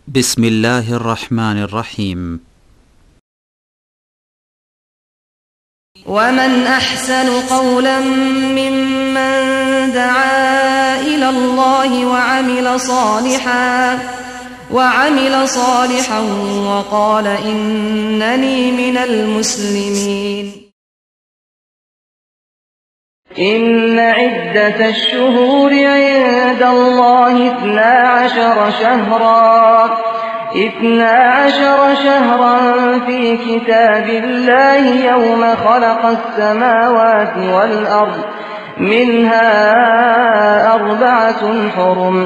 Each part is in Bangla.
بسم الله الرحمن الرحيم. ومن أحسن قولا ممن دعا إلى الله وعمل صالحا وقال إنني من المسلمين. إن عدة الشهور عند الله 12 شهرا في كتاب الله يوم خلق السماوات والأرض منها 4 حرم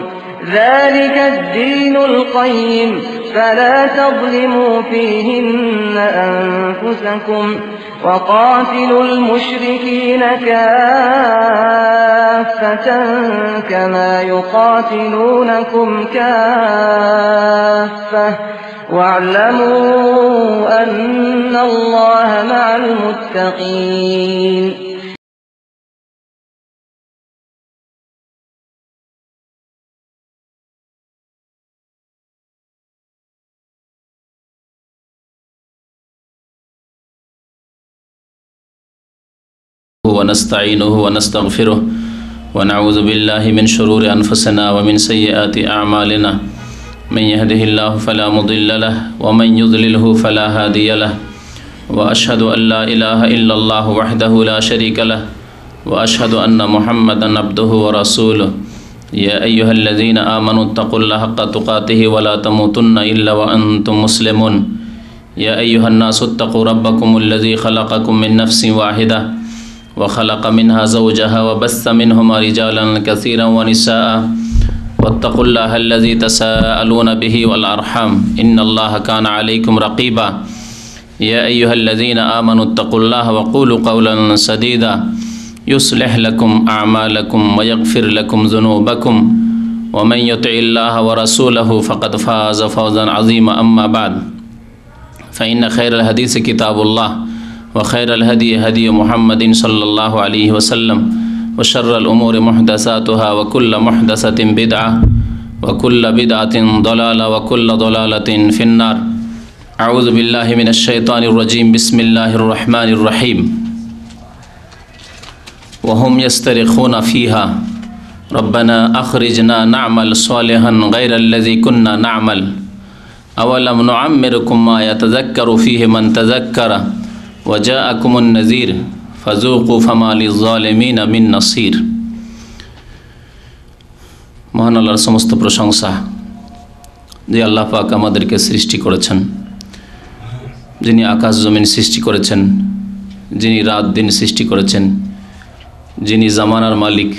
ذلك الدين القيم فلا تظلموا فيهن أنفسكم وقاتلوا المشركين كافة كما يقاتلونكم كافة واعلموا أن الله مع المتقين. ونستعينه ونستغفره ونعوذ بالله من شرور أنفسنا ومن سيئات أعمالنا من يهده الله فلا مضل له ومن يضلله فلا هادي له وأشهد أن لا إله إلا الله وحده لا شريك له وأشهد أن محمدا عبده ورسوله يا أيها الذين آمنوا اتقوا الله حق تقاته ولا تموتن إلا وأنتم مسلمون يا أيها الناس اتقوا ربكم الذي خلقكم من نفس واحدة وخلق منها زوجها وبث منهما رجالا كثيرا ونساء واتقوا الله الذي تساءلون به والأرحام إن الله كان عليكم رقيبا يا أيها الذين آمنوا اتقوا الله وقولوا قولا سديدا يصلح لكم أعمالكم ويغفر لكم ذنوبكم ومن يطع الله ورسوله فقد فاز فوزا عظيما أما بعد فإن خير الحديث كتاب الله وخير الهدي هدي محمد صلى الله عليه وسلم وشر الأمور محدثاتها وكل محدثة بدعة وكل بدعة ضلالة وكل ضلالة في النار. أعوذ بالله من الشيطان الرجيم. بسم الله الرحمن الرحيم. وهم يسترخون فيها ربنا أخرجنا نعمل صالحا غير الذي كنا نعمل أولم نعمركم ما يتذكر فيه من تذكر وجاءكم النذير فذوقوا فما للظالمين من نصير. মহান আল্লাহর সমস্ত প্রশংসা, যে আল্লাহ পাক আমাদেরকে সৃষ্টি করেছেন, যিনি আকাশ জমিন সৃষ্টি করেছেন, যিনি রাত দিন সৃষ্টি করেছেন, যিনি জামানার মালিক,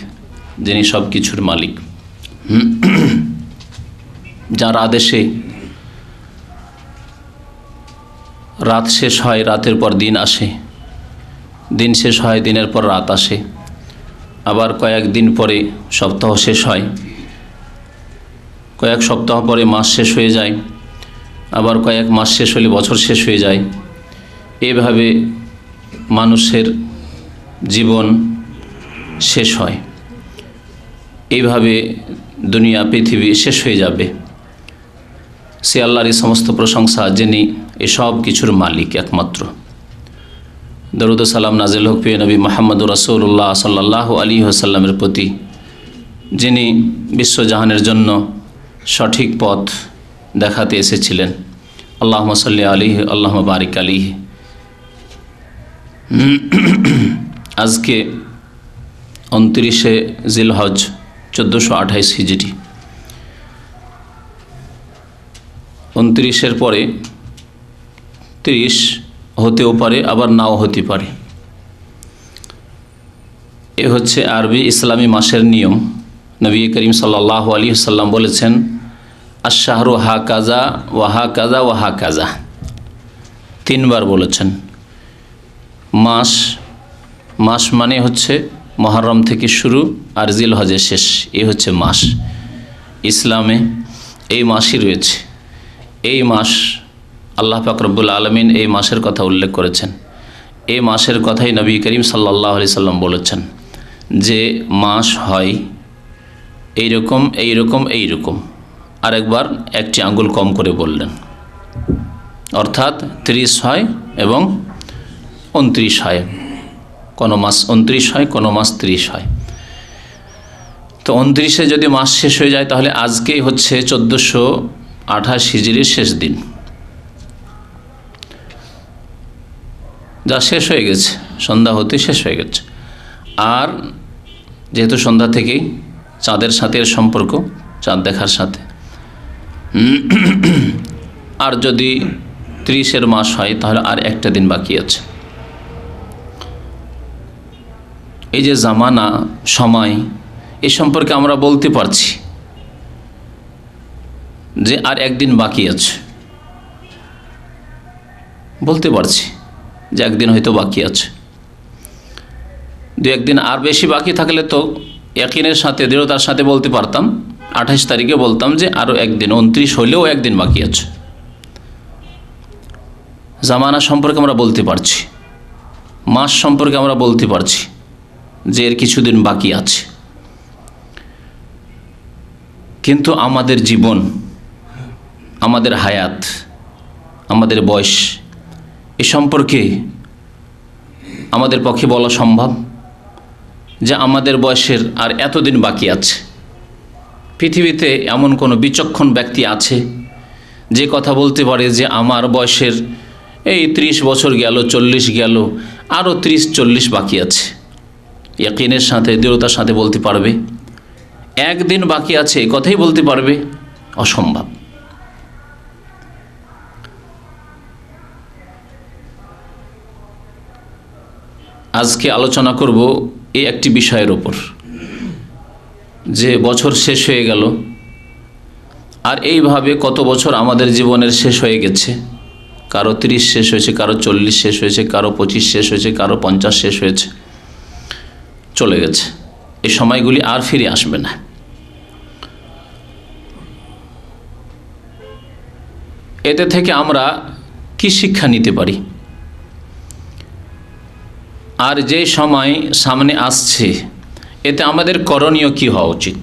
যিনি সব কিছুর মালিক, যার আদেশে রাত শেষ হয়, রাতের পর দিন আসে, দিন শেষ হয়, দিনের পর রাত আসে, আবার কয়েকদিন পরে সপ্তাহ শেষ হয়, কয়েক সপ্তাহ পরে মাস শেষ হয়ে যায়, আবার কয়েক মাস শেষ হলে বছর শেষ হয়ে যায়। এভাবে মানুষের জীবন শেষ হয়, এইভাবে দুনিয়া পৃথিবী শেষ হয়ে যাবে। সে আল্লাহরই সমস্ত প্রশংসা, যিনি এসব কিছুর মালিক একমাত্র। দরুদ ও সালাম নাজিল হোক প্রিয় নবী মুহাম্মদুর রাসূলুল্লাহ সাল্লাল্লাহু আলাইহি ওয়াসাল্লামের প্রতি, যিনি বিশ্বজাহানের জন্য সঠিক পথ দেখাতে এসেছিলেন। আল্লাহুম্মা সাল্লি আলাইহি আল্লাহুম্মা বারিক আলাইহি। আজকে 29শে জিলহজ 1428 হিজরি। 29-এর পরে 30 হতেও পারে, আবার নাও হতে পারে। এ হচ্ছে আরবি ইসলামী মাসের নিয়ম। নবী করিম সাল্লাল্লাহু আলাইহি ওয়াসাল্লাম বলেছেন, আশ-শাহরু হাকাযা ওয়া হাকাযা ওয়া হাকাযা, 3 বার বলেছেন। মাস মানে হচ্ছে মুহররম থেকে শুরু আর জিলহজের শেষ, এই হচ্ছে মাস। ইসলামে এই মাসই রয়েছে। এই মাস আল্লাহ পাক রব্বুল আলামিন এই মাসের কথা উল্লেখ করেছেন। এই মাসের কথাই নবী করিম সাল্লাল্লাহু আলাইহি সাল্লাম বলেছেন যে মাস হয় এইরকম এইরকম এইরকম, আরেকবার একটি আঙ্গুল কম করে বললেন, অর্থাৎ 30 হয় এবং 29 হয়, কোনো মাস 29 হয়, কোনো মাস 30 হয়। তো 29-এ যদি মাস শেষ হয়ে যায় তাহলে আজকেই হচ্ছে 1428 হিজরির শেষ দিন, যা শেষ হয়ে গেছে, সন্ধ্যা হতে শেষ হয়ে গেছে। আর যেহেতু সন্ধ্যা থেকেই চাঁদের সাথে এর সম্পর্ক, চাঁদ দেখার সাথে, আর যদি 30-এর মাস হয় তাহলে আর একটা দিন বাকি আছে। এই যে জামানা, সময়, এই সম্পর্কে আমরা বলতে পারছি যে আর একদিন বাকি আছে, বলতে পারছি যে একদিন হয়তো বাকি আছে। দু একদিন আর বেশি বাকি থাকলে তো ইয়াকিনের সাথে, দৃঢ়তার সাথে বলতে পারতাম, 28 তারিখে বলতাম যে আরও একদিন, 29 হলেও একদিন বাকি আছে। জামানা সম্পর্কে আমরা বলতে পারছি, মাস সম্পর্কে আমরা বলতে পারছি যে এর কিছুদিন বাকি আছে। কিন্তু আমাদের জীবন, আমাদের হায়াত, আমাদের বয়স, এ সম্পর্কে আমাদের পক্ষে বলা সম্ভব যে আমাদের বয়সের আর এতদিন বাকি আছে? পৃথিবীতে এমন কোনো বিচক্ষণ ব্যক্তি আছে যে কথা বলতে পারে যে আমার বয়সের এই 30 বছর গেল, 40 গেল, আরও 30-40 বাকি আছে? ইয়াকিনের সাথে, দৃঢ়তার সাথে বলতে পারবে? একদিন বাকি আছে এই কথাই বলতে পারবে? অসম্ভব। আজকে আলোচনা করব এই একটি বিষয়ের উপর, যে বছর শেষ হয়ে গেল, আর এইভাবে কত বছর আমাদের জীবনের শেষ হয়ে গেছে। কারো 30 শেষ হয়েছে, কারো 40 শেষ হয়েছে, কারো 25 শেষ হয়েছে, কারো 50 শেষ হয়েছে, চলে গেছে। এই সময়গুলি আর ফিরে আসবে না। এতে থেকে আমরা কি শিক্ষা নিতে পারি? আর যে সময় সামনে আসছে এতে আমাদের করণীয় কি হওয়া উচিত?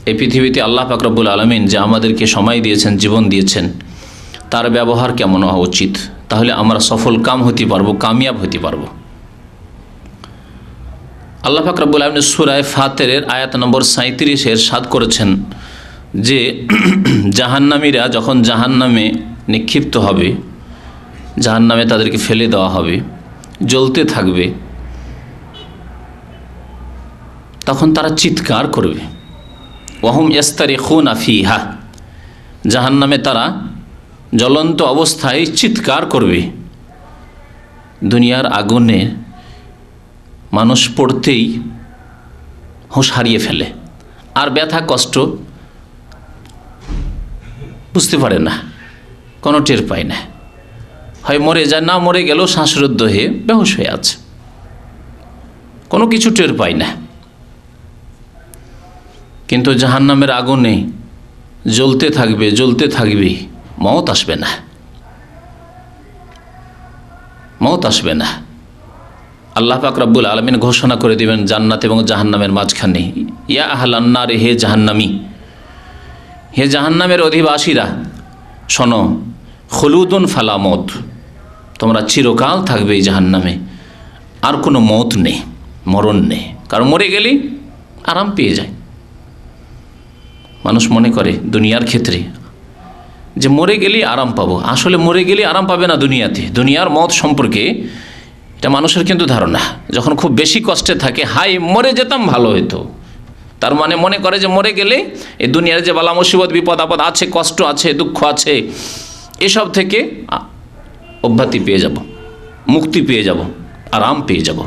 এই পৃথিবীতে আল্লাহ পাক রব্বুল আলামিন যে আমাদেরকে সময় দিয়েছেন, জীবন দিয়েছেন, তার ব্যবহার কেমন হওয়া উচিত? তাহলে আমরা সফল কাম হতে পারবো, কামিয়াব হতে পারবো। আল্লাহ পাক রব্বুল আলামিন সূরা ফাতিরের আয়াত নম্বর 37 ইরশাদ করেছেন যে জাহান্নামীরা যখন জাহান্নামে নিক্ষিপ্ত হবে, জাহান্নামে তাদেরকে ফেলে দেওয়া হবে, জ্বলতে থাকবে, তখন তারা চিৎকার করবে। ওয়াহুম ইয়াস্তারিখুনা ফিহা, জাহান্নামে তারা জ্বলন্ত অবস্থায় চিৎকার করবে। দুনিয়ার আগুনে মানুষ পড়তেই হুঁশ হারিয়ে ফেলে, আর ব্যথা কষ্ট বুঝতে পারে না, কোনো টের পায় না, হয় মরে যায়, না মরে গেলেও শ্বাসরুদ্ধ হয়ে বেহুশ হয়ে আছে, কোনো কিছু টের পায় না। কিন্তু জাহান্নামের আগুনে জ্বলতে থাকবে, জ্বলতে থাকবে, মওত আসবে না, মওত আসবে না। আল্লাহ পাক রব্বুল আলামিন ঘোষণা করে দিবেন জান্নাত এবং জাহান্নামের মাঝখানে, ইয়া আহলান নার, হে জাহান্নামী, হে জাহান্নামের অধিবাসীরা, শোনো, খুলুদুন ফালা মওত, তোমরা চিরকাল থাকবে এই জাহান্নামে, আর কোনো মওত নেই, মরণ নেই। কারণ মরে গেলেই আরাম পেয়ে যায়। মানুষ মনে করে দুনিয়ার ক্ষেত্রে যে মরে গেলেই আরাম পাবো, আসলে মরে গেলেই আরাম পাবে না দুনিয়াতে। দুনিয়ার মওত সম্পর্কে এটা মানুষের কিন্তু ধারণা, যখন খুব বেশি কষ্টে থাকে, হাই মরে যেতাম ভালো হতো, তার মানে মনে করে যে মরে গেলে এই দুনিয়ার যে বালা মুসিবত, বিপদ আপদ আছে, কষ্ট আছে, দুঃখ আছে, এসব থেকে অব্যাহতি পেয়ে যাব, মুক্তি পেয়ে যাব, আরাম পেয়ে যাব।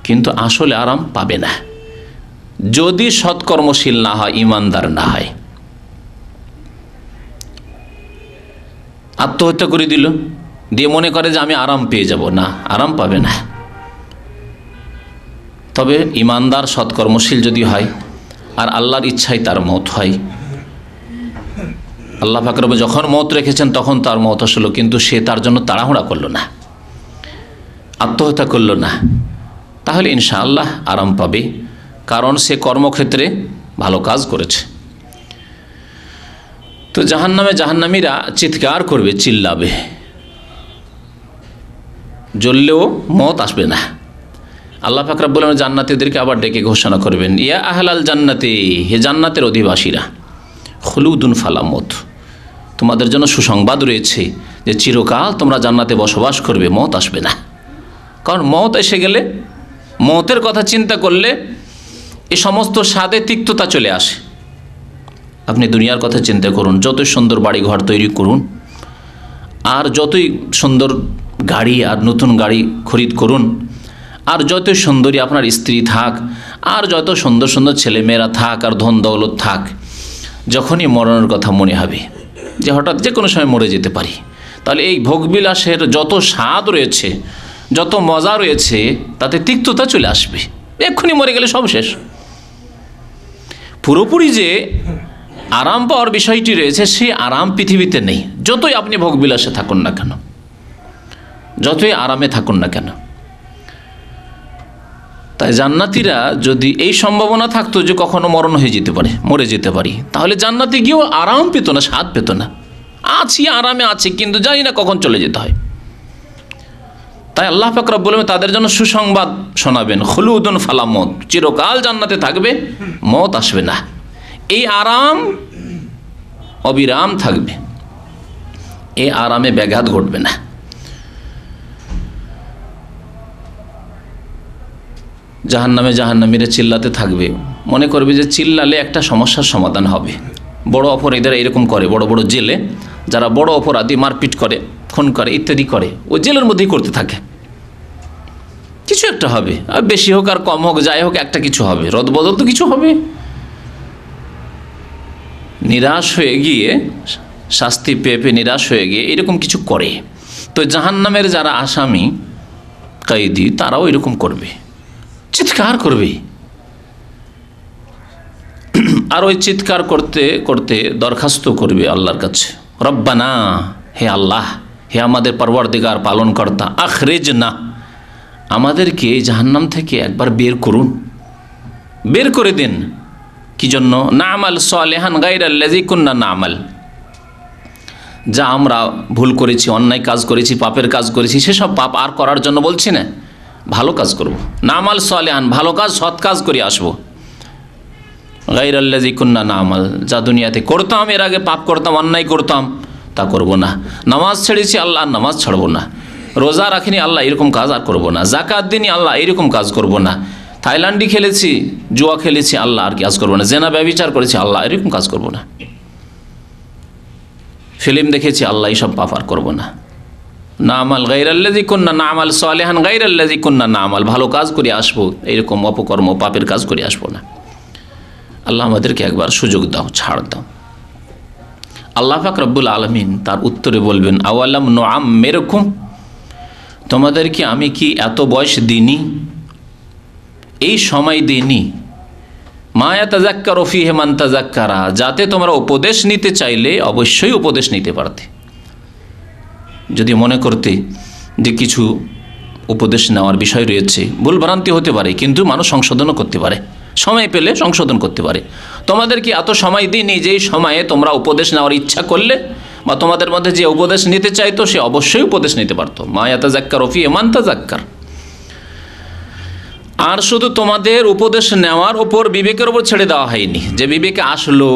কিন্তু আসলে আরাম পাবে না যদি সৎকর্মশীল না হয়, ইমানদার না হয়। আত্মহত্যা করে দিল, দিয়ে মনে করে যে আমি আরাম পেয়ে যাব, না, আরাম পাবে না। তবে ইমানদার সৎকর্মশীল যদি হয় আর আল্লাহর ইচ্ছায় তার মওত হয়, আল্লাহ পাক রব্বুল যখন মওত রেখেছেন তখন তার মওত আসলো, কিন্তু সে তার জন্য তাড়াহুড়া করলো না, আত্মহত্যা করলো না, তাহলে ইনশাআল্লাহ আরাম পাবে, কারণ সে কর্মক্ষেত্রে ভালো কাজ করেছে। তো জাহান্নামীরা চিৎকার করবে, চিল্লাবে, জ্বললেও মত আসবে না। আল্লাহ পাক রব্বুল আলামিন জান্নাতীদেরকে আবার ডেকে ঘোষণা করবেন, ইয়া আহলাল জান্নাতি, হে জান্নাতের অধিবাসীরা, খুলুদুন ফালা মত, তোমাদের জন্য সুসংবাদ রয়েছে যে চিরকাল তোমরা জান্নাতে বসবাস করবে, মত আসবে না। কারণ মত এসে গেলে, মতের কথা চিন্তা করলে এই সমস্ত স্বাদে তিক্ততা চলে আসে। আপনি দুনিয়ার কথা চিন্তা করুন, যতই সুন্দর বাড়ি ঘর তৈরি করুন, আর যতই সুন্দর গাড়ি আর নতুন গাড়ি খরিদ করুন, আর যতই সুন্দরী আপনার স্ত্রী থাক, আর যত সুন্দর সুন্দর ছেলেমেয়েরা থাক, আর ধন দৌলত থাক, যখনই মরণের কথা মনে হবে যে হঠাৎ যে কোনো সময় মরে যেতে পারি, তাহলে এই ভোগবিলাসের যত স্বাদ রয়েছে, যত মজা রয়েছে, তাতে তিক্ততা চলে আসবে। এক্ষুনি মরে গেলে সব শেষ। পুরোপুরি যে আরাম পাওয়ার বিষয়টি রয়েছে, সেই আরাম পৃথিবীতে নেই, যতই আপনি ভোগবিলাসে থাকুন না কেন, যতই আরামে থাকুন না কেন। তাই জান্নাতীরা যদি এই সম্ভাবনা থাকতো যে কখনো মরণ হয়ে যেতে পারে, মরে যেতে পারি, তাহলে জান্নাতে গিয়েও আরাম পেত না, স্বাদ পেত না। আছি, আরামে আছি, কিন্তু জানি না কখন চলে যেতে হয়। তাই আল্লাহ পাক রব্বুল আলামিন তাদের জন্য সুসংবাদ শোনাবেন, খুলুদুন ফালা মত, চিরকাল জান্নাতে থাকবে, মত আসবে না। এই আরাম অবিরাম থাকবে, এই আরামে ব্যাঘাত ঘটবে না। জাহান্নামীরা চিল্লাতে থাকবে, মনে করবে যে চিল্লালে একটা সমস্যার সমাধান হবে। বড় অপরাধীরা এরকম করে, বড় বড় জেলে যারা বড় অপরাধী, মারপিট করে, খুন করে, ইত্যাদি করে, ওই জেলের মধ্যেই করতে থাকে। কিছু একটা হবে, আর বেশি হোক আর কম হোক, যাই হোক, একটা কিছু হবে, রদবদল তো কিছু হবে। নিরাশ হয়ে গিয়ে, শাস্তি পেয়ে নিরাশ হয়ে গিয়ে এরকম কিছু করে। তো জাহান্নামের যারা আসামি, কয়েদি, তারাও এরকম করবে, চিৎকার করবে। আর ওই চিৎকার করতে করতে দরখাস্ত করবে আল্লাহর কাছে, রব্বানা, হে আল্লাহ, হে আমাদের পরওয়ারদিগার, পালনকর্তা, আখরিজনা, আমাদেরকে জাহান্নাম থেকে একবার বের করুন, বের করে দিন। কি জন্য? না'মাল সালিহান গায়রাল্লাযী কুন্না না'মাল, যা আমরা ভুল করেছি, অন্যায় কাজ করেছি, পাপের কাজ করেছি, সেসব পাপ আর করার জন্য বলছি না, ভালো কাজ করব। না'মাল সালিহান, ভালো কাজ, সৎ কাজ করে আসবো। গায়রাল্লাযী কুন্না না'মাল, যা দুনিয়াতে করতাম, এর আগে পাপ করতাম, অন্যায় করতাম, তা করব না। নামাজ ছেড়েছি, আল্লাহ নামাজ ছাড়বো না। রোজা রাখিনি, আল্লাহ এরকম কাজ আর করব না। যাকাত দিনি, আল্লাহ এরকম কাজ করব না। থাইল্যান্ডি খেলেছি, জুয়া খেলেছি, আল্লাহ আর কাজ করবো না। জেনা ব্যভিচার করেছি, আল্লাহ এরকম কাজ করব না। ফিল্ম দেখেছি, আল্লাহ এইসব পাপ আর করবো না। না'মাল গায়রাল্লাযী কুন্না না'মাল সালিহান গায়রাল্লাযী কুন্না না'মাল, ভালো কাজ করে আসবো, এরকম অপকর্ম পাপের কাজ করে আসবো না। আল্লাহ আমাদেরকে একবার সুযোগ দাও, ছাড় দাও। আল্লাহ পাক রব্বুল আলামিন তার উত্তরে বলবেন, আওয়ালাম নুআম্মিরকুম, তোমাদেরকে আমি কি এত বয়স দিইনি, এই সময় দিইনি, মা ইয়াতাযাক্কারু ফীহি মান তাযাক্কারা, যাতে তোমরা উপদেশ নিতে চাইলে অবশ্যই উপদেশ নিতে পারতে। যদি মনে করতে যে কিছু উপদেশ নেওয়ার বিষয় রয়েছে, ভুলভ্রান্তি হতে পারে, কিন্তু মানুষ সংশোধনও করতে পারে, সময় পেলে সংশোধন করতে পারে। তোমাদেরকে এত সময় দিইনি যেই সময়ে তোমরা উপদেশ নেওয়ার ইচ্ছা করলে, বা তোমাদের মধ্যে যে উপদেশ নিতে চাইতো সে অবশ্যই উপদেশ নিতে পারতো। মা ইয়াতাযাক্কারু ফীহি মান তাযাক্কার। আর শুধু তোমাদের উপদেশ নেওয়ার ওপর, বিবেকের ওপর ছেড়ে দেওয়া হয়নি, যে বিবেকে আসলো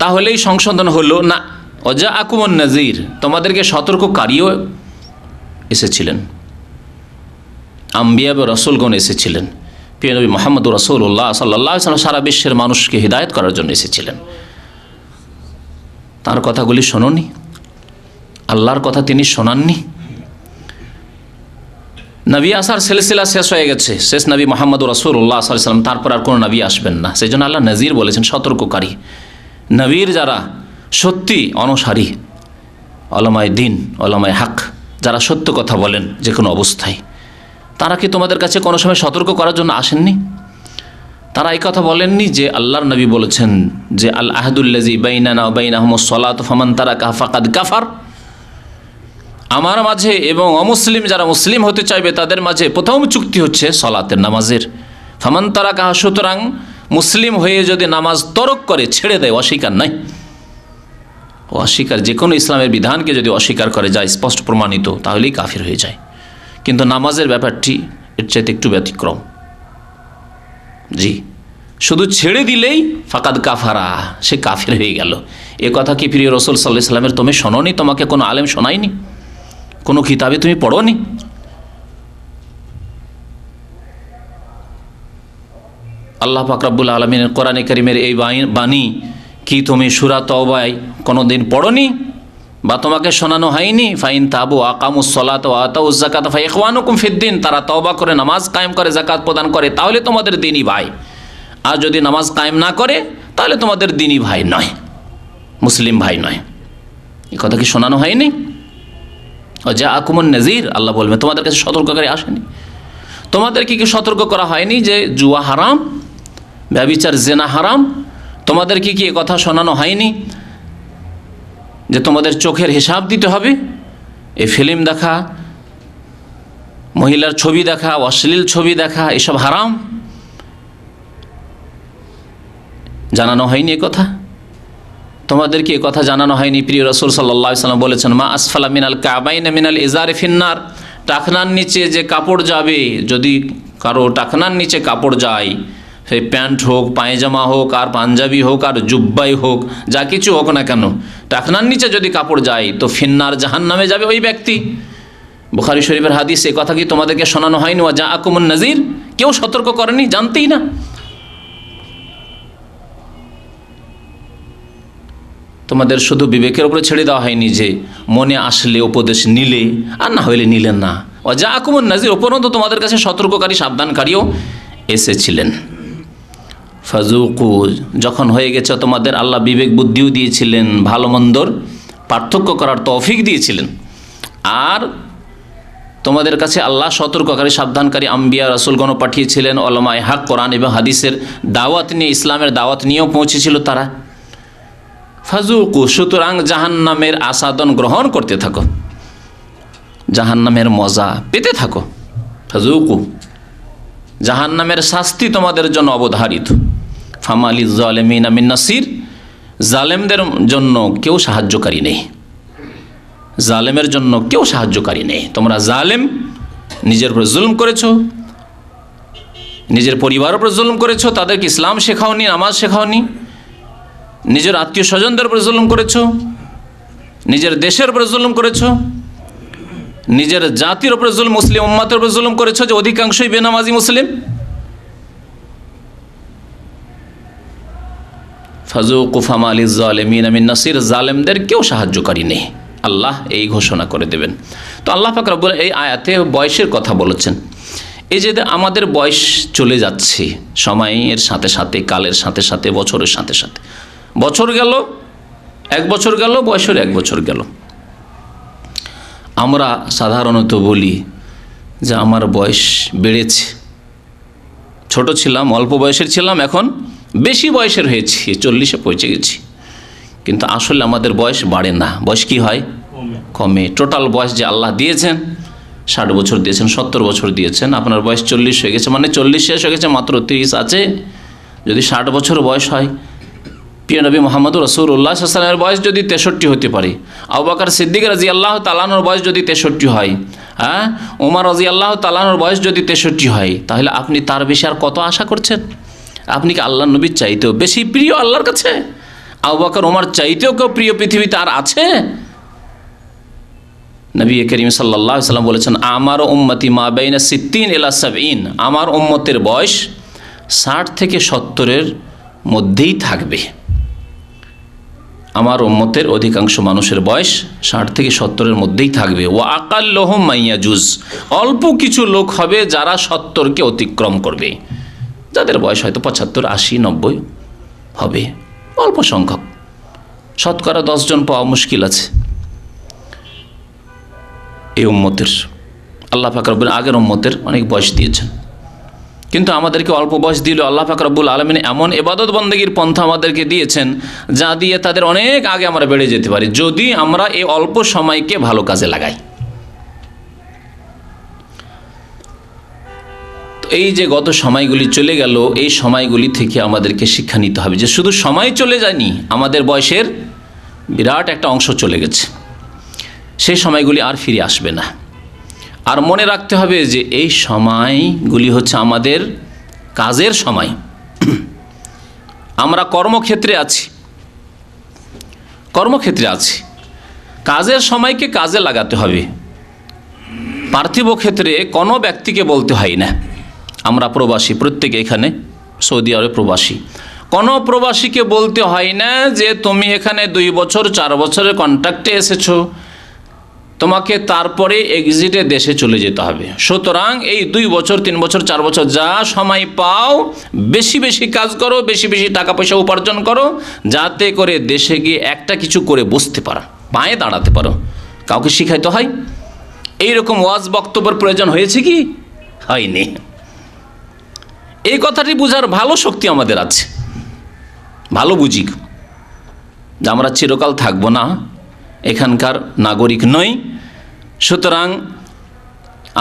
তাহলেই সংশোধন হলো না। ওয়াজাআকুমুন নাযীর, তোমাদেরকে সতর্ককারীও এসেছিলেন, আম্বিয়া বা রাসূলগণ এসেছিলেন। প্রিয় নবী মুহাম্মদুর রাসূলুল্লাহ সাল্লাল্লাহু আলাইহি ওয়াসাল্লাম সারা বিশ্বের মানুষকে হিদায়াত করার জন্য এসেছিলেন। তার কথাগুলি শোনোনি? আল্লাহর কথা তিনি শোনাননি? নবী আসার সিলসিলা শেষ হয়ে গেছে, শেষ নবী মুহাম্মদুর রাসূলুল্লাহ সাল্লাল্লাহু আলাইহি ওয়াসাল্লাম, তারপর আর কোনো নবী আসবেন না। সেই জন্য আল্লাহ নাযীর বলেছেন, সতর্ককারী। নবীর যারা সত্যি অনুসারী, উলামায়ে দ্বীন, উলামায়ে হক, যারা সত্য কথা বলেন যে কোনো অবস্থায়, তারা কি তোমাদের কাছে কোনো সময় সতর্ক করার জন্য আসেননি? তারা এই কথা বলেননি যে আল্লাহর নবী বলেছেন যে আল আহদুল্লাযী বাইনানা ওয়া বাইনাহুমুস সালাতু ফামান তারাকাহা ফাকাদ কাফার, আমার মাঝে এবং অমুসলিম যারা মুসলিম হতে চাইবে তাদের মাঝে প্রথম চুক্তি হচ্ছে সালাতের, নামাজের। ফামান তারাকাহা, সুতরাং মুসলিম হয়ে যদি নামাজ তরক করে, ছেড়ে দেয়, অস্বীকার নাই, অস্বীকার যে কোনো ইসলামের বিধানকে যদি অস্বীকার করে যায় স্পষ্ট প্রমাণিত, তাহলেই কাফির হয়ে যায়। কিন্তু নামাজের ব্যাপারটি এর চাইতে একটু ব্যতিক্রম। জি, শুধু ছেড়ে দিলেই ফাকাদ কাফারা, সে কাফির হয়ে গেল। এ কথা কি প্রিয় রাসূল সাল্লাল্লাহু আলাইহি ওয়াসাল্লামের তুমি শোনোনি? তোমাকে কোনো আলেম শোনায়নি? কোনো কিতাবে তুমি পড়োনি? আল্লাহ পাক রব্বুল আলামিনের কোরআনে কারীমের এই বাণী কি তুমি সূরা তাওবায় কোনোদিন পড়োনি বা তোমাকে শোনানো হয়নি? ফাইন তাবু আকামুস সালাতা ওয়া আতাউজ যাকাতা ফাইখওয়ানুকুম ফিদ্দিন, তারা তওবা করে নামাজ কায়েম করে যাকাত প্রদান করে তাহলে তোমাদের দ্বীনি ভাই, আর যদি নামাজ কায়েম না করে তাহলে তোমাদের দ্বীনি ভাই নয়, মুসলিম ভাই নয়। এই কথা কি শোনানো হয়নি? ও জাআকুমুন নাযীর, আল্লাহ বলবেন তোমাদের কাছে সতর্ককারী আসেনি? তোমাদেরকে কি সতর্ক করা হয়নি যে জুয়া হারাম, ব্যভিচার জেনা হারাম? তোমাদেরকে কি কথা শোনানো হয়নি যে তোমাদের চোখের হিসাব দিতে হবে? এই ফিল্ম দেখা, মহিলার ছবি দেখা, অশ্লীল ছবি দেখা, এসব হারাম। জানানো হয়নি এ কথা? তোমাদেরকে এ কথা জানানো হয়নি? প্রিয় রাসূল সাল্লাল্লাহু আলাইহি ওয়াসাল্লাম বলেছেন, মা আসফালা মিনাল কাবাইন মিনাল ইজারি ফিন্নার, টাকনার নিচে যে কাপড় যাবে, যদি কারো টাকনার নিচে কাপড় যায়, সেই প্যান্ট হোক, পায়জামা হোক, আর পাঞ্জাবি হোক, আর জুব্বাই হোক, যা কিছু হোক না কেন, টাকনার নিচে যদি কাপড় যায় তো ফিন্নার, জাহান্নামে যাবে ওই ব্যক্তি। বুখারী শরীফের হাদিস। এ কথা কি তোমাদেরকে শোনানো হয়নি? ওয়া জাআকুমুন নাযীর, কেউ সতর্ক করেনি? জানতেই না। তোমাদের শুধু বিবেকের উপরে ছেড়ে দেওয়া হয়নি যে মনে আসলে উপদেশ নিলে, আর না হইলে নিলেন না। ওয়া জাআকুমুন নাযীর, উপরন্তু তোমাদের কাছে সতর্ককারী, সাবধানকারীও এসেছিলেন। ফাজুকু, যখন হয়ে গেছে তোমাদের, আল্লাহ বিবেক বুদ্ধিও দিয়েছিলেন, ভালো মন্দর পার্থক্য করার তৌফিক দিয়েছিলেন, আর তোমাদের কাছে আল্লাহ সতর্ককারী, সাবধানকারী আম্বিয়া রাসূলগণ পাঠিয়েছিলেন। উলামায়ে হক কোরআন এবং হাদিসের দাওয়াত নিয়ে, ইসলামের দাওয়াত নিয়েও পৌঁছেছিল তারা। ফাজুকু, সুতরাং জাহান্নামের আসাদন গ্রহণ করতে থাকো, জাহান্নামের মজা পেতে থাকো। ফাজুকু, জাহান্নামের শাস্তি তোমাদের জন্য অবধারিত। ফামালিজ জালিমিনা মিন নাসির, জালেমদের জন্য কেউ সাহায্যকারী নেই, জালেমের জন্য কেউ সাহায্যকারী নেই। তোমরা জালেম, নিজের উপর জুলুম করেছো, নিজের পরিবারের উপর জুলুম করেছো, তাদেরকে ইসলাম শেখাওনি, নামাজ শেখাওনি, নিজের আত্মীয় স্বজনদের উপর জুলুম করেছো, নিজের দেশের উপর জুলুম করেছো, নিজের জাতির উপর জুলুম, মুসলিম উম্মতের উপর জুলুম করেছো যে অধিকাংশই বেনামাজি মুসলিম। ফাজুকু ফামালিজ জালিমিনা মিন নাসির, জালেমদের কেউ সাহায্যকারী নেই, আল্লাহ এই ঘোষণা করে দেবেন। তো আল্লাহ পাক রব্বুল এই আয়াতে বয়সের কথা বলেছেন। এই যে আমাদের বয়স চলে যাচ্ছে সময়ের সাথে সাথে, কালের সাথে সাথে, বছরের সাথে সাথে, বছর গেল, 1 বছর গেল, বয়সের 1 বছর গেল। আমরা সাধারণত বলি যে আমার বয়স বেড়েছে, ছোট ছিলাম, অল্প বয়সের ছিলাম, এখন বেশি বয়সের হয়েছি, 40-এ পৌঁছে গেছি। কিন্তু আসলে আমাদের বয়স বাড়ে না, বয়স কি হয়? কমে। টোটাল বয়স যে আল্লাহ দিয়েছেন, 60 বছর দিয়েছেন, 70 বছর দিয়েছেন, আপনার বয়স 40 হয়ে গেছে, মানে 40 শেষ হয়ে গেছে, মাত্র 30 আছে। যদি 60 বছর বয়স হয়, প্রিয় নবী মুহাম্মদ রাসূলুল্লাহ সাল্লাল্লাহু আলাইহি ওয়াসাল্লামের বয়স যদি 63 হতে পারে, আবু বকর সিদ্দিক রাদিয়াল্লাহু তাআলা আনহুর বয়স যদি 63 হয়, ওমর রাদিয়াল্লাহু তাআলা আনহুর বয়স যদি 63 হয়, তাহলে আপনি তার বেশি আর কত আশা করছেন? আপনি কি আল্লাহর নবীর চাইতেও বেশি প্রিয় আল্লাহর কাছে? আবু বকর, ওমর চাইতেও কেউ প্রিয় পৃথিবীতে আর আছে? নবী করিম সাল্লাল্লাহু আলাইহি ওয়াসাল্লাম বলেছেন, আমার উম্মতি মা বাইনা 60 ইলা 70, আমার উম্মতের বয়স 60 থেকে 70-এর মধ্যেই থাকবে। আমার উম্মতের অধিকাংশ মানুষের বয়স 60 থেকে 70-এর মধ্যেই থাকবে। ওয়া আকাল্লুহুম মাইয়াজুজ, অল্প কিছু লোক হবে যারা 70-কে অতিক্রম করবে, যাদের বয়স হয়তো 75, 80, 90 হবে, অল্প সংখ্যক, শতকরা 10 জন পাওয়া মুশকিল আছে এই উম্মতের। আল্লাহ পাক রব্বুল আগের উম্মতের অনেক বয়স দিয়েছেন, কিন্তু আমাদেরকে অল্প বয়স দিল। আল্লাহ পাক রব্বুল আলামিন এমন ইবাদত বন্দেগীর পন্থা আমাদেরকে দিয়েছেন যা দিয়ে তাদের অনেক আগে আমরা বেড়ে যেতে পারি, যদি আমরা এই অল্প সময়কে ভালো কাজে লাগাই। তো তো এই যে গত সময়গুলি চলে গেল, এই সময়গুলি থেকে আমাদেরকে শিক্ষা নিতে হবে যে শুধু সময় চলে যায়নি, আমাদের বয়সের বিরাট একটা অংশ চলে গেছে। সেই সময়গুলি আর ফিরে আসবে না। আর মনে রাখতে হবে যে এই সময়গুলি হচ্ছে আমাদের কাজের সময়। আমরা কর্মক্ষেত্রে আছি, কাজের সময়কে কাজে লাগাতে হবে। পার্থিব ক্ষেত্রে কোনো ব্যক্তিকে বলতে হয় না আমরা প্রবাসী, প্রত্যেকে এখানে সৌদি আরবে প্রবাসী। কোনো প্রবাসীকে বলতে হয় না যে তুমি এখানে 2 বছর 4 বছরের কন্ট্রাক্টে এসেছো, তোমাকে তারপরে এক্সিটে দেশে চলে যেতে হবে। সুতরাং এই 2 বছর 3 বছর 4 বছর যা সময় পাও, বেশি বেশি কাজ করো, বেশি বেশি টাকা পয়সা উপার্জন করো, যাতে করে দেশে গিয়ে একটা কিছু করে বসতে পারো, পায়ে দাঁড়াতে পারো। কাউকে শিখাইতে হয়? এইরকম ওয়াজ বক্তব্যের প্রয়োজন হয়েছে কি? হয়নি। এই কথাটি বোঝার ভালো শক্তি আমাদের আছে, ভালো বুঝি যে আমরা চিরকাল থাকবো না, এখানকার নাগরিক নই। সুতরাং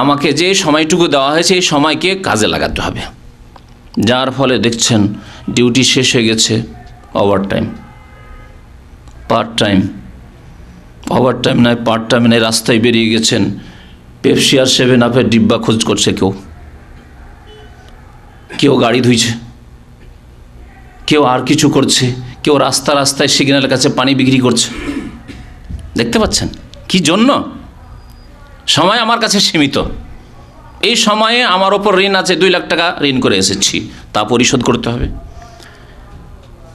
আমাকে যে সময়টুকু দেওয়া হয়েছে এই সময়কে কাজে লাগাতে হবে। যার ফলে দেখছেন ডিউটি শেষ হয়ে গেছে, ওভারটাইম, পার্ট টাইম, ওভারটাইম নয় পার্ট টাইম নয়, রাস্তায় বেরিয়ে গেছেন, পেপসি আর 7 আপের ডিব্বা খোঁজ করছে, কেউ গাড়ি ধুইছে, কেউ আর কিছু করছে, কেউ রাস্তায় সিগন্যালের কাছে পানি বিক্রি করছে। দেখতে পাচ্ছেন কি জন্য? সময় আমার কাছে সীমিত। এই সময়ে আমার ওপর ঋণ আছে, 2 লাখ টাকা ঋণ করে এসেছি, তা পরিশোধ করতে হবে।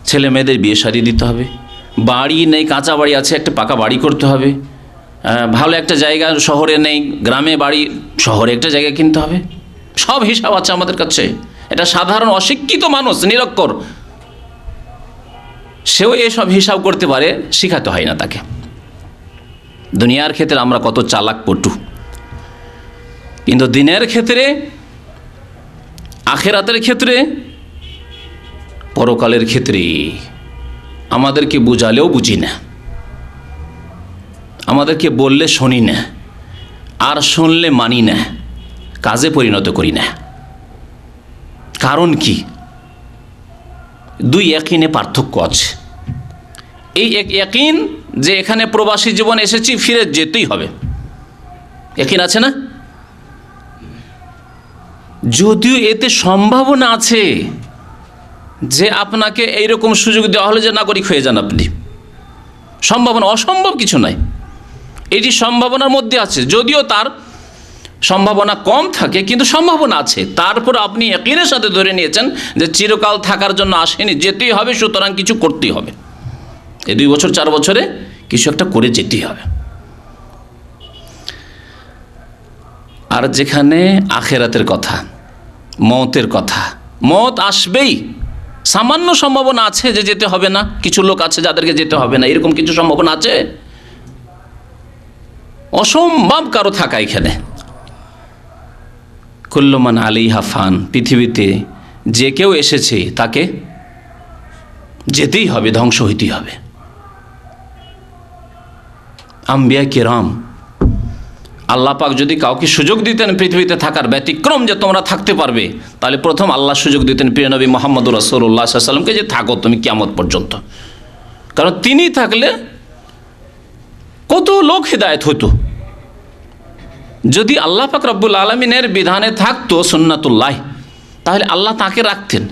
ছেলে মেয়েদের বিয়ে শাদী দিতে হবে, বাড়ি নেই, কাঁচা বাড়ি আছে, একটা পাকা বাড়ি করতে হবে। ভালো একটা জায়গা শহরে নেই, গ্রামে বাড়ি, শহরে একটা জায়গা কিনতে হবে। সব হিসাব আছে আমাদের কাছে। এটা সাধারণ অশিক্ষিত মানুষ, নিরক্ষর, সেও এসব হিসাব করতে পারে, শিখাতে হয় না তাকে। দুনিয়ার ক্ষেত্রে আমরা কত চালাক পটু, কিন্তু দিনের ক্ষেত্রে, আখেরাতের ক্ষেত্রে, পরকালের ক্ষেত্রে আমাদেরকে বুঝালেও বুঝি না, আমাদেরকে বললে শুনি না, আর শুনলে মানি না, কাজে পরিণত করি না। কারণ কি? 2 ইয়াকিনে পার্থক্য আছে। এই ইয়াকিন যে এখানে প্রবাসী জীবন এসেছি, ফিরে যেতেই হবে, ইয়াকিন আছে না? যদিও এতে সম্ভাবনা আছে যে আপনাকে এইরকম সুযোগ দেওয়া হলে যে নাগরিক হয়ে যান আপনি, সম্ভাবনা, অসম্ভব কিছু নাই, এটি সম্ভাবনার মধ্যে আছে। যদিও তার সম্ভাবনা কম থাকে, কিন্তু সম্ভাবনা আছে। তারপর আপনি ইয়াকিনের সাথে ধরে নিয়েছেন যে চিরকাল থাকার জন্য আসেনি, যেতেই হবে, সুতরাং কিছু করতেই হবে। এই 2 বছর 4 বছরে কিছু একটা করে যেতেই হবে। আর যেখানে আখেরাতের কথা, মওতের কথা, মওত আসবেই, সামান্য সম্ভাবনা আছে যে যেতে হবে না, কিছু লোক আছে যাদেরকে যেতে হবে না, এরকম কিছু সম্ভাবনা আছে? অসম্ভব কারো থাকা এখানে। কুল্লু মান আলাইহা ফান, পৃথিবীতে যে কেউ এসেছে তাকে যেতেই হবে, ধ্বংস হইতেই হবে। আম্বিয়া কিরাম, আল্লাহ পাক যদি কাউকে সুযোগ দিতেন পৃথিবীতে থাকার ব্যতিক্রম যে তোমরা থাকতে পারবে, তাহলে প্রথম আল্লাহ সুযোগ দিতেন প্রিয় নবী মুহাম্মদুর রাসূলুল্লাহ সাল্লাল্লাহু আলাইহি ওয়াসাল্লামকে, যে থাকো তুমি কিয়ামত পর্যন্ত। কারণ তিনি থাকলে কত লোক হেদায়েত হতো। যদি আল্লাহ পাক রব্বুল আলামিনের বিধানে থাকতো সুন্নাতুল্লাহ, তাহলে আল্লাহ তাকে রাখতেন।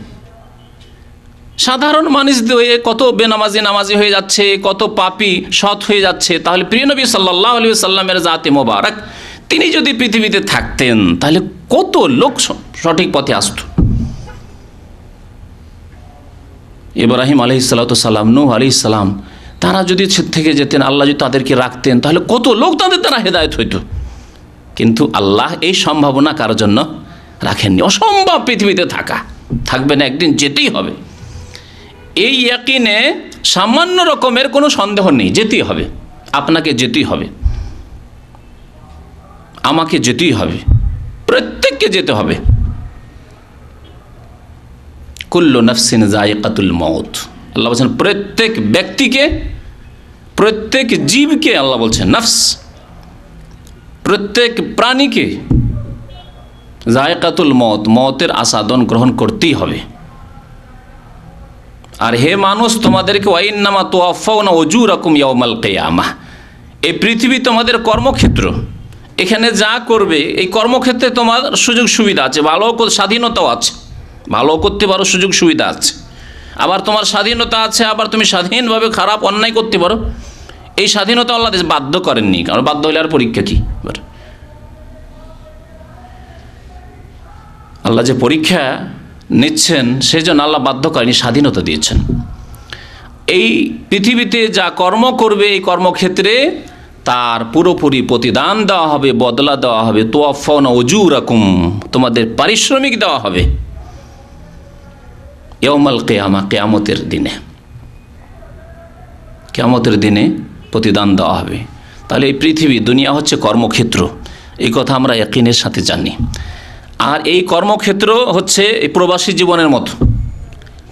সাধারণ মানুষ দিয়ে কত বেনামাজি নামাজি হয়ে যাচ্ছে, কত পাপী সৎ হয়ে যাচ্ছে। তাহলে প্রিয় নবী সাল্লাল্লাহু আলাইহি ওয়াসাল্লামের জাতে মোবারক, তিনি যদি পৃথিবীতে থাকতেন তাহলে কত লোক সঠিক পথে আসতো। ইব্রাহিম আলাইহিসসালাতু সালাম, নূহ আলাইহিস সালাম, তারা যদি থেকে যেতেন, আল্লাহ যদি তাদেরকে রাখতেন, তাহলে কত লোক তাদের দ্বারা হেদায়েত হইতো। কিন্তু আল্লাহ এই সম্ভাবনা কারোর জন্য রাখেননি। অসম্ভব পৃথিবীতে থাকা, থাকবে না, একদিন যেতেই হবে। এই ইয়াকিনে সামান্য রকমের কোনো সন্দেহ নেই, যেতেই হবে, আপনাকে যেতেই হবে, আমাকে যেতেই হবে, প্রত্যেককে যেতে হবে। কুল্লু নাফসিন যায়িকাতুল মউত, আল্লাহ বলছেন প্রত্যেক ব্যক্তিকে, প্রত্যেক জীবকে, আল্লাহ বলছেন নফস, প্রত্যেক প্রাণীকে জায়কাতুল মত, মতের আসাদন গ্রহণ করতেই হবে। আর হে মানুষ, তোমাদেরকে ওয়াইন্নামা তুওয়াফাউনা উজুরাকুম ইয়াউমাল কিয়ামাহ, এই পৃথিবী তোমাদের কর্মক্ষেত্র। এখানে যা করবে এই কর্মক্ষেত্রে তোমার সুযোগ সুবিধা আছে, ভালো স্বাধীনতাও আছে, ভালো করতে পারো, সুযোগ সুবিধা আছে। আবার তোমার স্বাধীনতা আছে, আবার তুমি স্বাধীনভাবে খারাপ অন্যায় করতে পারো। এই স্বাধীনতা আল্লাহ বাধ্য করেননি, কারণ বাধ্য হলে আর পরীক্ষা কি? আল্লাহ যে পরীক্ষা নিচ্ছেন সেই জন্য আল্লাহ বাধ্য করেনি, স্বাধীনতা দিয়েছেন। এই পৃথিবীতে যা কর্ম করবে এই কর্মক্ষেত্রে তার পুরোপুরি প্রতিদান দেওয়া হবে, বদলা দেওয়া হবে। তুওয়াফাউনা উজুরাকুম, তোমাদের পারিশ্রমিক দেওয়া হবে ইয়াউমাল কিয়ামা, কিয়ামতের দিনে। কিয়ামতের দিনে প্রতিদান দেওয়া হবে। তাহলে এই পৃথিবী, দুনিয়া হচ্ছে কর্মক্ষেত্র, এই কথা আমরা ইয়াকিনের সাথে জানি। আর এই কর্মক্ষেত্র হচ্ছে এই প্রবাসী জীবনের মতো।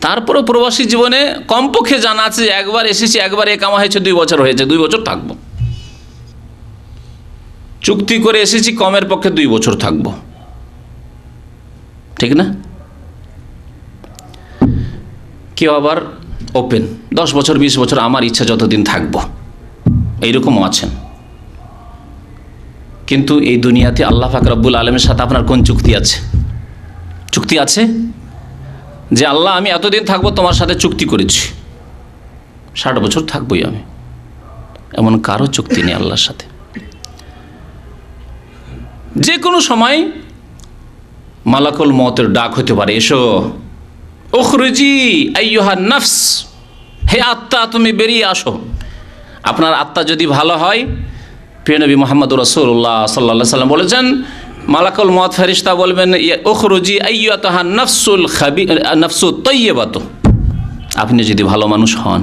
তারপরে প্রবাসী জীবনে কমপক্ষে জানা আছে যে একবার এসেছি, একবার এ কামা হয়েছে, 2 বছর হয়েছে, 2 বছর থাকবো। চুক্তি করে এসেছি, কমের পক্ষে 2 বছর থাকবো, ঠিক না? কেউ আবার ওপেন 10 বছর 20 বছর, আমার ইচ্ছা যতদিন থাকবো, এইরকমও আছেন। কিন্তু এই দুনিয়াতে আল্লাহ পাক রব্বুল আলামিনের সাথে আপনার কোন চুক্তি আছে? চুক্তি আছে যে আল্লাহ আমি এতদিন থাকবো, তোমার সাথে চুক্তি করেছি 60 বছর থাকবোই আমি, এমন কারো চুক্তি নেই আল্লাহর সাথে। যে কোনো সময় মালাকুল মওতের ডাক হতে পারে, এসো উখরুজি আইয়ুহান নাফস, হে আত্মা তুমি বেরিয়ে আসো। আপনার আত্মা যদি ভালো হয়, প্রিয় নবী মুহাম্মদুর রাসূলুল্লাহ সাল্লাল্লাহু আলাইহি সাল্লাম বলেছেন, মালাকুল মওত ফেরেশতা বলবেন উখরুজি আইয়ুহান নাফসুত তাইয়্যিবাতু। আপনি যদি ভালো মানুষ হন,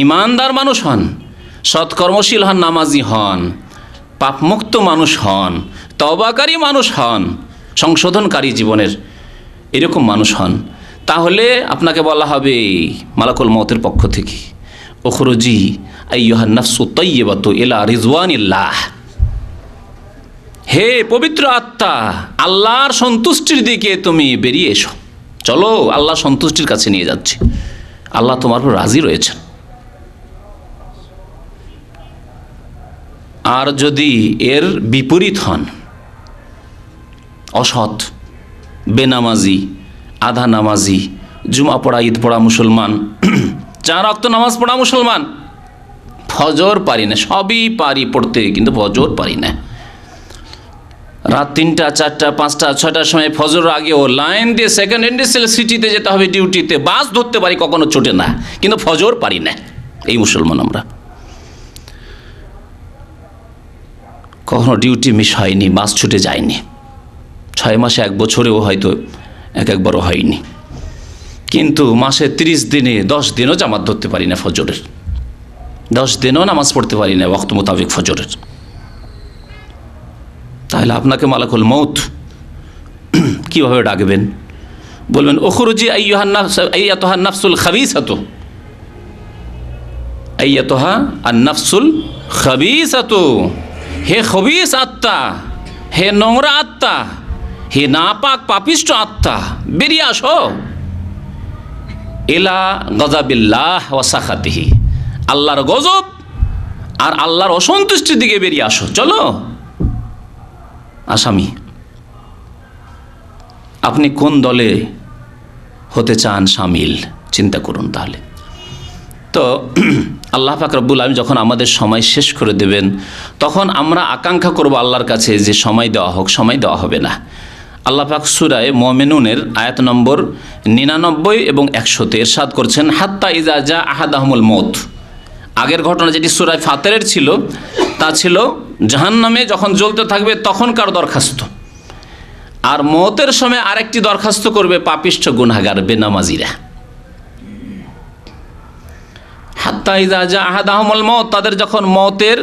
ইমানদার মানুষ হন, সৎকর্মশীল হন, নামাজি হন, পাপমুক্ত মানুষ হন, তওবাকারী মানুষ হন, সংশোধনকারী জীবনের এরকম মানুষ হন, তাহলে আপনাকে বলা হবে মালাকুল মওতের পক্ষ থেকে উখরুজি আইয়ুহান নাফসুত তাইয়্যিবাতু ইলা রিজওয়ানিল্লাহ, হে পবিত্র আত্মা, আল্লাহর সন্তুষ্টির দিকে তুমি বেরিয়ে এসো। চলো, আল্লাহ সন্তুষ্টির কাছে নিয়ে যাচ্ছে, আল্লাহ তোমার উপর রাজি রয়েছেন। আর যদি এর বিপরীত হন, অসৎ, বেনামাজি, আধা নামাজি, জুমা পড়া, ঈদ পড়া মুসলমান, 4 ওয়াক্ত নামাজ পড়া মুসলমান, ফজর পারি না, সবই পারি পড়তে, কিন্তু ফজর পারি না। রাত 3টা, 4টা, 5টা, 6টার সময় ফজর আগে ও লাইন দিয়ে সেকেন্ড ইন্ডাস্ট্রিয়াল সিটিতে যেতে হবে ডিউটিতে, বাস ধরতে পারি, কখনো ছোটে না, কিন্তু ফজর পারি না। এই মুসলমান আমরা। কখনো ডিউটি মিস হয়নি, বাস ছুটে যায়নি, 6 মাসে 1 বছরেও হয়তো একবারও হয়নি, কিন্তু মাসে 30 দিনে 10 দিনও জামাত ধরতে পারি না ফজরের, 10 দিনও নামাজ পড়তে পারি না ওয়াক্ত মোতাবেক ফজরের। তাহলে আপনাকে মালাকুল মওত কীভাবে ডাকবেন? বলবেন উখরুজি আইয়াতুহা নাফসুল খাবিসাতু, আইয়াতুহা আন নাফসুল খাবিসাতু, হে খবিস আত্মা, হে নোংরা আত্মা, হে নাপাক পাপিষ্ট আত্মা, বেরিয়ে আসো। ইলা গযাবিল্লাহ ওয়া সাখাতিহি, আল্লাহর গজব আর আল্লাহর অসন্তুষ্টির দিকে বেরিয়ে আসো। চলো, আসামি। আপনি কোন দলে হতে চান শামিল, চিন্তা করুন। তাহলে তো আল্লাহ পাক রব্বুল আলামিন যখন আমাদের সময় শেষ করে দেবেন, তখন আমরা আকাঙ্ক্ষা করব আল্লাহর কাছে যে সময় দেওয়া হোক, সময় দেওয়া হবে না। আল্লাহ পাক সূরা মুমিনুনের আয়াত নম্বর 99 এবং 100-তে ইরশাদ করছেন, হাত্তা ইজা জা আহাদাহুমুল মউত। আগের ঘটনা যেটি সূরা ফাতিরের ছিল, তা ছিল জাহান্নামে যখন জ্বলতে থাকবে তখনকার দরখাস্ত। আর মওতের সময় আরেকটি দরখাস্ত করবে পাপিষ্ঠ গুনাহগার বেনামাজিরা। হাত্তা ইজা জা আহাদাহুমুল মউত, তাদের যখন মওতের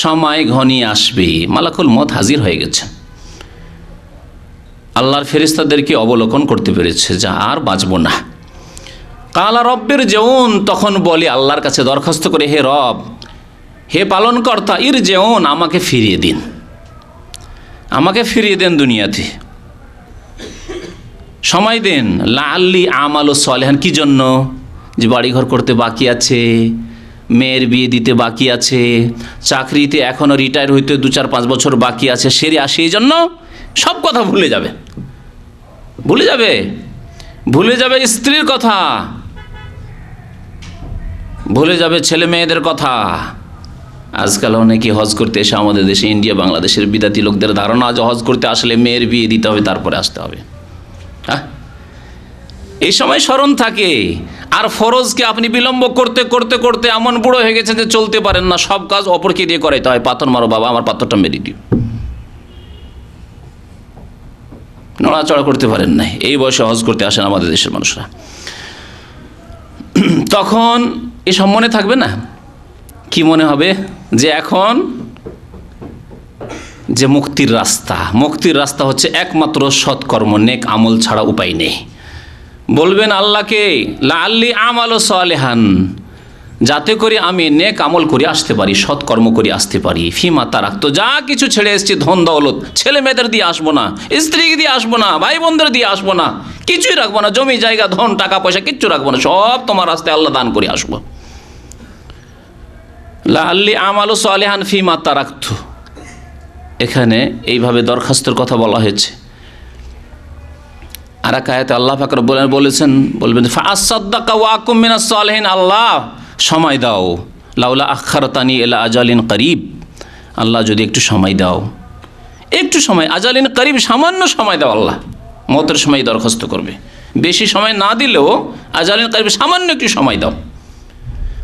সময় ঘনিয়ে আসবে, মালাকুল মওত হাজির হয়ে গেছে, আল্লাহর ফেরেশতাদেরকে অবলোকন করতে পেরেছে, যা আর বাঁচব না। কালা রব্বির জিউন, তখন বলে আল্লাহর কাছে দরখাস্ত করে, হে রব, হে পালনকর্তা, ইর জিউন, আমাকে ফিরিয়ে দিন, আমাকে ফিরিয়ে দেন দুনিয়াতে। সময় দেন। লাআল্লি আমালু সালিহান, কি জন্য? যে বাড়িঘর করতে বাকি আছে, মেয়ের বিয়ে দিতে বাকি আছে, চাকরিতে এখনও রিটায়ার হইতে 2-4-5 বছর বাকি আছে, সেরে আসে। এই জন্য সব কথা ভুলে যাবে, ভুলে যাবে, ভুলে যাবে স্ত্রীর কথা, ভুলে যাবে ছেলে মেয়েদের কথা। আজকাল অনেকে হজ করতে এসে আমাদের দেশে, ইন্ডিয়া বাংলাদেশের বিদাতি লোকদের ধারণা যে হজ করতে আসলে মেয়ের বিয়ে দিতে হবে, তারপরে আসতে হবে। হ্যাঁ, এই সময় স্মরণ থাকে। আর ফরজকে আপনি বিলম্ব করতে করতে করতে এমন বুড়ো হয়ে গেছেন যে চলতে পারেন না, সব কাজ অপরকে দিয়ে করাইতে হয়। পাথর মারো বাবা, আমার পাথরটা মেরে দিও, নড়াচড়া করতে পারেন না। এই বয়সে হজ করতে আসেন আমাদের দেশের মানুষরা। তখন এসব মনে থাকবে না। কি মনে হবে? যে এখন যে মুক্তির রাস্তা, মুক্তির রাস্তা হচ্ছে একমাত্র সৎকর্ম, নেক আমল ছাড়া উপায় নেই। বলবেন আল্লাহকে, লাআল্লি আমালু সালিহান, যাতে করে আমি নেক আমল করে আসতে পারি, সৎকর্ম করে আসতে পারি। ফিমা তারাক্তু, যা কিছু ছেড়ে এসেছি, ধন দৌলত, ছেলে মেয়েদের দিয়ে আসবো না, স্ত্রীকে দিয়ে আসবো না, ভাই বোনদের দিয়ে আসবো না, কিছুই রাখবো না, জমি জায়গা ধন টাকা পয়সা কিচ্ছু রাখবো না, সব তোমার রাস্তায় আল্লাহ দান করে আসবো। লাআল্লি আমালু সালিহান ফিমা তারাক্তু, এখানে এইভাবে দরখাস্তর কথা বলা হয়েছে। আর এক আয়াতে আল্লাহ পাক বলেছেন, বলবেন ফাআসাদ্দাকা ওয়া আকুম মিনাস সালিহিন, আল্লাহ সময় দাও, লাউলা আখারতানি ইলা আজালিন করিব, আল্লাহ যদি একটু সময় দাও, একটু সময়, আজালিন করিব, সামান্য সময় দাও। আল্লাহ মতের সময় দরখাস্ত করবে, বেশি সময় না দিলেও আজালিন করিব, সামান্য একটু সময় দাও।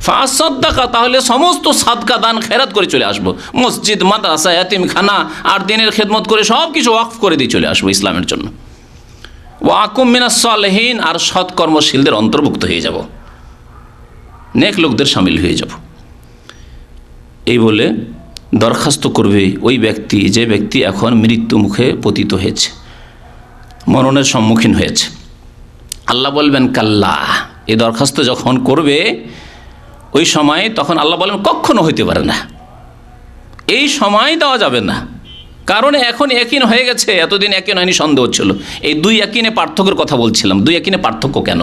ফাআসাদ্দাকা, তাহলে সমস্ত সাদকা দান খেরাত করে চলে আসবো, মসজিদ মাদ্রাসা ইয়াতিমখানা আর দিনের খেদমত করে সব কিছু ওয়াকফ করে দিয়ে চলে আসবো ইসলামের জন্য। ওয়া আকুম মিনাস সালিহিন, আর সৎকর্মশীলদের অন্তর্ভুক্ত হয়ে যাব, নেক লোকদের সামিল হয়ে যাব। এই বলে দরখাস্ত করবে ওই ব্যক্তি, যে ব্যক্তি এখন মৃত্যু মুখে পতিত হয়েছে, মরণের সম্মুখীন হয়েছে। আল্লাহ বলবেন কাল্লা, এই দরখাস্ত যখন করবে ওই সময়, তখন আল্লাহ বলবেন কখনো হইতে পারে না, এই সময় দেওয়া যাবে না, কারণ এখন ইয়াকিন হয়ে গেছে, এতদিন ইয়াকিন হয়নি, সন্দেহ ছিল। এই দুই ইয়াকিনে পার্থক্যের কথা বলছিলাম। দুই ইয়াকিনে পার্থক্য কেন?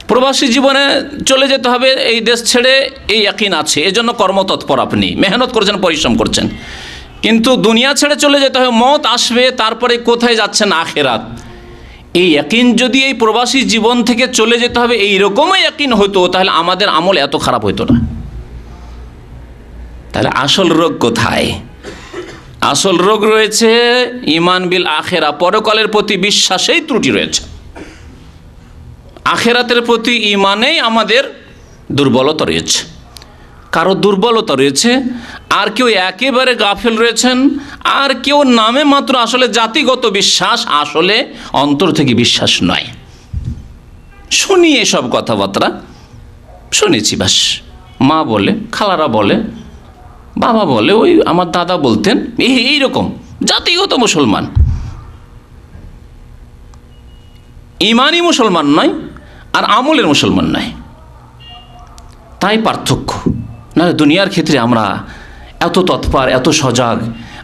প্রবাসী জীবনে চলে যেতে হবে এই দেশ ছেড়ে, এই ইয়াকিন আছে, এজন্য কর্মতৎপর, আপনি মেহনত করছেন, পরিশ্রম করছেন। কিন্তু দুনিয়া ছেড়ে চলে যেতে হবে, মত আসবে, তারপরে কোথায় যাচ্ছেন? আখিরাত। এই ইয়াকিন যদি এই প্রবাসী জীবন থেকে চলে যেতে হবে এইরকমই ইয়াকিন হতো, তাহলে আমাদের আমল এত খারাপ হইতো না। তাহলে আসল রোগ কোথায়? আসল রোগ রয়েছে ঈমান বিল আখিরা, পরকালের প্রতি বিশ্বাসেই ত্রুটি রয়েছে। আখিরাতের প্রতি ঈমানেই আমাদের দুর্বলতা রয়েছে। কারো দুর্বলতা রয়েছে, আর কেউ একেবারে গাফেল রয়েছেন, আর কেউ নামে মাত্র আসলে জাতিগত বিশ্বাস, আসলে অন্তর থেকে বিশ্বাস নয়। শুনি এসব কথাবার্তা, শুনেছি বাস, মা বলে, খালারা বলে, বাবা বলে, ওই আমার দাদা বলতেন, এইরকম জাতিগত মুসলমান, ইমানি মুসলমান নয়, আর আমলের মুসলমান নয়। তাই পার্থক্য। না, দুনিয়ার ক্ষেত্রে আমরা এত তৎপর, এত সজাগ,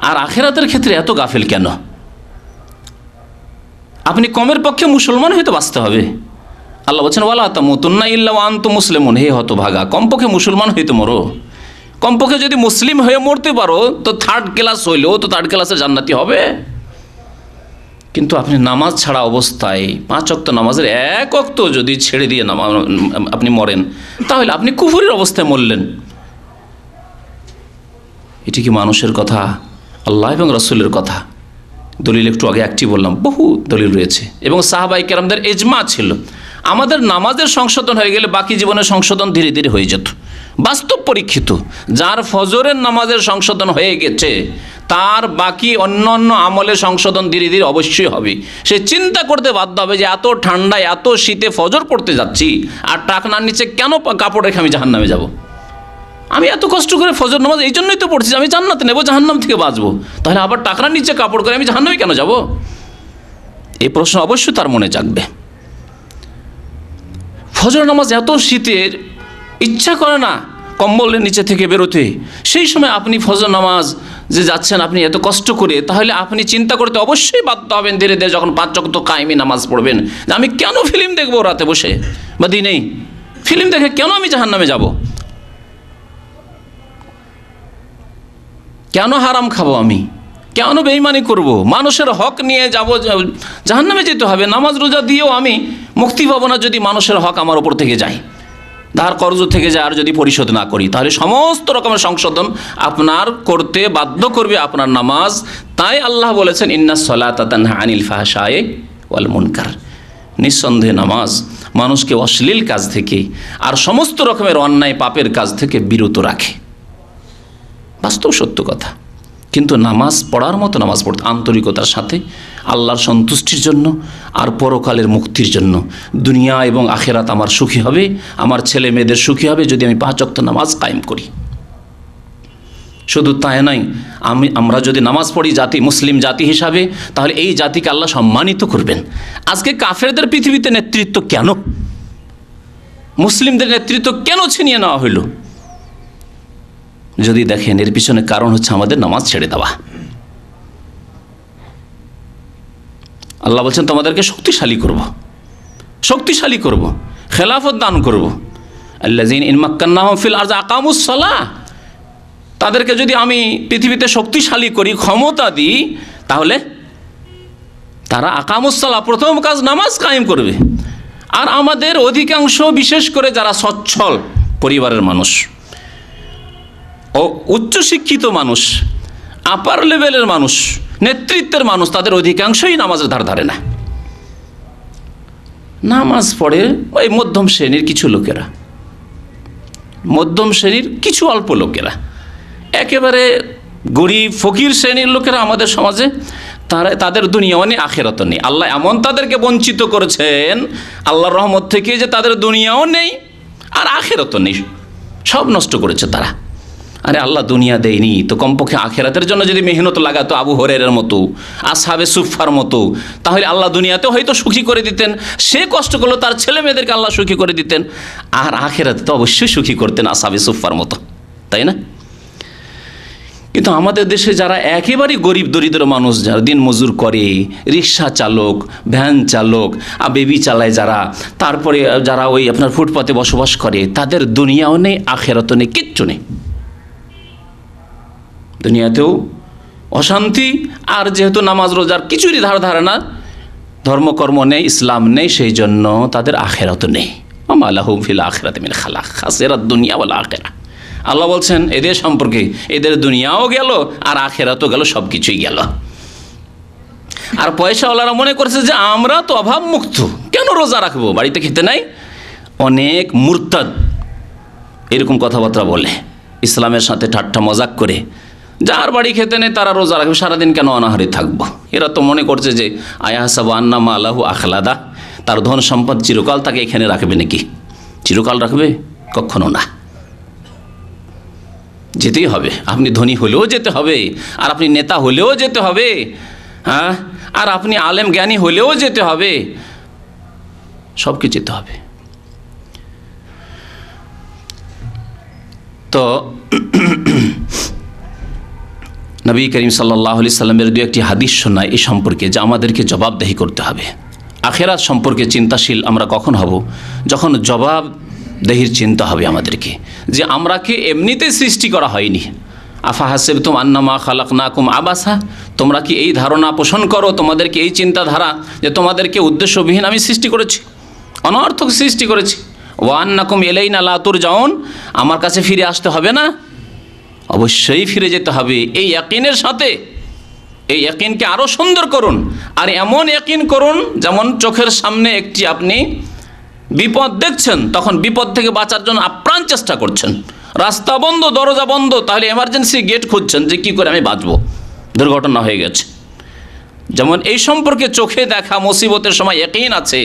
আর আখিরাতের ক্ষেত্রে এত গাফিল কেন? আপনি কমের পক্ষে মুসলমান হইতে বাঁচতে হবে। আল্লাহ বলছেন ওয়ালা তামুতুন্না ইল্লা ওয়া আনতুম মুসলিমুন, হে হতভাগা, কমপক্ষে মুসলমান হইতে মরো। কমপক্ষে যদি মুসলিম হয়ে মরতে পারো তো থার্ড ক্লাস হইলেও তো থার্ড ক্লাসে জান্নাতি হবে। কিন্তু আপনি নামাজ ছাড়া অবস্থায় 5 ওয়াক্ত নামাজের 1 ওয়াক্ত যদি ছেড়ে দিয়ে আপনি মরেন, তাহলে আপনি কুফরের অবস্থায় মরলেন। এটি কি মানুষের কথা? আল্লাহ এবং রাসূলের কথা। দলিল একটু আগে একটি বললাম, বহু দলিল রয়েছে, এবং সাহাবায়ে কেরামদের ইজমা ছিল। আমাদের নামাজের সংশোধন হয়ে গেলে বাকি জীবনের সংশোধন ধীরে ধীরে হয়ে যেত। বাস্তব পরীক্ষিত, যার ফজরের নামাজের সংশোধন হয়ে গেছে, তার বাকি অন্য অন্য আমলের সংশোধন ধীরে ধীরে অবশ্যই হবে। সে চিন্তা করতে বাধ্য হবে যে এত ঠান্ডায়, এত শীতে ফজর পড়তে যাচ্ছি, আর টাকনার নিচে কেন কাপড় রেখে আমি জাহান্নামে যাব? আমি এত কষ্ট করে ফজর নামাজ এই জন্যই তো পড়ছি, আমি জান্নাতে নেব, জাহান্নাম থেকে বাঁচবো, তাহলে আবার টাকনার নিচে কাপড় করে আমি জাহান্নামে কেন যাব? এই প্রশ্ন অবশ্যই তার মনে জাগবে। ফজর নামাজ এত শীতের, ইচ্ছা করে না, কম্বলের নিচে থেকে বেরোতে, সেই সময় আপনি ফজর নামাজ যে যাচ্ছেন আপনি এত কষ্ট করে, তাহলে আপনি চিন্তা করতে অবশ্যই বাধ্য হবেন ধীরে ধীরে যখন 5 ওয়াক্ত কায়েমি নামাজ পড়বেন, যে আমি কেন ফিল্ম দেখবো রাতে বসে বা দিনেই, ফিল্ম দেখে কেন আমি জাহান্নামে যাব, কেন হারাম খাবো, আমি কেন বেঈমানি করব, মানুষের হক নিয়ে যাব, জাহান্নামে যেতে হবে। নামাজ রোজা দিয়েও আমি মুক্তি পাবো না যদি মানুষের হক আমার উপর থেকে যায়, ধার কর্জ থেকে যায়, আর যদি পরিশোধ না করি, তাহলে সমস্ত রকমের সংশোধন আপনার করতে বাধ্য করবে আপনার নামাজ। তাই আল্লাহ বলেছেন ইন্নাস সালাতা তানহা আনিল ফাহশায়ে ওয়াল মুনকার, নিঃসন্দেহে নামাজ মানুষকে অশ্লীল কাজ থেকে আর সমস্ত রকমের অন্যায় পাপের কাজ থেকে বিরত রাখে। বাস্তব সত্য কথা। কিন্তু নামাজ পড়ার মতো নামাজ পড়তে আন্তরিকতার সাথে, আল্লাহর সন্তুষ্টির জন্য আর পরকালের মুক্তির জন্য, দুনিয়া এবং আখেরাত আমার সুখী হবে, আমার ছেলে মেয়েদের সুখী হবে যদি আমি 5 ওয়াক্ত নামাজ কায়েম করি। শুধু তাই নয়, আমরা যদি নামাজ পড়ি মুসলিম জাতি হিসাবে, তাহলে এই জাতিকে আল্লাহ সম্মানিত করবেন। আজকে কাফেরদের পৃথিবীতে নেতৃত্ব কেন, মুসলিমদের নেতৃত্ব কেন ছিনিয়ে নেওয়া হইল? যদি দেখেন, এর পিছনে কারণ হচ্ছে আমাদের নামাজ ছেড়ে দেওয়া। আল্লাহ বলছেন তোমাদেরকে শক্তিশালী করব, খেলাফত দান করব। আল্লাযীনা ইন মাক্কান্নাহুম ফিল আরদি আকামুস সালাহ, তাদেরকে যদি আমি পৃথিবীতে শক্তিশালী করি, ক্ষমতা দিই, তাহলে তারা আকামুস সালাহ, প্রথম কাজ নামাজ কায়েম করবে। আর আমাদের অধিকাংশ, বিশেষ করে যারা সচ্ছল পরিবারের মানুষ ও উচ্চশিক্ষিত মানুষ, আপার লেভেলের মানুষ, নেতৃত্বের মানুষ, তাদের অধিকাংশই নামাজের ধার ধারে না। নামাজ পড়ে ওই মধ্যম শ্রেণীর কিছু লোকেরা, মধ্যম শ্রেণীর কিছু অল্প লোকেরা, একেবারে গরিব ফকির শ্রেণীর লোকেরা আমাদের সমাজে, তাদের দুনিয়াও নেই, আখেরাতও নেই। আল্লাহ এমন তাদেরকে বঞ্চিত করেছেন আল্লাহর রহমত থেকে যে তাদের দুনিয়াও নেই আর আখেরাতও নেই, সব নষ্ট করেছে তারা। আরে আল্লাহ দুনিয়া দেয়নি তো কমপক্ষে আখেরাতের জন্য যদি মেহনত লাগাতো আবু হুরায়রার মতো, আসহাবে সুফফার মতো, তাহলে আল্লাহ দুনিয়াতে হয়তো সুখী করে দিতেন। সে কষ্ট করলো, তার ছেলে মেয়েদেরকে আল্লাহ সুখী করে দিতেন, আর আখেরাতে তো অবশ্যই সুখী করতেন আসহাবে সুফফার মতো, তাই না? কিন্তু আমাদের দেশে যারা একেবারেই গরিব দরিদ্র মানুষ, যারা দিন মজুর করে, রিক্সা চালক, ভ্যান চালক, বেবি চালায় যারা, তারপরে যারা ওই আপনার ফুটপাতে বসবাস করে, তাদের দুনিয়াও নেই, আখেরাতও নেই, কিচ্ছু নেই। দুনিয়াতেও অশান্তি, আর যেহেতু নামাজ রোজার কিছুরই ধার ধারে না, ধর্মকর্ম নেই, ইসলাম নেই, সেই জন্য তাদের আখেরাতও নেই। ওমা লাহুম ফিল আখিরাতি মিন খালাক, খাসিরাত দুনিয়া ওয়াল আখিরা। আল্লাহ বলছেন এদের সম্পর্কে, এদের দুনিয়াও গেল আর আখেরাতও গেল, সব কিছুই গেল। আর পয়সাওয়ালারা মনে করছে যে আমরা তো অভাব মুক্ত, কেন রোজা রাখবো, বাড়িতে খেতে নাই। অনেক মুরতাদ এরকম কথাবার্তা বলে, ইসলামের সাথে ঠাট্টা মজাক করে, যার বাড়ি খেতে নেই তারা রোজা রাখবে, সারাদিন কেন অনাহারে থাকবো। এরা তো মনে করছে যে আয়াহাসাবু আন্নামা আলাহু আখলাদা, তার ধন সম্পদ চিরকাল তাকে এখানে রাখবে নাকি? চিরকাল রাখবে? কখনো না। যেতেই হবে, আপনি ধনী হলেও যেতে হবে, আর আপনি নেতা হলেও যেতে হবে, হ্যাঁ, আর আপনি আলেম জ্ঞানী হলেও যেতে হবে, সবকে যেতে হবে। তো নবী করিম সাল্লাল্লাহু আলাইহি সাল্লামের দু একটি হাদিস শোনায় এই সম্পর্কে, যে আমাদেরকে জবাবদেহি করতে হবে। আখেরাত সম্পর্কে চিন্তাশীল আমরা কখন হব? যখন জবাবদেহির চিন্তা হবে আমাদেরকে, যে আমরা কি এমনিতে সৃষ্টি করা হয়নি। আফা হাসিবতুম আন্নামা খালাকনাকুম আবাসা, তোমরা কি এই ধারণা পোষণ করো, তোমাদেরকে এই চিন্তাধারা যে তোমাদেরকে উদ্দেশ্যবিহীন আমি সৃষ্টি করেছি, অনর্থক সৃষ্টি করেছি। ওয়া আন্নাকুম ইলাইনা লা তুরজাউন, আমার কাছে ফিরে আসতে হবে না? অবশ্যই ফিরে যেতে হবে। এই ইয়াকিনের সাথে, এই ইয়াকিনকে আরও সুন্দর করুন, আর এমন ইয়াকিন করুন যেমন চোখের সামনে একটি আপনি বিপদ দেখছেন, তখন বিপদ থেকে বাঁচার জন্য আপ্রাণ চেষ্টা করছেন। রাস্তা বন্ধ, দরজা বন্ধ, তাহলে এমার্জেন্সি গেট খুঁজছেন যে কী করে আমি বাঁচবো, দুর্ঘটনা হয়ে গেছে। যেমন এই সম্পর্কে চোখে দেখা মুসিবতের সময় ইয়াকিন আছে,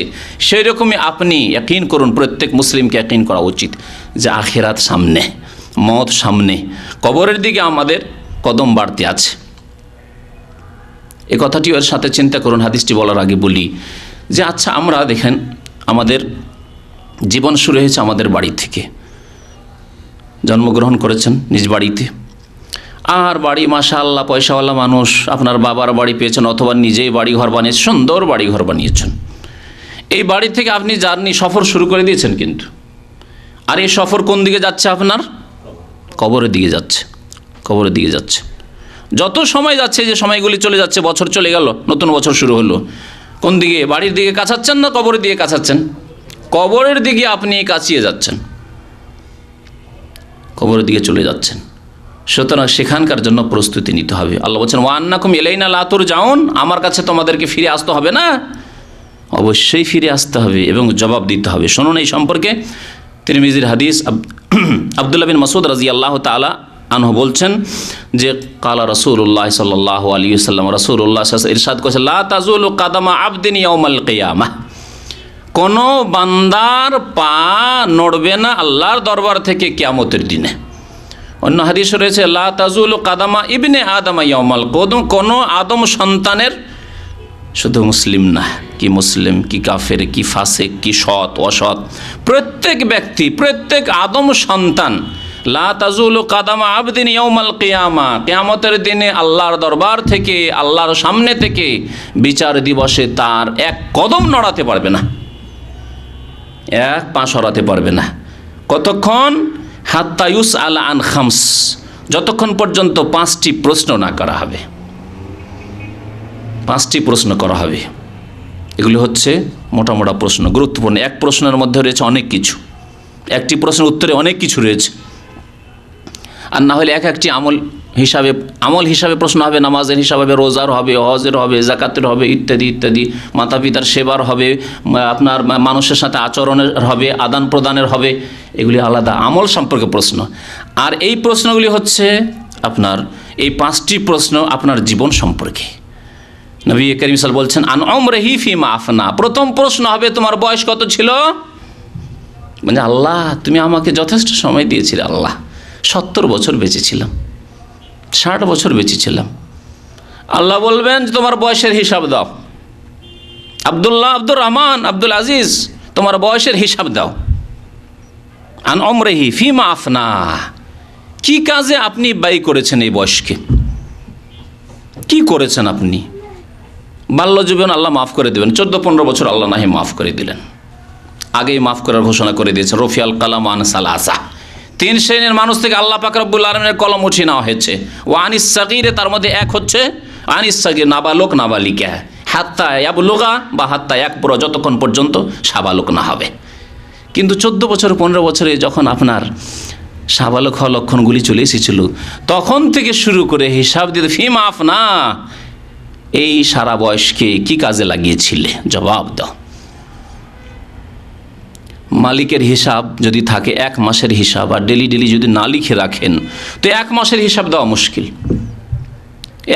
সেই রকমই আপনি ইয়াকিন করুন। প্রত্যেক মুসলিমকে ইয়াকিন করা উচিত যে আখিরাত সামনে, মত সামনে, কবরের দিকে আমাদের কদম বাড়তে আছে। এ কথাটিও এর সাথে চিন্তা করুন। হাদিসটি বলার আগে বলি যে আচ্ছা, আমরা দেখেন আমাদের জীবন শুরু হয়েছে আমাদের বাড়ি থেকে। জন্মগ্রহণ করেছেন নিজ বাড়িতে, আর বাড়ি মাশাআল্লাহ পয়সাওয়ালা মানুষ, আপনার বাবার বাড়ি পেয়েছেন অথবা নিজেই বাড়ি ঘর বানিয়েছেন, সুন্দর বাড়ি ঘর বানিয়েছেন। এই বাড়ি থেকে আপনি জার্নি সফর শুরু করে দিয়েছেন, কিন্তু আর এই সফর কোন দিকে যাচ্ছে? আপনার কবরের দিকে যাচ্ছে, কবরের দিকে যাচ্ছে। যত সময় যাচ্ছে, যে সময়গুলি চলে যাচ্ছে, বছর চলে গেল, নতুন বছর শুরু হলো, কোন দিকে? বাড়ির দিকে কাছাচ্ছেন না কবরের দিকে কাছাচ্ছেন? কবরের দিকে আপনি কাছিয়ে যাচ্ছেন, কবরের দিকে চলে যাচ্ছেন। সুতরাং সেখানকার জন্য প্রস্তুতি নিতে হবে। আল্লাহ বলছেন ওয়া আন্নাকুম ইলাইনা লা তুরজাউন, আমার কাছে তোমাদেরকে ফিরে আসতে হবে না, অবশ্যই ফিরে আসতে হবে এবং জবাব দিতে হবে। শুনুন এই সম্পর্কে তিরমিজির হাদিস, আব্দুল্লাহ বিন মাসউদ রাদিয়াল্লাহু তাআলা আনহু বলছেন যে কালা রাসূলুল্লাহ সাল্লাল্লাহু আলাইহি ওয়াসাল্লাম, রাসূলুল্লাহ সাল্লাল্লাহু আলাইহি ওয়াসাল্লাম ইরশাদ করেছেন লা তাজুলু কাদামা আবদিন ইয়াউমাল কিয়ামাহ, কোনো বান্দার পা নড়বে না আল্লাহর দরবার থেকে কিয়ামতের দিনে। অন্য হাদিস রয়েছে লা তাজুলু কাদামা ইবনে আদম ইয়াউমাল কিয়ামাহ, কোনো আদম সন্তানের, শুধু মুসলিম না, কি মুসলিম, কি কাফের, কি ফাসিক, কি সৎ অসৎ, প্রত্যেক ব্যক্তি, প্রত্যেক আদম সন্তান, লা তাজুলু কাদামা আবদিন ইয়াউমাল কিয়ামাহ, কিয়ামতের দিনে আল্লাহর দরবার থেকে, আল্লাহর সামনে থেকে বিচার দিবসে তার এক কদম নড়াতে পারবে না, এক পা সরাতে পারবে না। কতক্ষণ? হাত্তা ইউসআলা আন খামস, যতক্ষণ পর্যন্ত 5টি প্রশ্ন না করা হবে। 5টি প্রশ্ন করা হবে। এগুলি হচ্ছে মোটা মোটা প্রশ্ন, গুরুত্বপূর্ণ। এক প্রশ্নের মধ্যে রয়েছে অনেক কিছু, একটি প্রশ্নের উত্তরে অনেক কিছু রয়েছে। আর না হলে এক একটি আমল হিসাবে প্রশ্ন হবে, নামাজের হিসাব হবে, রোজার হবে, হজের হবে, জাকাতের হবে, ইত্যাদি ইত্যাদি, মাতা পিতার সেবার হবে, আপনার মানুষের সাথে আচরণের হবে, আদান প্রদানের হবে, এগুলি আলাদা আমল সম্পর্কে প্রশ্ন। আর এই প্রশ্নগুলি হচ্ছে আপনার, এই 5টি প্রশ্ন আপনার জীবন সম্পর্কে। নবী করিম সাল্লাল্লাহু আলাইহি ওয়াসাল্লাম বলছেন আন উমরিহি ফিমা আফনা, প্রথম প্রশ্ন হবে তোমার বয়স কত ছিল? মানে আল্লাহ তুমি আমাকে যথেষ্ট সময় দিয়েছিলে, আল্লাহ 70 বছর বেঁচেছিলাম, 60 বছর বেঁচেছিলাম। আল্লাহ বলবেন তোমার বয়সের হিসাব দাও। আব্দুল্লাহ, আব্দুর রহমান, আব্দুল আজিজ, তোমার বয়সের হিসাব দাও। আন উমরিহি ফিমা আফনা, কি কাজে আপনি ব্যয় করেছেন এই বয়সকে, কি করেছেন আপনি? বাল্য জীবন আল্লাহ মাফ করে দেবেন, 14-15 বছর আল্লাহ নাহি মাফ করে দিলেন, আগেই মাফ করার ঘোষণা করে দিয়েছে। রফিয়াল কালাম আন সালাসা, 3 শ্রেণীর মানুষ থেকে আল্লাহ পাক রব্বুল আলামিনের কলম উঠিয়ে নেওয়া হয়েছে। ওয়া আনিস সাগীরে, তার মধ্যে এক হচ্ছে আনিস সাগীর, নাবালক নাবালিকা, হাত্তা ইয়াবলুগা বা হাত্তা ইয়াকবুরা, যতক্ষণ পর্যন্ত সাবালক না হবে। কিন্তু 14 বছর 15 বছরে যখন আপনার সাবালক হওয়ার লক্ষণগুলি চলে এসেছিল, তখন থেকে শুরু করে হিসাব দিতে ফিমা আফনা, এই সারা বয়সকে কি কাজে লাগিয়েছিলে, জবাব দাও। মালিকের হিসাব যদি থাকে 1 মাসের হিসাব, আর ডেলি ডেলি যদি না লিখে রাখেন, তো 1 মাসের হিসাব দেওয়া মুশকিল,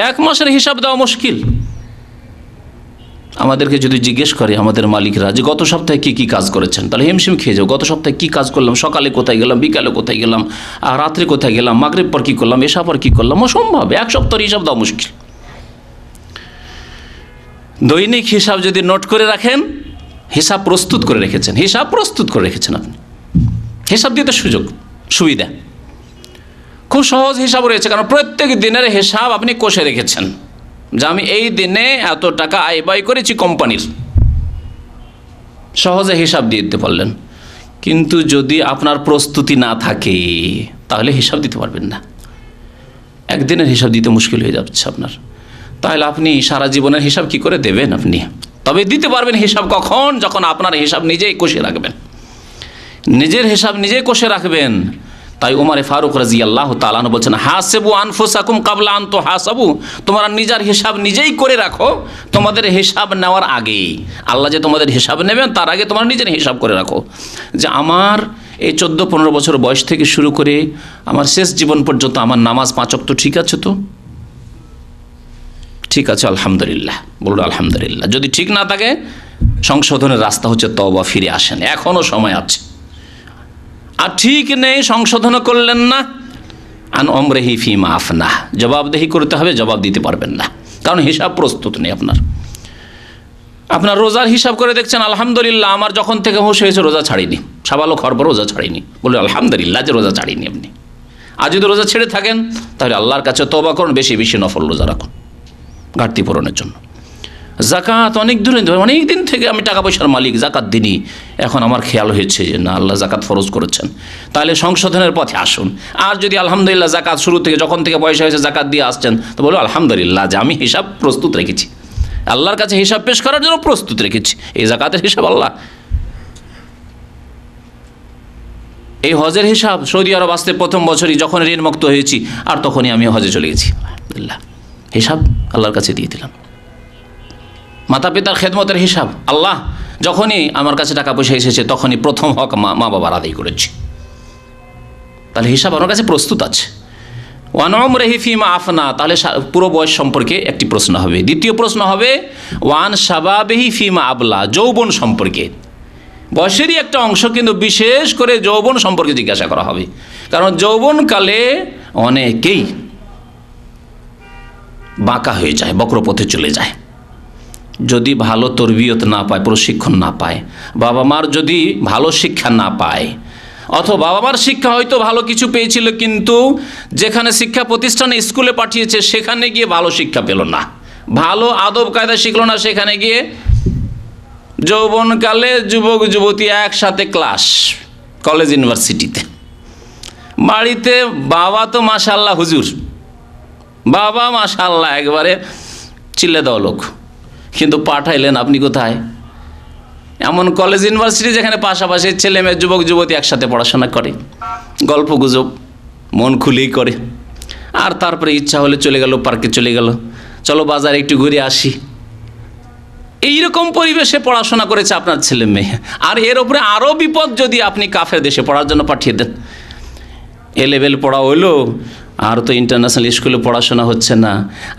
1 মাসের হিসাব দেওয়া মুশকিল। আমাদেরকে যদি জিজ্ঞেস করে আমাদের মালিকরা যে গত সপ্তাহে কি কি কাজ করেছেন, তাহলে হিমশিম খেয়ে যাও। গত সপ্তাহে কি কাজ করলাম, সকালে কোথায় গেলাম, বিকালে কোথায় গেলাম, আর রাত্রে কোথায় গেলাম, মাগরিব পর কি করলাম, এশা পর কি করলাম, অসম্ভব। 1 সপ্তাহের হিসাব দেওয়া মুশকিল। দৈনিক হিসাব যদি নোট করে রাখেন, হিসাব প্রস্তুত করে রেখেছেন, হিসাব প্রস্তুত করে রেখেছেন আপনি, হিসাব দিতে সুবিধা, খুব সহজ হিসাব রয়েছে। কারণ প্রত্যেক দিনের হিসাব আপনি কষে রেখেছেন, যে আমি এই দিনে এত টাকা আয় ব্যয় করেছি কোম্পানির, সহজে হিসাব দিয়ে দিতে পারলেন। কিন্তু যদি আপনার প্রস্তুতি না থাকে, তাহলে হিসাব দিতে পারবেন না, একদিনের হিসাব দিতে মুশকিল হয়ে যাচ্ছে আপনার। তাহলে আপনি সারা জীবনের হিসাব কি করে দেবেন আপনি? তবে দিতে পারবেন হিসাব কখন? যখন আপনার হিসাব নিজেই কষে রাখবেন, নিজের হিসাব নিজেই কষে রাখবেন। তাই উমরে ফারুক রাদিয়াল্লাহু তাআলা আনহু বলছেন হাসিবু আনফুসাকুম ক্বাবলা আন তুহাসাবু, তোমরা নিজের হিসাব নিজেই করে রাখো তোমাদের হিসাব নেওয়ার আগে। আল্লাহ যে তোমাদের হিসাব নেবেন তার আগে তোমরা নিজের হিসাব করে রাখো, যে আমার এই 14-15 বছর বয়স থেকে শুরু করে আমার শেষ জীবন পর্যন্ত আমার নামাজ 5 ওয়াক্ত ঠিক আছে তো? ঠিক আছে, আলহামদুলিল্লাহ, বলুন আলহামদুলিল্লাহ। যদি ঠিক না থাকে, সংশোধনের রাস্তা হচ্ছে তওবা, ফিরে আসেন, এখনও সময় আছে। আর ঠিক নেই, সংশোধন করলেন না, আন উমরিহি ফিমা আফনা, জবাবদেহি করতে হবে, জবাব দিতে পারবেন না, কারণ হিসাব প্রস্তুত নেই আপনার। আপনার রোজার হিসাব করে দেখছেন আলহামদুলিল্লাহ আমার যখন থেকে হুঁশ হয়েছে রোজা ছাড়িনি, সাবালক হওয়ার পর রোজা ছাড়িনি, বলুন আলহামদুলিল্লাহ যে রোজা ছাড়িনি আপনি। আর যদি রোজা ছেড়ে থাকেন তাহলে আল্লাহর কাছে তওবা করুন, বেশি বেশি নফল রোজা রাখুন ঘাটতি পূরণের জন্য। জাকাত অনেক দিন থেকে আমি টাকা পয়সার মালিক, জাকাত দিনই, এখন আমার খেয়াল হয়েছে যে না, আল্লাহ জাকাত ফরজ করেছেন, তাহলে সংশোধনের পথে আসুন। আর যদি আলহামদুলিল্লাহ জাকাত শুরু থেকে যখন থেকে পয়সা হয়েছে জাকাত দিয়ে আসছেন, তো বলো আলহামদুলিল্লাহ যে আমি হিসাব প্রস্তুত রেখেছি, আল্লাহর কাছে হিসাব পেশ করার জন্য প্রস্তুত রেখেছি। এই জাকাতের হিসাব আল্লাহ, এই হজের হিসাব, সৌদি আরব আসতে প্রথম বছরই যখন ঋণ মুক্ত হয়েছি আর তখনই আমি হজে চলে গেছি, আলহামদুলিল্লাহ হিসাব আল্লাহর কাছে দিয়ে দিলাম। মাতা পিতার খেদমতের হিসাব আল্লাহ, যখনই আমার কাছে টাকা পয়সা এসেছে তখনই প্রথম হক মা বাবার আদায় করেছি, তাহলে হিসাব আমার কাছে প্রস্তুত আছে। ওয়ান উমরিহি ফিমা আফনা, তাহলে পুরো বয়স সম্পর্কে একটি প্রশ্ন হবে। দ্বিতীয় প্রশ্ন হবে ওয়ান শাবাবিহি ফিমা আবলা, যৌবন সম্পর্কে। বয়সেরই একটা অংশ, কিন্তু বিশেষ করে যৌবন সম্পর্কে জিজ্ঞাসা করা হবে, কারণ যৌবনকালে অনেকেই বাঁকা হয়ে যায়, বক্রপথে চলে যায়, যদি ভালো তরবিয়ত না পায়, প্রশিক্ষণ না পায়, বাবা মার যদি ভালো শিক্ষা না পায়, অথবা বাবা মার শিক্ষা হয়তো ভালো কিছু পেয়েছিল কিন্তু যেখানে শিক্ষা প্রতিষ্ঠানে স্কুলে পাঠিয়েছে সেখানে গিয়ে ভালো শিক্ষা পেল না, ভালো আদব কায়দা শিখলো না, সেখানে গিয়ে যৌবনকালে যুবক যুবতী একসাথে ক্লাস, কলেজ ইউনিভার্সিটিতে, বাড়িতে বাবা তো মাশাআল্লাহ হুজুর, বাবা মাশাআল্লাহ একবারে চিল্লে দেওয়া লোক, কিন্তু পাঠাইলেন আপনি কোথায়? এমন কলেজ ইউনিভার্সিটি যেখানে পাশাপাশি ছেলে মেয়ে যুবক যুবতী একসাথে পড়াশোনা করে, গল্প গুজব মন খুলেই করে, আর তারপরে ইচ্ছা হলে চলে গেল পার্কে, চলে গেল চলো বাজারে একটু ঘুরে আসি, এইরকম পরিবেশে পড়াশোনা করেছে আপনার ছেলে মেয়ে। আর এর উপরে আরও বিপদ যদি আপনি কাফের দেশে পড়ার জন্য পাঠিয়ে দেন, এ লেভেল পড়া হইলো আর তো ইন্টারন্যাশনাল স্কুলে পড়াশোনা হচ্ছে না,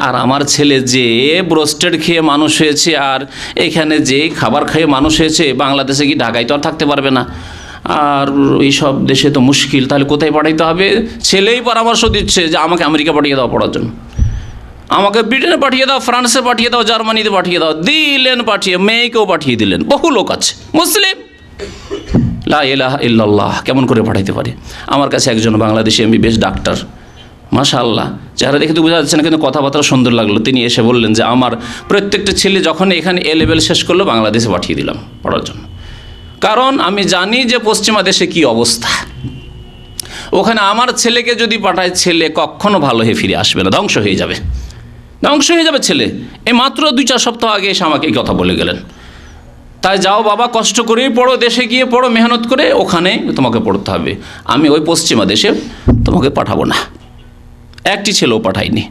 আর আমার ছেলে যে ব্রোস্টেড খেয়ে মানুষ হয়েছে আর এখানে যে খাবার খেয়ে মানুষ হয়েছে, বাংলাদেশে কি ঢাকায় তো আর থাকতে পারবে না, আর এইসব দেশে তো মুশকিল, তাহলে কোথায় পাঠাইতে হবে? ছেলেই পরামর্শ দিচ্ছে যে আমাকে আমেরিকা পাঠিয়ে দাও পড়ার জন্য, আমাকে ব্রিটেনে পাঠিয়ে দাও, ফ্রান্সে পাঠিয়ে দাও, জার্মানিতে পাঠিয়ে দাও, দিলেন পাঠিয়ে, মেয়েকেও পাঠিয়ে দিলেন, বহু লোক আছে মুসলিম, লা ইলাহা ইল্লাল্লাহ, কেমন করে পাঠাইতে পারে? আমার কাছে একজন বাংলাদেশি এমবিবিএস ডাক্তার, মাশাআল্লাহ, চেহারা দেখে তো বোঝা যাচ্ছে না, কিন্তু কথাবার্তা সুন্দর লাগলো। তিনি এসে বললেন যে আমার প্রত্যেকটা ছেলে যখন এখানে এ লেভেল শেষ করলো বাংলাদেশে পাঠিয়ে দিলাম পড়ার জন্য, কারণ আমি জানি যে পশ্চিমা দেশে কী অবস্থা, ওখানে আমার ছেলেকে যদি পাঠায় ছেলে কখনো ভালো হয়ে ফিরে আসবে না, ধ্বংস হয়ে যাবে, ধ্বংস হয়ে যাবে ছেলে। এই মাত্র 2-4 সপ্তাহ আগে এসে আমাকে এই কথা বলে গেলেন। তাই যাও বাবা, কষ্ট করেই পড়ো, দেশে গিয়ে পড়ো, মেহনত করে, ওখানে তোমাকে পড়তে হবে, আমি ওই পশ্চিমা দেশে তোমাকে পাঠাবো না। একটি ছেলেও পাঠায়নি।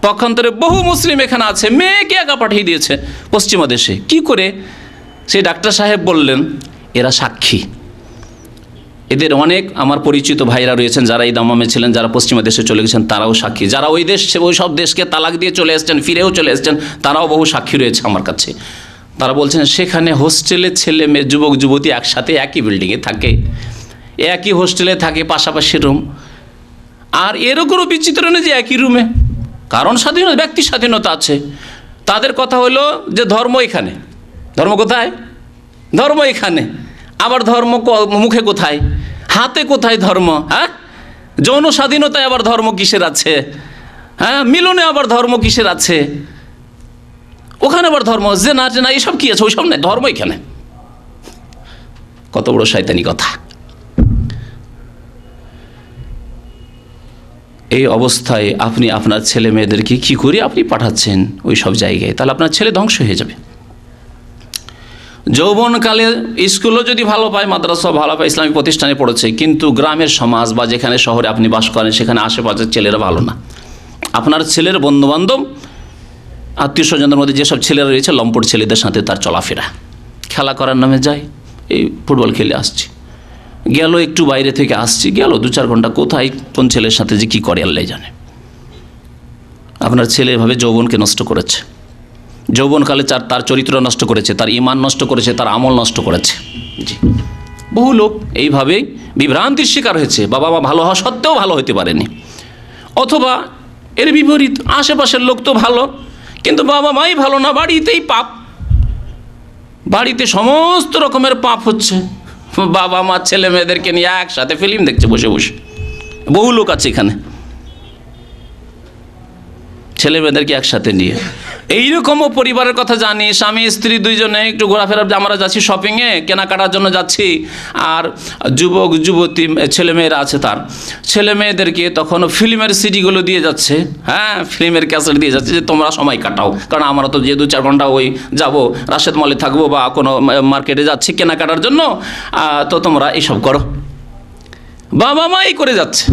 পক্ষান্তরে বহু মুসলিম এখানে আছে, মেয়েকে একা পাঠিয়ে দিয়েছে পশ্চিমা দেশে। কি করে? সেই ডাক্তার সাহেব বললেন এরা সাক্ষী, এদের অনেক আমার পরিচিত ভাইরা রয়েছেন যারা এই দামামে ছিলেন, যারা পশ্চিমা দেশে চলে গেছেন, তারাও সাক্ষী, যারা ওই দেশ ওই সব দেশকে তালাক দিয়ে চলে এসছেন, ফিরেও চলে এসছেন, তারাও বহু সাক্ষী রয়েছে আমার কাছে। তারা বলছেন সেখানে হোস্টেলে ছেলে মেয়ে যুবক যুবতী একসাথে একই বিল্ডিংয়ে থাকে, একই হোস্টেলে থাকে, পাশাপাশি রুম, আর এরও কোনো বিচিত্র নেই যে একই রুমে, কারণ স্বাধীনতা, ব্যক্তি স্বাধীনতা আছে। তাদের কথা হলো যে ধর্ম এখানে, ধর্ম কোথায়? ধর্ম এখানে, আবার ধর্ম মুখে কোথায়? হাতে কোথায় ধর্ম? হ্যাঁ, যৌন স্বাধীনতায় আবার ধর্ম কিসের আছে? হ্যাঁ, মিলনে আবার ধর্ম কিসের আছে? ওখানে আবার ধর্ম, জেনা টেনা এইসব কি আছে? ওইসব নেই, ধর্ম এখানে। কত বড় শয়তানি কথা! এই অবস্থায় আপনি আপনার ছেলে মেয়েদেরকে কী করে আপনি পাঠাচ্ছেন ওই সব জায়গায়? তাহলে আপনার ছেলে ধ্বংস হয়ে যাবে। যৌবনকালে স্কুলও যদি ভালো পায়, মাদ্রাসা ভালো পায়, ইসলামিক প্রতিষ্ঠানে পড়েছে, কিন্তু গ্রামের সমাজ বা যেখানে শহরে আপনি বাস করেন সেখানে আশেপাশের ছেলেরা ভালো না। আপনার ছেলের বন্ধুবান্ধব আত্মীয় স্বজনদের মধ্যে যেসব ছেলেরা রয়েছে, লম্পট ছেলেদের সাথে তার চলাফেরা, খেলা করার নামে যায়, এই ফুটবল খেলে আসছি, গেল একটু বাইরে থেকে আসছি, গেল 2-4 ঘন্টা, কোথায় কোন ছেলের সাথে যে কী করে আল্লাহ জানে। আপনার ছেলে এভাবে যৌবনকে নষ্ট করেছে, যৌবনকালে তার চরিত্র নষ্ট করেছে, তার ঈমান নষ্ট করেছে, তার আমল নষ্ট করেছে। জি, বহু লোক এইভাবেই বিভ্রান্তির শিকার হয়েছে, বাবা মা ভালো হওয়া সত্ত্বেও ভালো হতে পারেনি, অথবা এর বিপরীত, আশেপাশের লোক তো ভালো কিন্তু বাবা মাই ভালো না, বাড়িতেই পাপ, বাড়িতে সমস্ত রকমের পাপ হচ্ছে, বাবা মা ছেলে মেয়েদেরকে নিয়ে একসাথে ফিল্ম দেখছে বসে বসে, বহু লোক আছে এখানে, ছেলে মেয়েদেরকে একসাথে নিয়ে। এইরকমও পরিবারের কথা জানি, স্বামী স্ত্রী দুইজনে একটু ঘোরাফেরা, আমরা যাচ্ছি শপিংয়ে, কেনাকাটার জন্য যাচ্ছি, আর যুবক যুবতী ছেলে মেয়েরা আছে, তার ছেলে মেয়েদেরকে তখন ফিল্মের সিডিগুলো দিয়ে যাচ্ছে, হ্যাঁ ফিল্মের ক্যাসেট দিয়ে যাচ্ছে যে তোমরা সময় কাটাও, কারণ আমরা তো যে 2-4 ঘন্টা ওই যাবো রাশেদ মলে থাকবো বা কোনো মার্কেটে যাচ্ছি কেনাকাটার জন্য, তো তোমরা এইসব করো। বাবা মাই করে যাচ্ছে।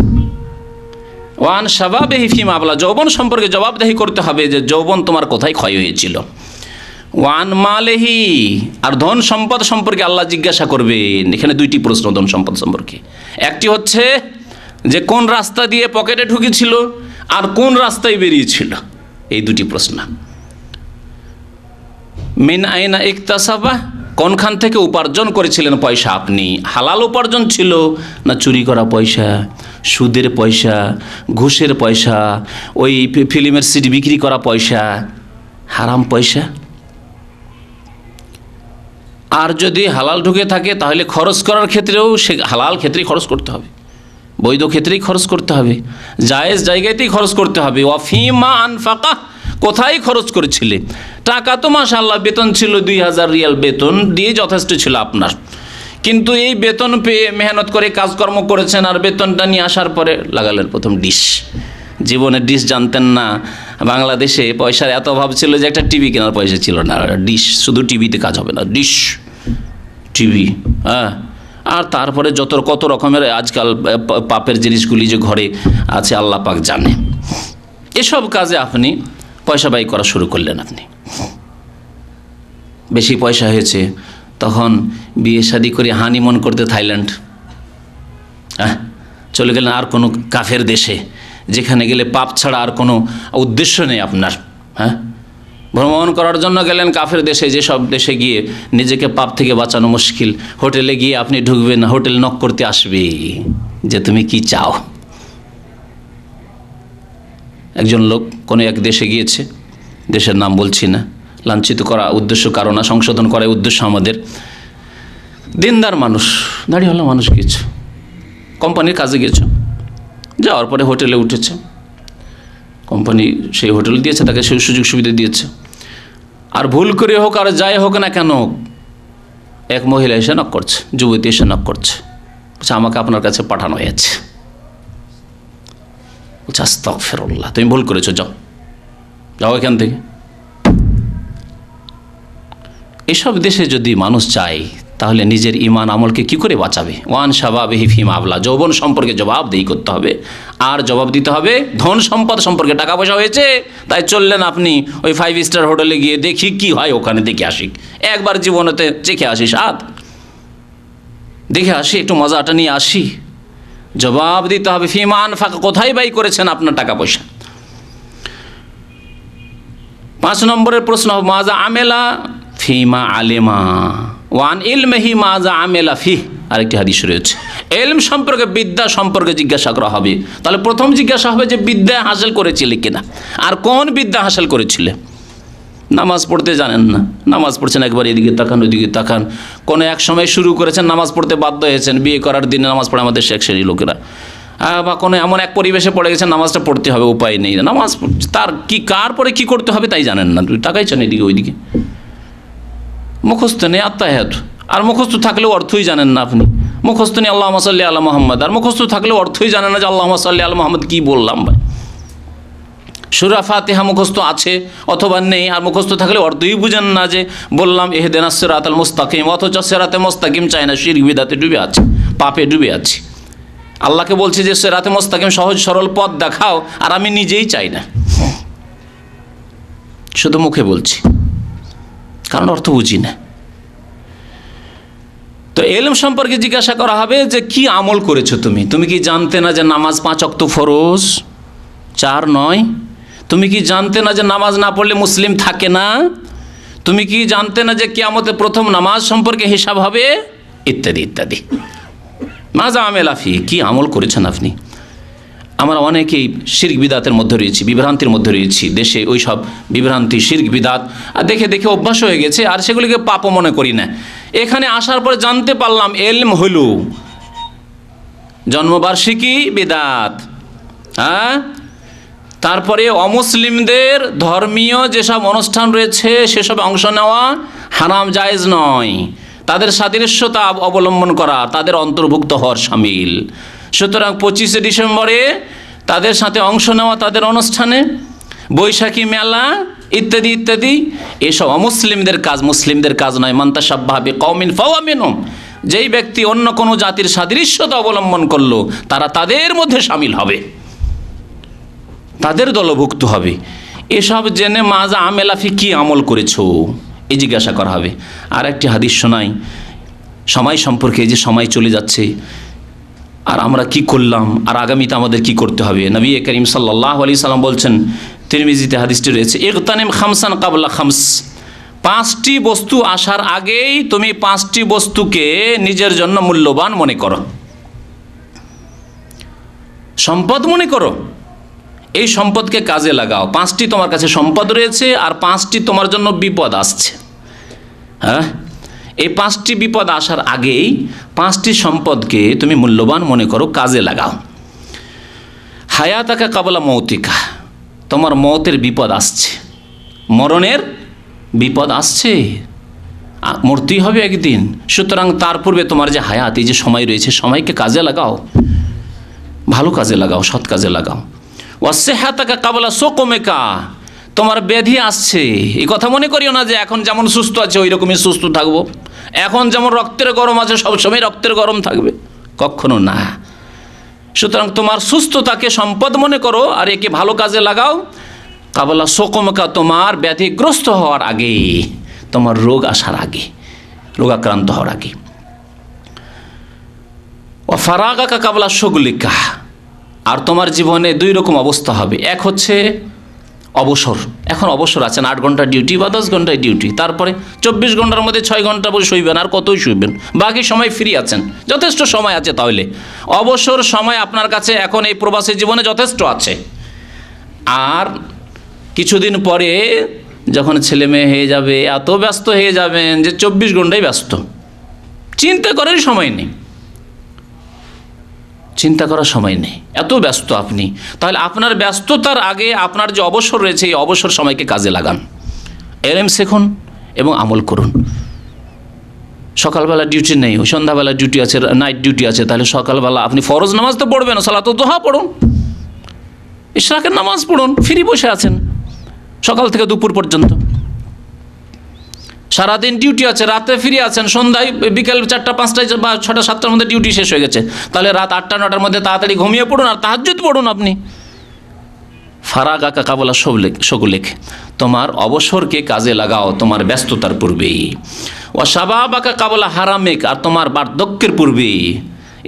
ওয়ান শাবাবিহি ফিমা আবলা, যৌবন সম্পর্কে জবাবদেহি করতে হবে যে যৌবন তোমার কোথায় ক্ষয় হয়েছিল। ওয়ান মালেহি, আর ধন সম্পদ সম্পর্কে আল্লাহ জিজ্ঞাসা করবেন। এখানে 2টি প্রশ্ন ধন সম্পদ সম্পর্কে। একটি হচ্ছে যে কোন রাস্তা দিয়ে পকেটে ঢুকেছিল আর কোন রাস্তায় বেরিয়েছিল, এই 2টি প্রশ্ন। মিন আইনা ইকতাসাবা, কোনখান থেকে উপার্জন করেছিলেন পয়সা আপনি, হালাল উপার্জন ছিল না চুরি করা পয়সা, সুদের পয়সা, ঘুষের পয়সা, ওই ফিল্মের সিডি বিক্রি করা পয়সা, হারাম পয়সা। আর যদি হালাল ঢুকে থাকে তাহলে খরচ করার ক্ষেত্রেও সে হালাল ক্ষেত্রেই খরচ করতে হবে, বৈধ ক্ষেত্রেই খরচ করতে হবে, জায়েজ জায়গাতেই খরচ করতে হবে। ওয়াফিমা আনফাকা, কোথায় খরচ করেছিলে? টাকা তো মাশাআল্লাহ বেতন ছিল 2000 রিয়াল, বেতন দিয়ে যথেষ্ট ছিল আপনার, কিন্তু এই বেতন পেয়ে মেহনত করে কাজকর্ম করেছেন, আর বেতনটা নিয়ে আসার পরে লাগালেন প্রথম ডিশ। জীবনে ডিশ জানতেন না, বাংলাদেশে পয়সার এত অভাব ছিল যে একটা টিভি কেনার পয়সা ছিল না। ডিশ, শুধু টিভিতে কাজ হবে না, ডিশ টিভি, হ্যাঁ। আর তারপরে কত রকমের আজকাল পাপের জিনিসগুলি যে ঘরে আছে আল্লাহ পাক জানে। এসব কাজে আপনি পয়সা ব্যয় করা শুরু করলেন। আপনি বেশি পয়সা হয়েছে, তখন বিয়ে শাদী করে হানিমুন করতে থাইল্যান্ড, হ্যাঁ চলে গেলেন আর কোনো কাফের দেশে, যেখানে গেলে পাপ ছাড়া আর কোনো উদ্দেশ্য নেই আপনার, হ্যাঁ ভ্রমণ করার জন্য গেলেন কাফের দেশে, যেসব দেশে গিয়ে নিজেকে পাপ থেকে বাঁচানো মুশকিল। হোটেলে গিয়ে আপনি ঢুকবেন, হোটেল নক করতে আসবে যে তুমি কি চাও। একজন লোক কোনো এক দেশে গিয়েছে, দেশের নাম বলছি না, লাঞ্ছিত করা উদ্দেশ্য কারো না, সংশোধন করার উদ্দেশ্য আমাদের। দিনদার মানুষ, দাঁড়িয়েওয়ালা মানুষ গিয়েছে, কোম্পানির কাজে গিয়েছে, যাওয়ার পরে হোটেলে উঠেছে, কোম্পানি সেই হোটেল দিয়েছে, তাকে সেই সুযোগ সুবিধা দিয়েছে। আর ভুল করে হোক আর যাই হোক না কেন, এক মহিলা এসে নক করছে, যুবতী এসে নক করছে, বলছে আমাকে আপনার কাছে পাঠানো হয়েছে। বলছে আস্তাগফিরুল্লাহ, তুমি ভুল করেছো, যাও যাও এখান থেকে। এসব দেশে যদি মানুষ চায় তাহলে নিজের ঈমান আমলকে কি করে বাঁচাবে? ওয়ান শাবাবিহি ফিমা আবলা, যৌবন সম্পর্কে জবাবদেহি করতে হবে। আর জবাব দিতে হবে ধন সম্পদ সম্পর্কে। টাকা পয়সা হয়েছে তাই চললেন আপনি ওই 5 স্টার হোটেলে গিয়ে দেখি কি হয়, ওখানে দেখে আসি, একবার জীবনেতে চেখে আসি, স্বাদ দেখে আসি, একটু মজাটা নিয়ে আসি। জবাব দিতে হবে ফিমা আনফাকা, কোথায় ব্যয় করেছেন আপনার টাকা পয়সা। 5 নম্বরের প্রশ্ন হবে মাজা আমেলা ফিমা আলেমা, ওয়ান ইলমিহি মাজা আমেলা ফিহ। আরেকটি হাদিস রয়েছে, ইলম সম্পর্কে, বিদ্যা সম্পর্কে জিজ্ঞাসা করা হবে। তাহলে প্রথম জিজ্ঞাসা হবে যে বিদ্যা হাসিল করেছিলে কিনা, আর কোন বিদ্যা হাসিল করেছিলে। নামাজ পড়তে জানেন না, নামাজ পড়ছেন একবার এদিকে তাকান ওইদিকে তাকান, কোনো এক সময় শুরু করেছেন, নামাজ পড়তে বাধ্য হয়েছেন, বিয়ে করার দিনে নামাজ পড়ে আমাদের শেখ শ্রেণীর লোকেরা, বা কোনো এমন এক পরিবেশে পড়ে গেছেন নামাজটা পড়তে হবে, উপায় নেই, নামাজ তার কি কার পরে কি করতে হবে তাই জানেন না, তাকাইছেন এদিকে ওইদিকে, মুখস্থ নেই আত্মায়াত, আর মুখস্থ থাকলেও অর্থই জানেন না আপনি। মুখস্থ নেই আল্লাহুম্মা সাল্লি আলা মুহাম্মদ, আর মুখস্থ থাকলেও অর্থই জানেন না যে আল্লাহুম্মা সাল্লি আলা মুহাম্মদ কি বললাম ভাই। সূরা ফাতিহা মুখস্থ আছে অথবা নেই, আর মুখস্থ থাকলে অর্থই বুঝেন না যে বললাম ইহদিনাস সিরাতাল মুস্তাকিম, অথচ সিরাতে মুস্তাকিম চাই না, শিরক বিদআতে ডুবে আছে, পাপে ডুবে আছে। আল্লাহকে বলছে যে সিরাতে মুস্তাকিম সহজ সরল পথ দেখাও, আর আমি নিজেই চাই না, শুধু মুখে বলছি, কারণ অর্থ বুঝি না। তো ইলম সম্পর্কে জিজ্ঞাসা করা হবে যে কি আমল করেছো তুমি। তুমি কি জানতে না যে নামাজ 5 ওয়াক্ত ফরজ, 4 নয়? তুমি কি জানতে না যে নামাজ না পড়লে মুসলিম থাকে না? তুমি কি জানতে না যে কিয়ামতে প্রথম নামাজ সম্পর্কে হিসাব হবে, ইত্যাদি ইত্যাদি। মাজা আমেলা ফি, কি আমল করেছেন আপনি। আমরা অনেকেই শিরক বিদাতের মধ্যে রয়েছি, বিভ্রান্তির মধ্যে রয়েছি। দেশে ওই সব বিভ্রান্তি, শিরক বিদাত দেখে দেখে অভ্যাস হয়ে গেছে, আর সেগুলিকে পাপও মনে করি না। এখানে আসার পরে জানতে পারলাম, এলম হলো জন্মবার্ষিকী বিদআত। হ্যাঁ, তারপরে অমুসলিমদের ধর্মীয় যেসব অনুষ্ঠান রয়েছে সেসব অংশ নেওয়া হারাম, জায়েজ নয়। তাদের সাদৃশ্যতা অবলম্বন করা, তাদের অন্তর্ভুক্ত হওয়ার শামিল। সুতরাং 25শে ডিসেম্বরে তাদের সাথে অংশ নেওয়া, তাদের অনুষ্ঠানে, বৈশাখী মেলা ইত্যাদি ইত্যাদি, এসব অমুসলিমদের কাজ, মুসলিমদের কাজ নয়। মান তাশাব্বাহা বিকওমিন ফাহুয়া মিনহুম, যেই ব্যক্তি অন্য কোনো জাতির সাদৃশ্যতা অবলম্বন করলো তারা তাদের মধ্যে শামিল হবে, তাদের দলভুক্ত হবে। এসব জেনে মাজা আমেলাফি কি আমল করেছো এই জিজ্ঞাসা করা হবে। আর একটি হাদিস শোনাই সময় সম্পর্কে, যে সময় চলে যাচ্ছে আর আমরা কি করলাম আর আগামীতে আমাদের কি করতে হবে। নবী করিম সাল্লাল্লাহু আলাইহি সাল্লাম বলছেন, তিরমিজিতে হাদিসটি রয়েছে, ইগতানিম খামসান কাবলা খামস, 5টি বস্তু আসার আগেই তুমি 5টি বস্তুকে নিজের জন্য মূল্যবান মনে করো, সম্পদ মনে করো, এই সম্পদকে কাজে লাগাও। 5টি তোমার কাছে সম্পদ রয়েছে আর 5টি তোমার জন্য বিপদ আসছে। হ্যাঁ, এই 5টি বিপদ আসার আগেই 5টি সম্পদকে তুমি মূল্যবান মনে করো, কাজে লাগাও। হায়াতাকা কাবলা মৌতিকা, তোমার মৌতের বিপদ আসছে, মরণের বিপদ আসছে, মরতেই হবে একদিন। সুতরাং তার পূর্বে তোমার যে হায়াত, এই যে সময় রয়েছে, সময়কে কাজে লাগাও, ভালো কাজে লাগাও, সৎ কাজে লাগাও। ওয়াসিহাতাকা কাবলা সুকুমিকা, তোমার ব্যাধি আসছে, এই কথা মনে করিও না যে এখন যেমন সুস্থ আছে ওই রকমই সুস্থ থাকবো, এখন যেমন রক্তের গরম আছে সবসময় রক্তের গরম থাকবে, কখনো না। সুতরাং তোমার সুস্থতাকে সম্পদ মনে করো আর একে ভালো কাজে লাগাও। কাবলা সুকুমিকা, তোমার ব্যাধিগ্রস্ত হওয়ার আগে, তোমার রোগ আসার আগে, রোগাক্রান্ত হওয়ার আগে। ও ফারাগাকা কাবলা শুগলিকা, আর তোমার জীবনে 2 রকম অবস্থা হবে। এক হচ্ছে অবসর, এখন অবসর আছেন, 8 ঘন্টা ডিউটি বা 10 ঘন্টায় ডিউটি, তারপরে 24 ঘন্টার মধ্যে 6 ঘন্টা বলে শুইবেন, আর কতই শুইবেন, বাকি সময় ফ্রি আছেন, যথেষ্ট সময় আছে। তাহলে অবসর সময় আপনার কাছে এখন এই প্রবাসী জীবনে যথেষ্ট আছে। আর কিছুদিন পরে যখন ছেলে মেয়ে হয়ে যাবে, এত ব্যস্ত হয়ে যাবেন যে 24 ঘন্টাই ব্যস্ত, চিন্তা করার সময় নেই, চিন্তা করার সময় নেই, এত ব্যস্ত আপনি। তাহলে আপনার ব্যস্ততার আগে আপনার যে অবসর রয়েছে, এই অবসর সময়কে কাজে লাগান, ইলম শিখুন এবং আমল করুন। সকালবেলা ডিউটি নেই, সন্ধ্যাবেলা ডিউটি আছে, নাইট ডিউটি আছে, তাহলে সকালবেলা আপনি ফরজ নামাজ তো পড়বেন, সালাতুদ দুহা পড়ুন, ইশরাকের নামাজ পড়ুন, ফ্রি বসে আছেন সকাল থেকে দুপুর পর্যন্ত। সারাদিন ডিউটি আছে, রাতে ফ্রি আছেন, সন্ধ্যায় বিকেল 4টা 5টায় বা 6টা 7টার মধ্যে ডিউটি শেষ হয়ে গেছে, তাহলে রাত 8টা 9টার মধ্যে তাড়াতাড়ি ঘুমিয়ে পড়ুন আর তাহাজ্জুদ পড়ুন আপনি। ফারাগাকা কাবলা শুগলিক, তোমার অবসরকে কাজে লাগাও তোমার ব্যস্ততার পূর্বেই। ও শাবাবাকা কাবলা হারামিক, আর তোমার বার্ধক্যের পূর্বেই।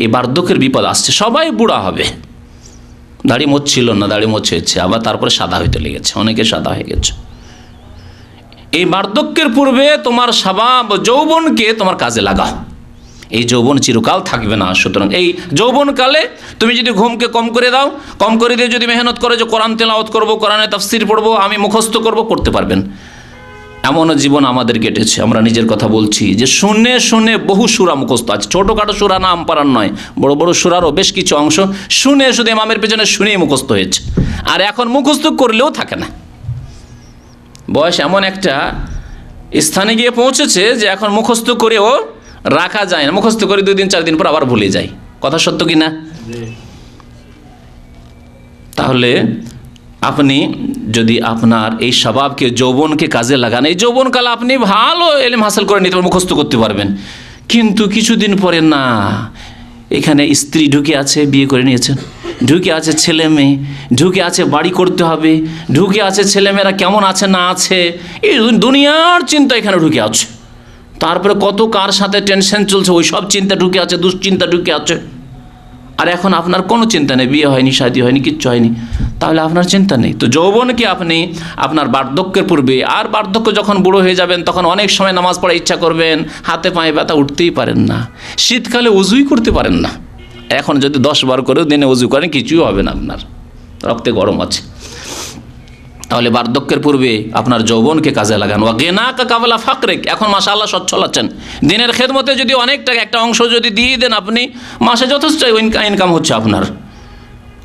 এই বার্ধক্যের বিপদ আসছে, সবাই বুড়া হবে, দাড়ি মোচ ছিল না, দাড়ি মোচ হয়েছে, আবার তারপরে সাদা হইতে লেগেছে, অনেকে সাদা হয়ে গেছে। এই বার্ধক্যের পূর্বে তোমার শাবাব যৌবনকে তোমার কাজে লাগাও, এই যৌবন চিরকাল থাকবে না। সুতরাং এই যৌবনকালে তুমি যদি ঘুমকে কম করে দাও, কম করে দিয়ে যদি মেহনত করো যে কোরআন তেলাওয়াত করবো, কোরআনে তাফসির পড়বো, আমি মুখস্থ করবো, করতে পারবেন। এমনও জীবন আমাদের কেটেছে, আমরা নিজের কথা বলছি, যে শুনে শুনে বহু সূরা মুখস্থ আছে, ছোটোখাটো সূরা নাম পারার নয়, বড় বড় সূরারও বেশ কিছু অংশ শুনে শুধু ইমামের পেছনে শুনেই মুখস্থ হয়েছে, আর এখন মুখস্থ করলেও থাকে না। বয়স এমন একটা স্থানে গিয়ে পৌঁছেছে যে এখন মুখস্থ করেও রাখা যায় না, মুখস্থ করে 2 দিন 4 দিন পর আবার ভুলে যায়। কথা সত্য কি না? তাহলে আপনি যদি আপনার এই স্বভাবকে, যৌবনকে কাজে লাগান, এই যৌবনকালে আপনি ভালো ইলম হাসিল করে নিতে পারবেন, মুখস্থ করতে পারবেন। কিন্তু কিছুদিন পরে না, এখানে স্ত্রী ঢুকে আছে, বিয়ে করে নিয়েছেন, ঢুকে আছে ছেলে মেয়ে, ঢুকে আছে বাড়ি করতে হবে, ঢুকে আছে ছেলেমেয়েরা কেমন আছে না আছে, এই দুনিয়ার চিন্তা এখানে ঢুকে আছে। তারপরে কত কার সাথে টেনশন চলছে, ওই সব চিন্তা ঢুকে আছে, দুশ্চিন্তা ঢুকে আছে। আর এখন আপনার কোনো চিন্তা নেই, বিয়ে হয়নি, শাদী হয়নি, কিচ্ছু হয়নি, তাহলে আপনার চিন্তা নেই। তো যৌবনকে আপনি আপনার বার্ধক্যের পূর্বে, আর বার্ধক্য যখন বুড়ো হয়ে যাবেন তখন অনেক সময় নামাজ পড়ার ইচ্ছা করবেন, হাতে পায়ে ব্যথা, উঠতেই পারেন না, শীতকালে উজুই করতে পারেন না। এখন যদি 10 বার করেও দিনে উজু করেন কিছুই হবে না, আপনার রক্তে গরম আছে। তাহলে বার্ধক্যের পূর্বে আপনার যৌবনকে কাজে লাগান। ওয়া গিনাকা কাবলা ফাকরিক, এখন মাশাআল্লাহ সচ্ছল আছেন, দিনের খেদমতে যদি অনেক টাকা একটা অংশ যদি দিয়ে দেন আপনি, মাসে যথেষ্ট ইনকাম হচ্ছে আপনার,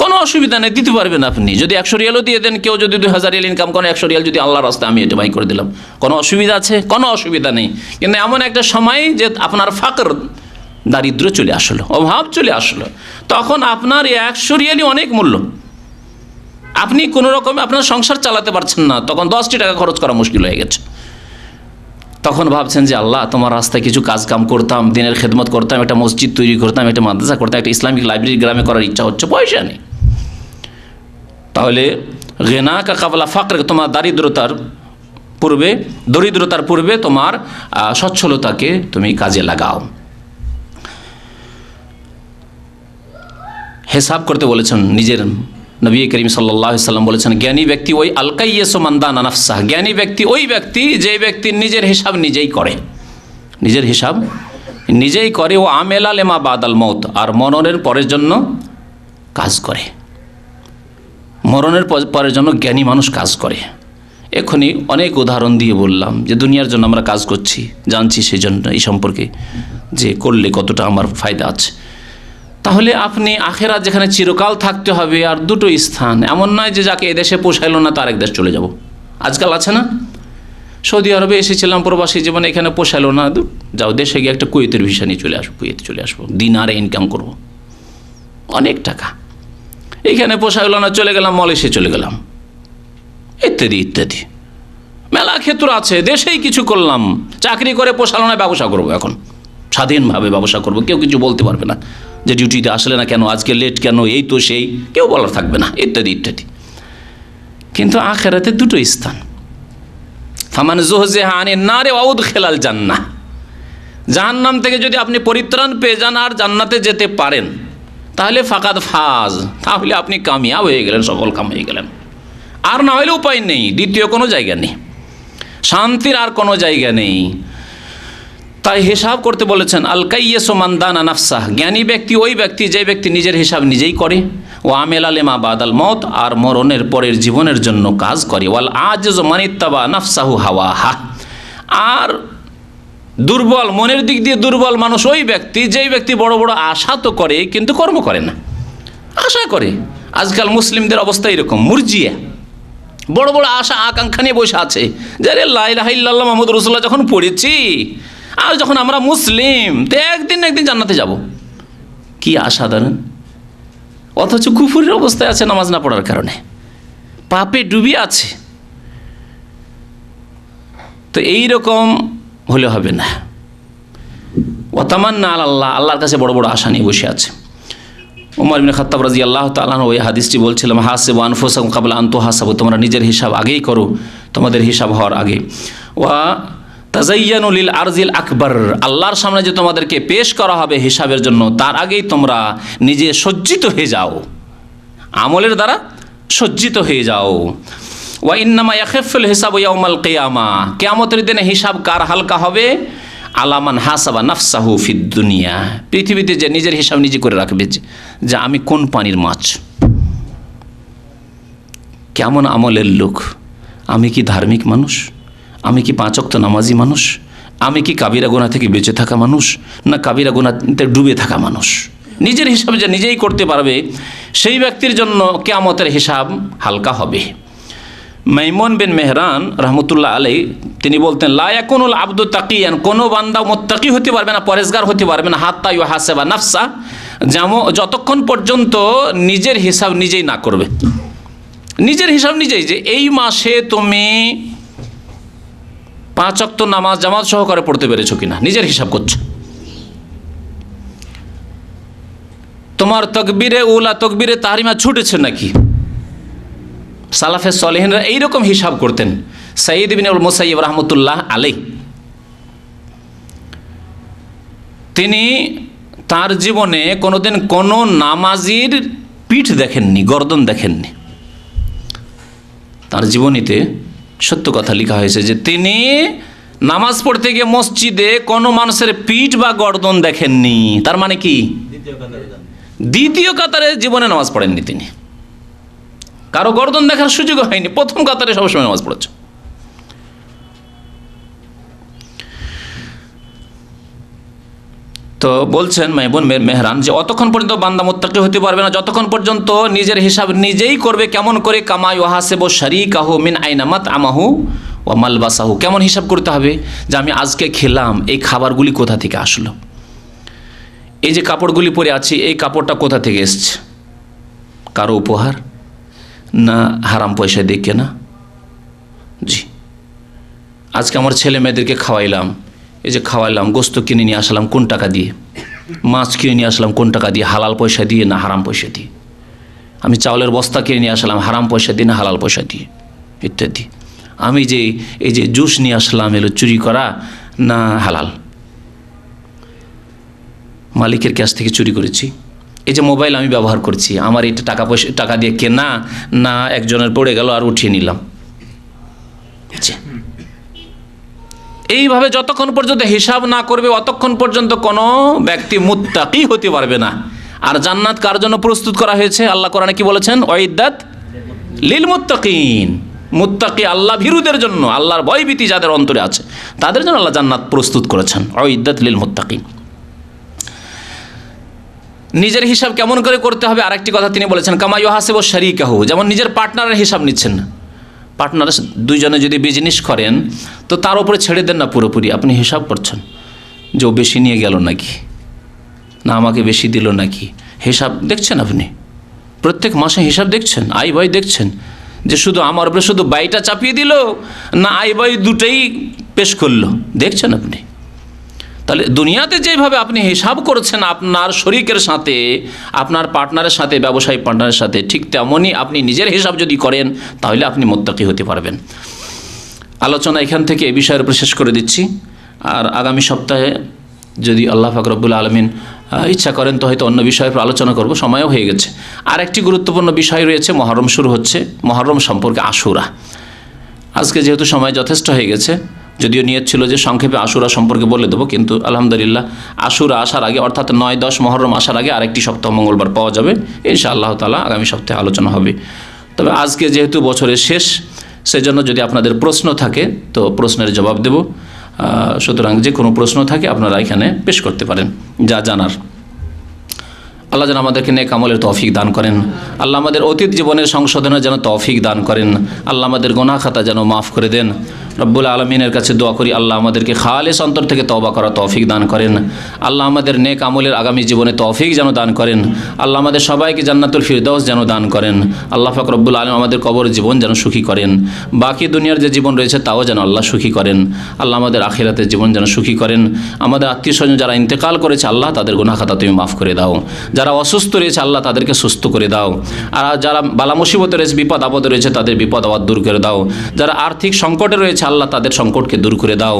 কোনো অসুবিধা নেই, দিতে পারবেন আপনি। যদি 100 রিয়ালও দিয়ে দেন, কেউ যদি 2000 রিয়াল ইনকাম করেন, 100 রিয়াল যদি আল্লাহর রাস্তায় আমি এটা ব্যয় করে দিলাম, কোনো অসুবিধা আছে? কোনো অসুবিধা নেই। কিন্তু এমন একটা সময় যে আপনার ফাকর, দারিদ্র চলে আসলো, অভাব চলে আসলো, তখন আপনার 100 রিয়ালই অনেক মূল্য। আপনি কোনো রকমে আপনার সংসার চালাতে পারছেন না, তখন 10টি টাকা খরচ করা মুশকিল হয়ে গেছে। তখন ভাবছেন যে আল্লাহ তোমার রাস্তায় কিছু কাজ কাম করতাম, দিনের খেদমত করতাম, একটা মসজিদ তৈরি করতাম, একটা মাদ্রাসা করতাম, একটা ইসলামিক লাইব্রেরি গ্রামে করার ইচ্ছা হচ্ছে, পয়সা নেই। তাহলে গিনাকা কাবলা ফাকর, তোমার দরিদ্রতার পূর্বে তোমার সচ্ছলতাকে তুমি কাজে লাগাও। হিসাব করতে বলেছেন নিজের নবী করিম সাল্লাল্লাহু আলাইহি সাল্লাম বলেছেন, জ্ঞানী ব্যক্তি ওই আলকাইয়াসু মান দানা নাফসাহ, জ্ঞানী ব্যক্তি ওই ব্যক্তি যে ব্যক্তি নিজের হিসাব নিজেই করে, নিজের হিসাব নিজেই করে। ও আমেলা লেমা বাদাল মৌত, আর মরণের পরের জন্য কাজ করে, মরণের পরের জন্য জ্ঞানী মানুষ কাজ করে। এখনই অনেক উদাহরণ দিয়ে বললাম যে দুনিয়ার জন্য আমরা কাজ করছি, জানছি সেই জন্য এই সম্পর্কে যে করলে কতটা আমার ফায়দা আছে। তাহলে আপনি আখেরাত যেখানে চিরকাল থাকতে হবে, আর দুটো স্থান, এমন নয় যে যাকে এদেশে পোষাইলো না তার এক দেশ চলে যাব। আজকাল আছে না, সৌদি আরবে এসেছিলাম প্রবাসী জীবনে, এখানে পোষাইলো না, যাও দেশে গিয়ে একটা কুয়েতের ভিসা নিয়ে চলে আসবো, কুয়েতে চলে আসবো, দিনারে ইনকাম করব, অনেক টাকা। এইখানে পোষাইলো না, চলে গেলাম মালয়েশিয়া, চলে গেলাম, ইত্যাদি ইত্যাদি মেলা ক্ষেত্র আছে। দেশেই কিছু করলাম, চাকরি করে পোষালো না, ব্যবসা করবো, এখন স্বাধীনভাবে ব্যবসা করব, কেউ কিছু বলতে পারবে না যে ডিউটিতে আসলে না কেন, আজকে লেট কেন, এই তো সেই, কেউ বলার থাকবে না, ইত্যাদি ইত্যাদি। কিন্তু আখিরাতে দুটো স্থান, ফামান যুহজিহা আনিন নারি ওয়া উদখিলাল জান্নাহ, জাহান্নাম থেকে যদি আপনি পরিত্রাণ পেয়ে যান আর জান্নাতে যেতে পারেন, তাহলে ফাকাদ ফাজ, তাহলে আপনি কামিয়াব হয়ে গেলেন, সফল কাম হয়ে গেলেন। আর না হলে উপায় নেই, দ্বিতীয় কোনো জায়গা নেই, শান্তির আর কোনো জায়গা নেই। তাই হিসাব করতে বলেছেন আলকাইয়াসু মান দানা নাফসাহ, জ্ঞানী ব্যক্তি ওই ব্যক্তি যে ব্যক্তি নিজের হিসাব নিজেই করে। ও আমেলা লেমা বাদাল মত, আর মরণের পরের জীবনের জন্য কাজ করে। ওয়াল আজিজু মান ইত্তাবা নাফসাহু হাওয়াহা, আর দুর্বল, মনের দিক দিয়ে দুর্বল মানুষ ওই ব্যক্তি যেই ব্যক্তি বড় বড় আশা তো করে কিন্তু কর্ম করে না, আশা করে। আজকাল মুসলিমদের অবস্থা এরকম, মুরজিয়া, বড় বড় আশা আকাঙ্ক্ষা নিয়ে বসে আছে যে আরে লা ইলাহা ইল্লাল্লাহ মুহাম্মদুর রাসূলুল্লাহ যখন পড়েছি, আর যখন আমরা মুসলিম, তো একদিন জান্নাতে যাব, কি আশা ধরেন। অথচ কুফুরের অবস্থায় আছে নামাজ না পড়ার কারণে, পাপে ডুবে আছে। তো এইরকম হলে হবে না। ওয়াতামান্না আলাল্লাহ, আল্লাহর কাছে বড় বড় আশা নিয়ে বসে আছে। উমর ইবনে খাত্তাব রাদিয়াল্লাহু তাআলা আনহু ওই হাদিসটি বলছিলাম, হাসিবু আনফুসাকুম ক্বাবলা আন তুহাসাবু, তোমরা নিজের হিসাব আগেই করো, তোমাদের হিসাব হওয়ার আগে। ওয়া তাজাইয়ানু লিল আরজিল আকবার, আল্লাহর সামনে যে তোমাদেরকে পেশ করা হবে হিসাবের জন্য, তার আগেই তোমরা নিজে সজ্জিত হয়ে যাও, আমলের দ্বারা সজ্জিত হয়ে যাও। ওয়া ইন্নামা ইয়াখিফুল হিসাবু ইয়াউমাল কিয়ামা, কিয়ামতের দিনে হিসাব কার হালকা হবে? আলামান হাসাবা নাফসাহু ফিদ দুনিয়া, পৃথিবীতে যে নিজের হিসাব নিজে করে রাখবে যে আমি কোন পানির মাছ, কেমন আমলের লোক, আমি কি ধার্মিক মানুষ, আমি কি 5 ওয়াক্ত নামাজি মানুষ, আমি কি কাবিরা গুনাহ থেকে বেঁচে থাকা মানুষ, না কাবিরা গুনাহতে ডুবে থাকা মানুষ। নিজের হিসাব যে নিজেই করতে পারবে সেই ব্যক্তির জন্য কিয়ামতের হিসাব হালকা হবে। মাইমুন বিন মেহরান রহমতুল্লাহ আলাই তিনি বলতেন, লা ইয়াকুনুল আবদু তাকিয়ান, কোনো বান্দা মুত্তাকি হতে পারবে না, পরেজগার হতে পারবে না, হাত্তা ইউহাসিবা নাফসা, যতক্ষণ পর্যন্ত নিজের হিসাব নিজেই না করবে। নিজের হিসাব নিজেই, যে এই মাসে তুমি 5 ওয়াক্ত নামাজ জামাত সহকারে পড়তে পেরেছো কিনা, নিজের হিসাব করছো। তোমার তাকবীরে উলা, তাকবীরে তাহরিমা ছুটেছে নাকি। সালাফে সালেহিনরা এইরকম হিসাব করতেন। সাইয়্যিদ ইবনে আল মুসাইয়্যিব রাহমাতুল্লাহ আলাইহি তিনি তার জীবনে কোনোদিন কোনো নামাজির পিঠ দেখেননি, গর্দন দেখেননি। তার জীবনীতে সত্য কথা লেখা হয়েছে যে তিনি নামাজ পড়তে গিয়ে মসজিদে কোনো মানুষের পিঠ বা গর্দন দেখেননি। তার মানে কি, দ্বিতীয় কাতারে জীবনে নামাজ পড়েননি তিনি। কারো গর্দন দেখার সুযোগ হয়নি, প্রথম কাতারে সবসময় নামাজ পড়েছে। তো বলছেন মাইবুন মেহরান যে অতক্ষণ পর্যন্ত বান্দা মুত্তাকি হতে পারবে না যতক্ষণ পর্যন্ত নিজের হিসাব নিজেই করবে। কেমন করে? কামা ইউহাসিবু শারীকাহু মিন আইনা মাতআমাহু ওয়া মালবাসাহু। কেমন হিসাব করতে হবে যে আমি আজকে খেলাম, এই খাবারগুলি কোথা থেকে আসলো, এই যে কাপড়গুলি পরে আছি এই কাপড়টা কোথা থেকে এসছে, কারো উপহার না হারাম পয়সা দিয়ে কেনা? জি। আজকে আমার ছেলে মেয়েদেরকে খাওয়াইলাম, এই যে খাওয়াইলাম, গোস্ত কিনে নিয়ে আসলাম কোন টাকা দিয়ে, মাছ কিনে নিয়ে আসলাম কোন টাকা দিয়ে, হালাল পয়সা দিয়ে না হারাম পয়সা দিয়ে? আমি চাউলের বস্তা কিনে নিয়ে আসলাম হারাম পয়সা দিয়ে না হালাল পয়সা দিয়ে, ইত্যাদি। আমি যে এই যে জুস নিয়ে আসলাম এলো চুরি করা না হালাল, মালিকের কাছ থেকে চুরি করেছি? এই যে মোবাইল আমি ব্যবহার করছি, আমার এটা টাকা দিয়ে কেনা না একজনের পড়ে গেল আর উঠিয়ে নিলাম? এইভাবে যতক্ষণ পর্যন্ত হিসাব না করবে অতক্ষণ পর্যন্ত কোনো ব্যক্তি মুত্তাকি হতে পারবে না। আর জান্নাত কার জন্য প্রস্তুত করা হয়েছে? আল্লাহ কোরআনে কি বলেছেন? ওয়াইদাত লিল মুত্তাকিন। মুত্তাকি আল্লাহ ভীরুদের জন্য, আল্লাহর ভয়ভীতি যাদের অন্তরে আছে তাদের জন্য আল্লাহ জান্নাত প্রস্তুত করেছেন। ওয়াইদাত লিল মুত্তাকিন। নিজের হিসাব কেমন করে করতে হবে আরেকটি কথা তিনি বলেছেন, কামা ইউহাসিবু শারীকাহু। যেমন নিজের পার্টনারের হিসাব নিচ্ছেন না, পার্টনার দুইজনে যদি বিজনেস করেন তো তার উপরে ছেড়ে দেন না পুরোপুরি, আপনি হিসাব করছেন যে ও বেশি নিয়ে গেল নাকি, না আমাকে বেশি দিল নাকি, হিসাব দেখছেন আপনি, প্রত্যেক মাসে হিসাব দেখছেন, আয় ব্যয় দেখছেন, যে শুধু আমার উপরে শুধু ব্যয়টা চাপিয়ে দিল না আয় ব্যয় দুটোই পেশ করলো, দেখছেন আপনি? তাহলে দুনিয়াতে যেভাবে আপনি হিসাব করছেন আপনার শরীকের সাথে, আপনার পার্টনারের সাথে, ব্যবসায়ী পার্টনারের সাথে, ঠিক তেমনই আপনি নিজের হিসাব যদি করেন তাহলে আপনি মুত্তাকি হতে পারবেন। আলোচনা এখান থেকে এই বিষয়ের উপর শেষ করে দিচ্ছি। আর আগামী সপ্তাহে যদি আল্লাহ পাক রব্বুল আলামিন ইচ্ছা করেন তো হয়তো অন্য বিষয়ের উপর আলোচনা করব, সময়ও হয়ে গেছে। আর একটি গুরুত্বপূর্ণ বিষয় রয়েছে, মহরম শুরু হচ্ছে, মহরম সম্পর্কে আশুরা। আজকে যেহেতু সময় যথেষ্ট হয়ে গেছে, যদিও নিয়ত ছিল যে সংক্ষেপে আশুরা সম্পর্কে বলে দেবো, কিন্তু আলহামদুলিল্লাহ আশুরা আসার আগে অর্থাৎ 9-10 মহরম আসার আগে আরেকটি সপ্তাহ মঙ্গলবার পাওয়া যাবে, ইনশাআল্লাহ তাআলা আগামী সপ্তাহে আলোচনা হবে। তবে আজকে যেহেতু বছরের শেষ, সেজন্য যদি আপনাদের প্রশ্ন থাকে তো প্রশ্নের জবাব দেব। সুতরাং যে কোনো প্রশ্ন থাকে আপনারা এখানে পেশ করতে পারেন যা জানার। আল্লাহ যেন আমাদেরকে নেক আমলের তৌফিক দান করেন। আল্লাহ আমাদের অতীত জীবনের সংশোধনের যেন তৌফিক দান করেন। আল্লাহ আমাদের গুনাহ খাতা যেন মাফ করে দেন। রব্বুল আলমিনের কাছে দোয়া করি আল্লাহ আমাদেরকে খালেস অন্তর থেকে তওবা করা তৌফিক দান করেন। আল্লাহ আমাদের নেক আমলের আগামী জীবনে তৌফিক যেন দান করেন। আল্লাহ আমাদের সবাইকে জান্নাতুল ফিরদাউস যেন দান করেন। আল্লাহ পাক রব্বুল আলম আমাদের কবর জীবন যেন সুখী করেন। বাকি দুনিয়ার যে জীবন রয়েছে তাও যেন আল্লাহ সুখী করেন। আল্লাহ আমাদের আখিরাতের জীবন যেন সুখী করেন। আমাদের আত্মীয় স্বজন যারা ইন্তেকাল করেছে আল্লাহ তাদের গুনাহ খাতা তুমি মাফ করে দাও। যারা অসুস্থ রয়েছে আল্লাহ তাদেরকে সুস্থ করে দাও। আর যারা বালা মুসিবতে রয়েছে, বিপদ আপদে রয়েছে তাদের বিপদ আপদ দূর করে দাও। যারা আর্থিক সংকটে রয়েছে আল্লাহ তাদের সংকটকে দূর করে দাও।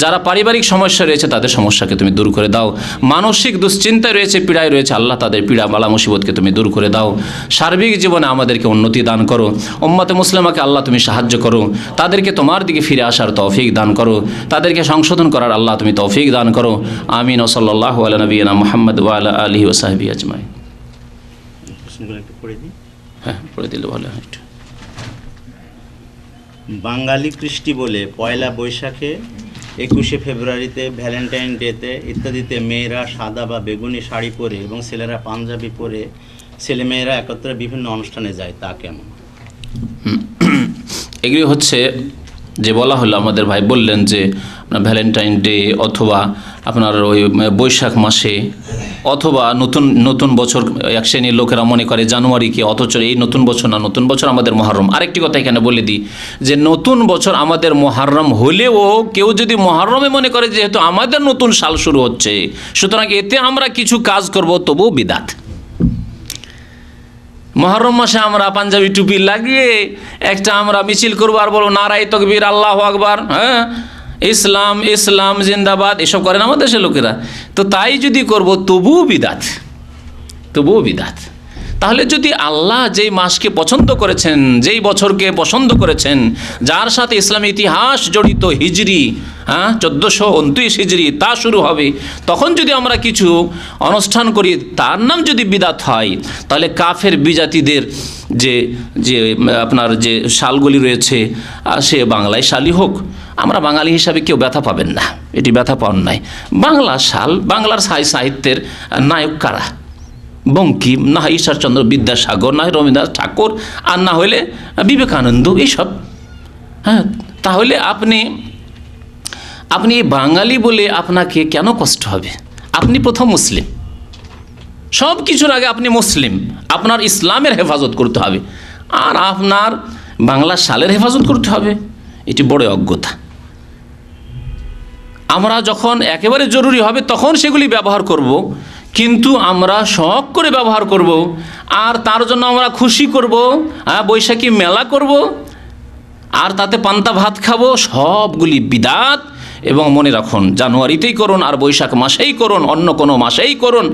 যারা পারিবারিক সমস্যা রয়েছে তাদের সমস্যাকে তুমি দূর করে দাও। মানসিক দুশ্চিন্তায় রয়েছে, পীড়ায় রয়েছে আল্লাহ তাদের পীড়া বালা মুসিবতকে তুমি দূর করে দাও। সার্বিক জীবনে আমাদেরকে উন্নতি দান করো। উম্মতে মুসলিমাকে আল্লাহ তুমি সাহায্য করো। তাদেরকে তোমার দিকে ফিরে আসার তৌফিক দান করো। তাদেরকে সংশোধন করার আল্লাহ তুমি তৌফিক দান করো। আমিন ও সাল্লাল্লাহু আলা নবিয়িনা মুহাম্মদ ওয়া আলা আলিহি ওয়া সাহবিহি আজমাইন। হ্যাঁ, পড়ে দিলে ভালো হয়। বাঙালি কৃষ্টি বলে পয়লা বৈশাখে, 21শে ফেব্রুয়ারিতে, ভ্যালেন্টাইন ডেতে ইত্যাদিতে মেয়েরা সাদা বা বেগুনি শাড়ি পরে এবং ছেলেরা পাঞ্জাবি পরে ছেলেমেয়েরা একত্রে বিভিন্ন অনুষ্ঠানে যায়, তা কেমন? এগুলি হচ্ছে যে বলা হলো, আমাদের ভাই বললেন যে ভ্যালেন্টাইন ডে অথবা আপনার ওই বৈশাখ মাসে অথবা নতুন বছর, এক শ্রেণীর লোকেরা মনে করে জানুয়ারিকে, অথচ এই নতুন বছর না, নতুন বছর আমাদের মহরম। আরেকটি কথা এখানে বলে দিই যে নতুন বছর আমাদের মহরম হলেও কেউ যদি মহরমে মনে করে যেহেতু আমাদের নতুন সাল শুরু হচ্ছে সুতরাং এতে আমরা কিছু কাজ করব, তবুও বিদাত। মহরম মাসে আমরা পাঞ্জাবি টুপি লাগিয়ে একটা আমরা মিছিল করবো আর বলবো নারায়ে তাকবীর, আল্লাহু আকবার, হ্যাঁ ইসলাম ইসলাম জিন্দাবাদ, এসব করেন আমাদের দেশের লোকেরা। তো তাই যদি করব তবুও বিদাত, তবুও বিদাত। তাহলে যদি আল্লাহ যেই মাসকে পছন্দ করেছেন, যেই বছরকে পছন্দ করেছেন, যার সাথে ইসলামী ইতিহাস জড়িত, হিজরি 1429 হিজরি তা শুরু হবে, তখন যদি আমরা কিছু অনুষ্ঠান করি তার নাম যদি বিদাত হয়, তাহলে কাফের বিজাতিদের যে যে আপনার যে শালগুলি রয়েছে সে বাংলায় শালই হোক, আমরা বাঙালি হিসাবে কেউ ব্যথা পাবেন না, এটি ব্যথা পাওয়ার নাই। বাংলা শাল, বাংলার সাহিত্যের নায়ক কারা? বঙ্কিম, না হয় ঈশ্বরচন্দ্র বিদ্যাসাগর, না হয় রবীন্দ্রনাথ ঠাকুর, আর না হলে বিবেকানন্দ, এইসব। হ্যাঁ, তাহলে আপনি বাঙালি বলে আপনাকে কেন কষ্ট হবে? আপনি প্রথম মুসলিম, সব কিছুর আগে আপনি মুসলিম, আপনার ইসলামের হেফাজত করতে হবে, আর আপনার বাংলা শালের হেফাজত করতে হবে, এটি বড় অজ্ঞতা। আমরা যখন একেবারে জরুরি হবে তখন সেগুলি ব্যবহার করব, কিন্তু আমরা শখ করে ব্যবহার করব, আর তার জন্য আমরা খুশি করব, বৈশাখী মেলা করব, আর তাতে পান্তা ভাত খাবো, সবগুলি বিদাত। এবং মনে রাখুন, জানুয়ারিতেই করুন আর বৈশাখ মাসেই করুন, অন্য কোনো মাসেই করুন,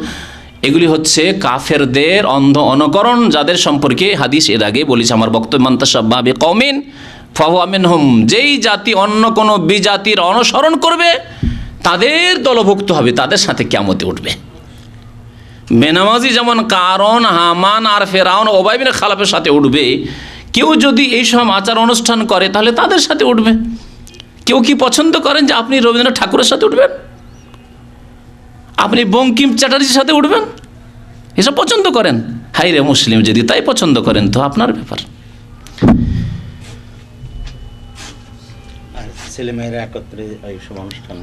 এগুলি হচ্ছে কাফেরদের অন্ধ অনুকরণ, যাদের সম্পর্কে হাদিস এর আগে বলেছে আমার বক্তব্য, মান তাশাব্বাহা বিকওমিন ফাহুয়া মিনহুম, যেই জাতি অন্য কোনো বিজাতির অনুসরণ করবে তাদের দলভুক্ত হবে, তাদের সাথে কিয়ামতে উঠবে। বেনামাজি যেমন কারণ, হামান আর ফেরাউন, উবাই বিন খালাফের সাথে উঠবে, কেউ যদি এইসব আচার অনুষ্ঠান করে তাহলে তাদের সাথে উঠবে। কেউ কি পছন্দ করেন যে আপনি রবীন্দ্রনাথ ঠাকুরের সাথে উঠবেন, আপনি বঙ্কিম চ্যাটার্জির সাথে উঠবেন? এসব পছন্দ করেন? হাই রে মুসলিম, যদি তাই পছন্দ করেন তো আপনার ব্যাপার। ছেলেমেয়েরা একত্রে এইসব অনুষ্ঠান,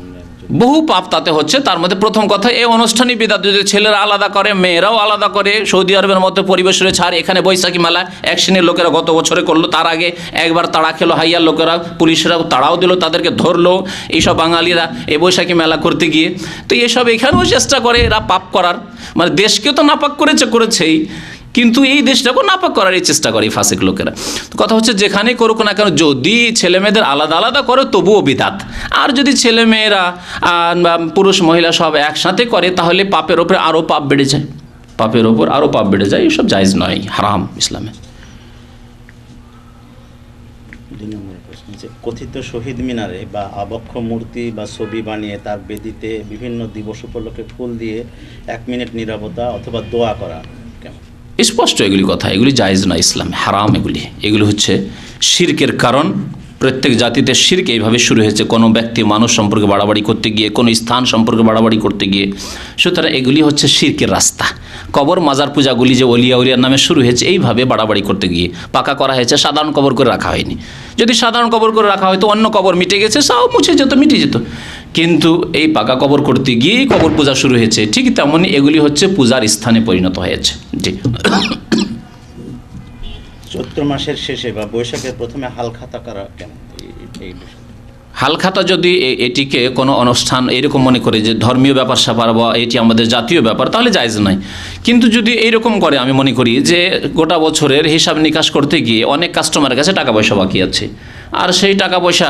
বহু পাপ তাতে হচ্ছে। তার মধ্যে প্রথম কথা, এই অনুষ্ঠানই বিদাত। যদি ছেলেরা আলাদা করে, মেয়েরাও আলাদা করে, সৌদি আরবের মতো পরিবেশ রয়েছে। আর এখানে বৈশাখী মেলা এক শ্রেণীর লোকেরা গত বছরে করলো, তার আগে একবার তাড়া খেলো হাইয়ার লোকেরা, পুলিশরাও তাড়াও দিল, তাদেরকে ধরলো এইসব বাঙালিরা এই বৈশাখী মেলা করতে গিয়ে। তো এসব এখানেও চেষ্টা করে এরা পাপ করার, মানে দেশকেও তো নাপাক করেছেই, কিন্তু এই দেশটাকেও নাপাক করার এই চেষ্টা করে ফাসিক লোকেরা। কথা হচ্ছে যেখানে করুক না কেন, যদি ছেলেমেয়েদের আলাদা আলাদা করে তবুও বিদাত। আর যদি ছেলেমেয়েরা পুরুষ মহিলা সব একসাথে করে তাহলে পাপের ওপরে আরও পাপ বেড়ে যায়, পাপের ওপর আরও পাপ বেড়ে যায়। এইসব জায়েজ নয়, হারাম ইসলামে। কথিত শহীদ মিনারে বা আবক্ষ মূর্তি বা ছবি বানিয়ে তার বেদিতে বিভিন্ন দিবস উপলক্ষে ফুল দিয়ে 1 মিনিট নীরবতা অথবা দোয়া করা কেমন? স্পষ্ট এগুলি কথা, এগুলি জায়েজ না, ইসলাম হারাম। এগুলি হচ্ছে শিরকের কারণ। প্রত্যেক জাতিতে শিরক এইভাবে শুরু হয়েছে, কোনো ব্যক্তি মানুষ সম্পর্কে বাড়াবাড়ি করতে গিয়ে, কোনো স্থান সম্পর্কে বাড়াবাড়ি করতে গিয়ে। সুতরাং এগুলি হচ্ছে শিরকের রাস্তা। কবর মাজার পূজাগুলি যে অলিয়া উলিয়ার নামে শুরু হয়েছে এইভাবে বাড়াবাড়ি করতে গিয়ে পাকা করা হয়েছে, সাধারণ কবর করে রাখা হয়নি। যদি সাধারণ কবর করে রাখা হয়তো অন্য কবর মিটে গেছে, সব মুছে যেত, মিটে যেত। কিন্তু এই পাকা কবর করতে গিয়ে কবর পূজা শুরু হয়েছে। ঠিক তেমনই এগুলি হচ্ছে পূজার স্থানে পরিণত হয়েছে। জি। চৈত্র মাসের শেষে বা বৈশাখের প্রথমে হালখাতা করা কেন? হালখাতা যদি এটিকে কোনো অনুষ্ঠান এইরকম মনে করে যে ধর্মীয় ব্যাপার স্যাপার বা এটি আমাদের জাতীয় ব্যাপার, তাহলে জায়েজ নয়। কিন্তু যদি এইরকম করে, আমি মনে করি যে গোটা বছরের হিসাব নিকাশ করতে গিয়ে অনেক কাস্টমারের কাছে টাকা পয়সা বাকি আছে, আর সেই টাকা পয়সা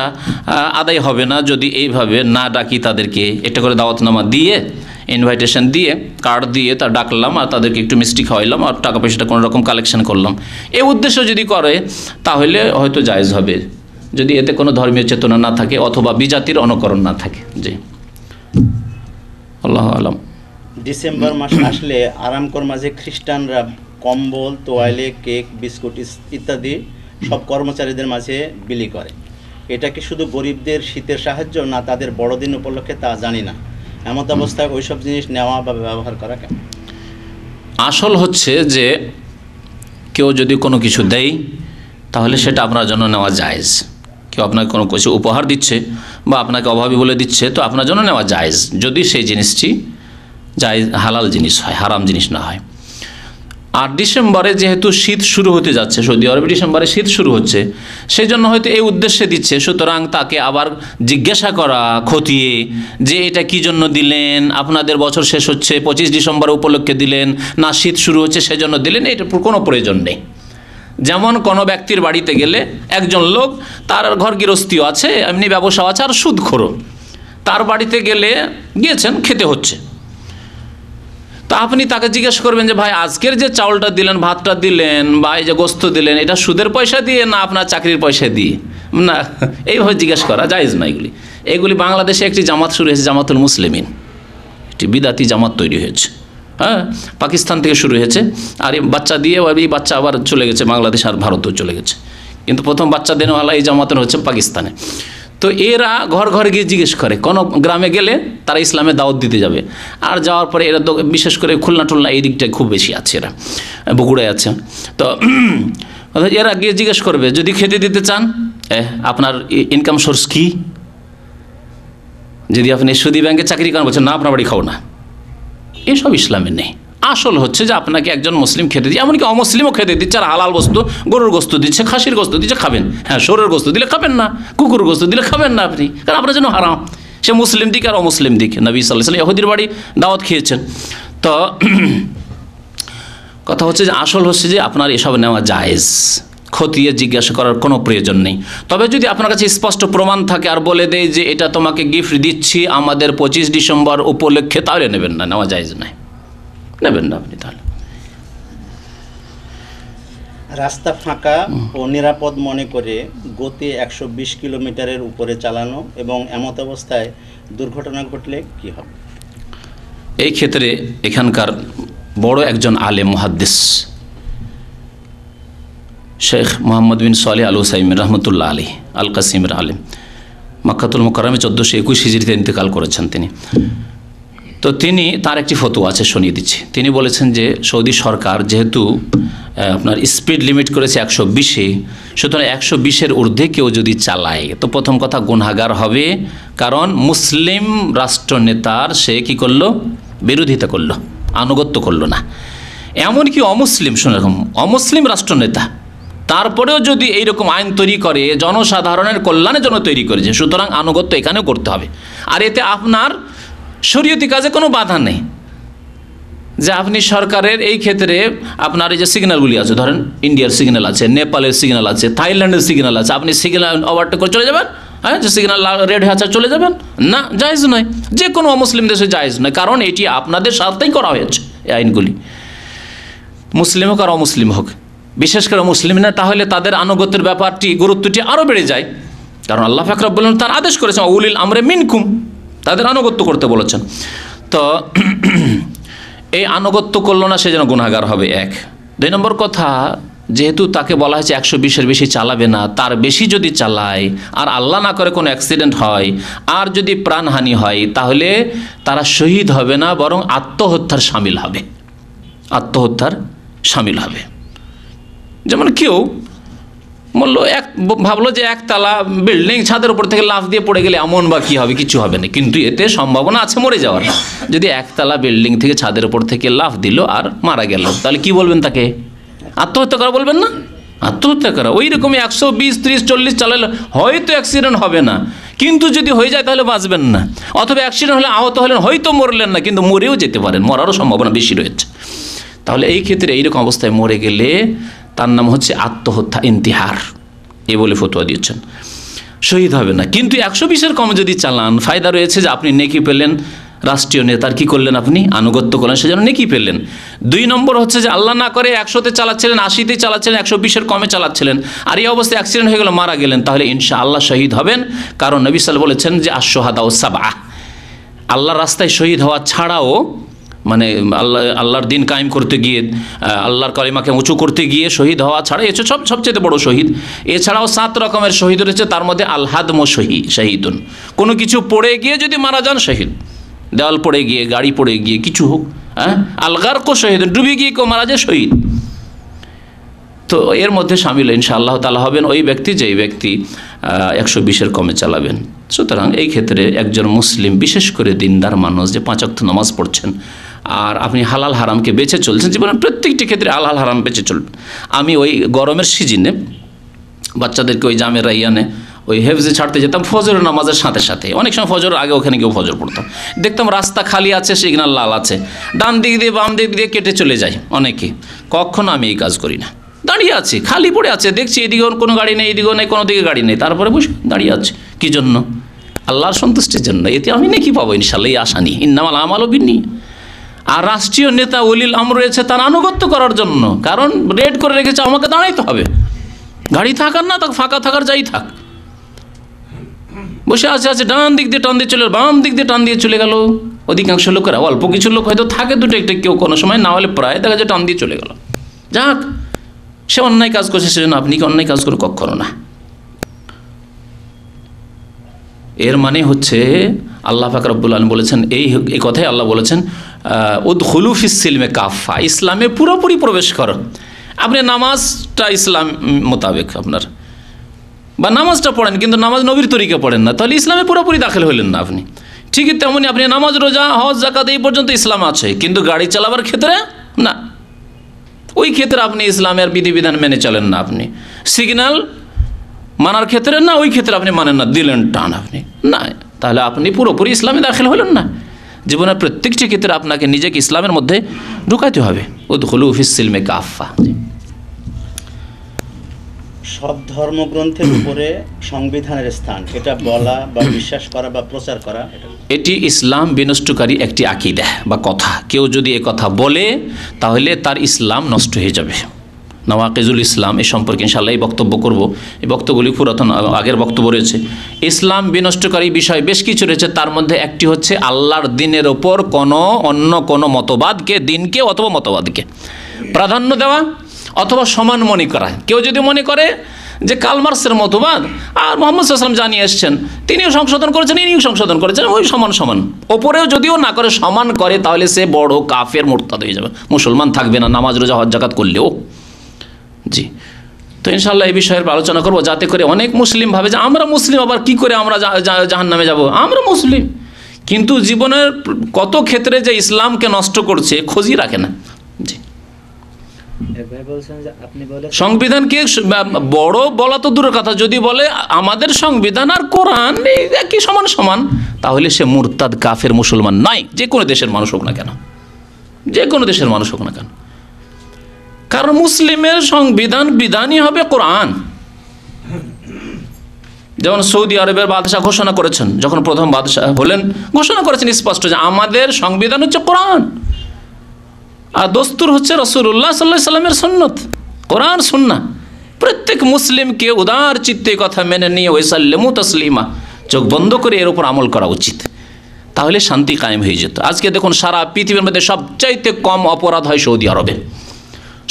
আদায় হবে না যদি এইভাবে না ডাকি, তাদেরকে একটা করে দাওয়াতনামা দিয়ে, ইনভাইটেশন দিয়ে, কার্ড দিয়ে তা ডাকলাম, আর তাদেরকে একটু মিষ্টি খাওয়াইলাম, আর টাকা পয়সাটা কোনো রকম কালেকশন করলাম, এই উদ্দেশ্য যদি করে তাহলে হয়তো জায়েজ হবে, যদি এতে কোনো ধর্মীয় চেতনা না থাকে অথবা বিজাতির অনুকরণ না থাকে। জি, আল্লাহু আলাম। ডিসেম্বর মাস আসলে আরামকর মাঝে খ্রিস্টানরা কম্বল, তোয়ালে, কেক, বিস্কুট ইত্যাদি সব কর্মচারীদের মাঝে বিলি করে। এটা কি শুধু গরিবদের শীতের সাহায্য, না তাদের বড়দিন উপলক্ষে তা জানি না। এমত অবস্থায় ওইসব জিনিস নেওয়া বা ব্যবহার করা কেন? আসল হচ্ছে যে কেউ যদি কোনো কিছু দেয় তাহলে সেটা আপনার জন্য নেওয়া জায়েজ। কেউ আপনাকে কোনো কিছু উপহার দিচ্ছে বা আপনাকে অভাবী বলে দিচ্ছে, তো আপনার জন্য নেওয়া জায়েজ, যদি সেই জিনিসটি জায়েজ হালাল জিনিস হয়, হারাম জিনিস না হয়। আর ডিসেম্বরে যেহেতু শীত শুরু হতে যাচ্ছে, সৌদি আরবে ডিসেম্বরে শীত শুরু হচ্ছে, সেই জন্য হয়তো এই উদ্দেশ্যে দিচ্ছে। সুতরাং তাকে আবার জিজ্ঞাসা করা খতিয়ে যে এটা কী জন্য দিলেন, আপনাদের বছর শেষ হচ্ছে 25 ডিসেম্বর উপলক্ষে দিলেন, না শীত শুরু হচ্ছে সেজন্য দিলেন, এটার কোনো প্রয়োজন নেই। যেমন কোনো ব্যক্তির বাড়িতে গেলে একজন লোক, তার ঘর গৃহস্থীও আছে, এমনি ব্যবসা আছে, আর সুদখোর, তার বাড়িতে গেলে গিয়েছেন, খেতে হচ্ছে, তো আপনি তাকে জিজ্ঞেস করবেন যে ভাই আজকের যে চাউলটা দিলেন, ভাতটা দিলেন, বা এই যে গোস্ত দিলেন, এটা সুদের পয়সা দিয়ে না আপনার চাকরির পয়সা দিয়ে? না, এইভাবে জিজ্ঞেস করা জায়েজ না। এগুলি বাংলাদেশে একটি জামাত শুরু হয়েছে, জামাতুল মুসলিমিন, একটি বিদাতি জামাত তৈরি হয়েছে। হ্যাঁ, পাকিস্তান থেকে শুরু হয়েছে। আর এই বাচ্চা দিয়ে এই বাচ্চা আবার চলে গেছে বাংলাদেশ আর ভারতেও চলে গেছে, কিন্তু প্রথম বাচ্চা দেনওয়ালা এই জামাতের হচ্ছে পাকিস্তানে। তো এরা ঘর ঘরে গিয়ে জিজ্ঞেস করে, কোনো গ্রামে গেলে তারা ইসলামের দাওয়াত দিতে যাবে, আর যাওয়ার পরে এরা তো বিশেষ করে খুলনা টুলনা এই দিকটায় খুব বেশি আছে, এরা বগুড়ায় আছে। তো এরা গিয়ে জিজ্ঞেস করবে, যদি খেতে দিতে চান আপনার ইনকাম সোর্স কি? যদি আপনি সুদী ব্যাংকে চাকরি করেন, বলছেন না আপনার বাড়ি খাও না, এসব ইসলামে নেই। আসল হচ্ছে যে আপনাকে একজন মুসলিম খেতে দিয়ে, এমনকি অমুসলিমও খেতে দিচ্ছে, আর হালাল বস্তু, গরুর গোস্ত দিচ্ছে, খাসির গোস্ত দিচ্ছে, খাবেন। হ্যাঁ, শুয়োরের গোস্ত দিলে খাবেন না, কুকুর গোস্ত দিলে খাবেন না আপনি, কারণ আপনার জন্য হারাম। সে মুসলিম দিক আর অমুসলিম দিক। নবী সাল্লাল্লাহু আলাইহি ওয়াসাল্লাম ইহুদির বাড়ি দাওয়াত খেয়েছেন। তো কথা হচ্ছে যে আসল হচ্ছে যে আপনার এসব নেওয়া জায়েজ, খতিয়ে জিজ্ঞাসা করার কোনো প্রয়োজন নেই। তবে যদি আপনার কাছে স্পষ্ট প্রমাণ থাকে আর বলে দেয় যে এটা তোমাকে গিফট দিচ্ছি আমাদের 25 ডিসেম্বর উপলক্ষে, তাহলে নেবেন না, নেওয়া জায়েজ নাই, নেবেন না আপনি। তাহলে রাস্তা ফাঁকা ও নিরাপদ মনে করে গতি 120 কিলোমিটারের উপরে চালানো এবং এমত অবস্থায় দুর্ঘটনা ঘটলে কি হবে? এই ক্ষেত্রে এখানকার বড় একজন আলেম মুহাদ্দিস শেখ মোহাম্মদ বিন সালেহ আল উসাইমিন রহমতুল্লাহ আলী আল কাসিমের আলেম, মক্কাতুল মুকাররমে 1421 হিজরিতে ইন্তেকাল করেছেন তিনি। তো তিনি তার একটি ফতোয়া আছে, শুনিয়ে দিচ্ছি। তিনি বলেছেন যে সৌদি সরকার যেহেতু আপনার স্পিড লিমিট করেছে 120-এ, সুতরাং 120-এর ঊর্ধ্বে কেউ যদি চালায় তো প্রথম কথা গুনাহগার হবে, কারণ মুসলিম রাষ্ট্রনেতার সে কি করলো? বিরোধিতা করলো, আনুগত্য করলো না। এমনকি অমুসলিম, শুনে রাখুন, অমুসলিম রাষ্ট্রনেতা তারপরেও যদি এইরকম আইন তৈরি করে, জনসাধারণের কল্যাণের জন্য তৈরি করেছে, সুতরাং আনুগত্য এখানেও করতে হবে। আর এতে আপনার শরীয়তি কাজে কোনো বাধা নেই। যে আপনি সরকারের এই ক্ষেত্রে আপনার এই যে সিগন্যালগুলি আছে, ধরেন ইন্ডিয়ার সিগন্যাল আছে, নেপালের সিগন্যাল আছে, থাইল্যান্ডের সিগন্যাল আছে, আপনি সিগন্যাল ওভারটেক করে চলে যাবেন, হ্যাঁ, যে সিগন্যাল রেড হয়ে আছে চলে যাবেন, না, জায়েজ নয়। যে কোনো অমুসলিম দেশে জায়েজ নয়, কারণ এটি আপনাদের স্বার্থেই করা হয়েছে এই আইনগুলি, মুসলিম হোক আর অমুসলিম হোক। বিশেষ করে মুসলিম না, তাহলে তাদের আনুগত্যের ব্যাপারটি, গুরুত্বটি আরও বেড়ে যায়, কারণ আল্লাহ পাক রব্বুল আলামিন তার আদেশ করেছেন উলিল আমরে মিনকুম, তাদের আনুগত্য করতে বলেছেন। তো এই আনুগত্য করলো না, সেজন্য গুনাহগার হবে, এক। 2 নম্বর কথা, যেহেতু তাকে বলা হয়েছে 120-এর বেশি চালাবে না, তার বেশি যদি চালায় আর আল্লাহ না করে কোনো অ্যাক্সিডেন্ট হয় আর যদি প্রাণহানি হয়, তাহলে তারা শহীদ হবে না, বরং আত্মহত্যার শামিল হবে, আত্মহত্যার শামিল হবে। যেমন কেউ বললো, ভাবলো যে একতলা বিল্ডিং, ছাদের উপর থেকে লাফ দিয়ে পড়ে গেলে এমন বা কী হবে, কিছু হবে না, কিন্তু এতে সম্ভাবনা আছে মরে যাওয়ার। যদি একতলা বিল্ডিং থেকে ছাদের উপর থেকে লাফ দিল আর মারা গেল, তাহলে কি বলবেন তাকে? আত্মহত্যা করা বলবেন না? আত্মহত্যা করা। ওই রকমই 120, 30, 40 চালালে হয়তো অ্যাক্সিডেন্ট হবে না, কিন্তু যদি হয়ে যায় তাহলে বাঁচবেন না। অথবা অ্যাক্সিডেন্ট হলে আহত হলেন, হয়তো মরলেন না, কিন্তু মরেও যেতে পারেন, মরারও সম্ভাবনা বেশি রয়েছে। তাহলে এই ক্ষেত্রে এইরকম অবস্থায় মরে গেলে তার নাম হচ্ছে আত্মহত্যা, ইন্তিহার, এ বলে ফতোয়া দিয়েছেন, শহীদ হবে না। কিন্তু 120-এর কমে যদি চালান, ফায়দা রয়েছে যে আপনি নেকি পেলেন, রাষ্ট্রীয় নেতার কি করলেন, আপনি আনুগত্য করলেন, সেজন্য নেকি পেলেন। 2 নম্বর হচ্ছে যে আল্লাহ না করে 100-তে চালাচ্ছিলেন, 80-তে চালাচ্ছিলেন, 120-এর কমে চালাচ্ছিলেন, আর এই অবস্থায় অ্যাক্সিডেন্ট হয়ে গেল, মারা গেলেন, তাহলে ইনশাআল্লাহ শহীদ হবেন। কারণ নবী সাল্লাল্লাহু আলাইহি ওয়াসাল্লাম বলেছেন যে আশ-শুহাদাউ সাবআ, আল্লাহর রাস্তায় শহীদ হওয়া ছাড়াও, মানে আল্লাহর দিন কায়েম করতে গিয়ে, আল্লাহর কালিমাকে উঁচু করতে গিয়ে শহীদ হওয়া ছাড়া, এ সবচেয়ে বড় শহীদ। এছাড়াও 7 রকমের শহীদ রয়েছে, তার মধ্যে আল হাদম শহীদুন, কোনো কিছু পড়ে গিয়ে যদি মারা যান শহীদ, দেওয়াল পড়ে গিয়ে, গাড়ি পড়ে গিয়ে, কিছু হোক, হ্যাঁ, আল গারক শহীদুন, ডুবে গিয়ে কেউ মারা যায় শহীদ। তো এর মধ্যে শামিল ইনশাআল্লাহ তাআলা হবেন ওই ব্যক্তি, যেই ব্যক্তি 120-এর কমে চালাবেন। সুতরাং এই ক্ষেত্রে একজন মুসলিম, বিশেষ করে দিনদার মানুষ, যে 5 ওয়াক্ত নামাজ পড়ছেন আর আপনি হালাল হারামকে বেঁচে চলছেন, জীবনের প্রত্যেকটি ক্ষেত্রে হালাল হারাম বেঁচে চলবেন। আমি ওই গরমের সিজনে বাচ্চাদেরকে ওই জামে রাইয়ানে ওই হেফজে ছাড়তে যেতাম ফজরের নামাজের সাথে সাথে, অনেক সময় ফজরের আগে ওখানে গিয়েও ফজর পড়তাম, দেখতাম রাস্তা খালি আছে, সিগন্যাল লাল আছে, ডান দিক দিয়ে বাম দিক দিয়ে কেটে চলে যায় অনেকে। কখনো আমি এই কাজ করি না, দাঁড়িয়ে আছি, খালি পড়ে আছে, দেখছি এদিকেও কোনো গাড়ি নেই, এদিকেও নেই, কোনো দিকে গাড়ি নেই, তারপরে বসে দাঁড়িয়ে আছে, কী জন্য? আল্লাহর সন্তুষ্টির জন্য। এতে আমি নাকি পাবো ইনশাআল্লাহ, এই আশা নিই। ইন্নামাল আমালু বিন্নিয়াত, আর রাষ্ট্রীয় নেতা উলিল আমর রয়েছে তার আনুগত্য করার জন্য, কারণ রেড করে রেখেছে, আমাকে দাঁড়াইতে হবে। গাড়ি থাকার না থাক, ফাঁকা থাকার যাই থাক, বসে আছে ডান দিক দিয়ে টান দিয়ে চলে, বাম দিক দিয়ে টান দিয়ে চলে গেল। অধিকাংশ লোকেরা, অল্প কিছু লোক হয়তো থাকে দুটো একটা, কেউ কোনো সময়, না হলে প্রায় দেখা যায় টান দিয়ে চলে গেল। যাক, সে অন্যায় কাজ করছে, সেজন্য আপনি কি অন্যায় কাজ করে? কখনো না। এর মানে হচ্ছে আল্লাহ পাক রব্বুল আলামিন বলেছেন, এই কথাই আল্লাহ বলেছেন, উদখুলু ফিস সিলমে কাফা, ইসলামে পুরোপুরি প্রবেশ করো। আপনি নামাজটা ইসলাম মোতাবেক আপনার, বা নামাজটা পড়েন কিন্তু নামাজ নবীর তরিকা পড়েন না, তাহলে ইসলামে পুরোপুরি দাখিল হইলেন না আপনি। ঠিকই তেমনি আপনি নামাজ, রোজা, হজ, যাকাত এই পর্যন্ত ইসলাম আছে, কিন্তু গাড়ি চালাবার ক্ষেত্রে না, ওই ক্ষেত্রে আপনি ইসলামের বিধিবিধান মেনে চলেন না। আপনি সিগন্যাল মানার ক্ষেত্রে না, ওই ক্ষেত্রে আপনি মানেন না, দিলেন টান আপনি না, তাহলে আপনি পুরোপুরি ইসলামে দাখিল হলেন না। জীবনের প্রত্যেকটি ক্ষেত্রে আপনাকে নিজেকে ইসলামের মধ্যে ঢুকাতে হবে। উদখুলু ফিস সিলমে কাফা। সব ধর্মগ্রন্থের উপরে সংবিধানের স্থান, এটা বলা বা বিশ্বাস করা বা প্রচার করা, এটি ইসলাম বিনষ্টকারী একটি আকীদা বা কথা। কেউ যদি এ কথা বলে তাহলে তার ইসলাম নষ্ট হয়ে যাবে। নওয়াকিজুল ইসলাম এ সম্পর্কে ইনশাআল্লাহ এই বক্তব্য করব। এই বক্তব্যগুলি পুরাতন, আগের বক্তব্য রয়েছে। ইসলাম বিনষ্টকারী বিষয় বেশ কিছু রয়েছে, তার মধ্যে একটি হচ্ছে আল্লাহর দিনের ওপর অন্য কোনো মতবাদকে, দিনকে অথবা মতবাদকে প্রাধান্য দেওয়া অথবা সমান মনে করা। কেউ যদি মনে করে যে কার্ল মার্কসের মতবাদ আর মুহাম্মদ সাল্লাল্লাহু আলাইহি ওয়াসাল্লাম জানিয়ে এসছেন, তিনিও সংশোধন করেছেন, ইনিও সংশোধন করেছেন, ওই সমান, ওপরেও যদিও না করে সমান করে, তাহলে সে বড় কাফের, মুরতাদ হয়ে যাবে, মুসলমান থাকবে না, নামাজ, রোজা, হজ, যাকাত করলেও। জি, তো ইনশাআল্লাহ এই বিষয়ের আলোচনা করবো, যাতে করে অনেক মুসলিম ভাবে যে আমরা মুসলিম, আবার কি করে আমরা জাহান্নামে যাব? আমরা মুসলিম, কিন্তু জীবনের কত ক্ষেত্রে যে ইসলামকে নষ্ট করছে খোঁজই রাখে না। জি, সংবিধানকে বড় বলা তো দূরের কথা, যদি বলে আমাদের সংবিধান আর কোরআন একই সমান, তাহলে সে মুরতাদ, কাফের, মুসলমান নাই, যে কোনো দেশের মানুষ হোক না কেন, যে কোনো দেশের মানুষ হোক না কেন। কারণ মুসলিমের বিধানই হবে কোরআন। যেমন সৌদি আরবের বাদশাহ ঘোষণা করেছেন, যখন প্রথম বাদশাহ হলেন, ঘোষণা করেছেন স্পষ্ট যে আমাদের সংবিধান হচ্ছে কোরআন, আর দস্তুর হচ্ছে রাসূলুল্লাহ সাল্লাল্লাহু আলাইহি সাল্লামের সুন্নত, কোরআন সুন্নাহ। প্রত্যেক মুসলিমকে উদার চিত্তে কথা মেনে নিয়ে ওয়াসাল্লিমু তাসলিমা, চোখ বন্ধ করে এর উপর আমল করা উচিত, তাহলে শান্তি কায়েম হয়ে যেত। আজকে দেখুন, সারা পৃথিবীর মধ্যে সবচাইতে কম অপরাধ হয় সৌদি আরবে,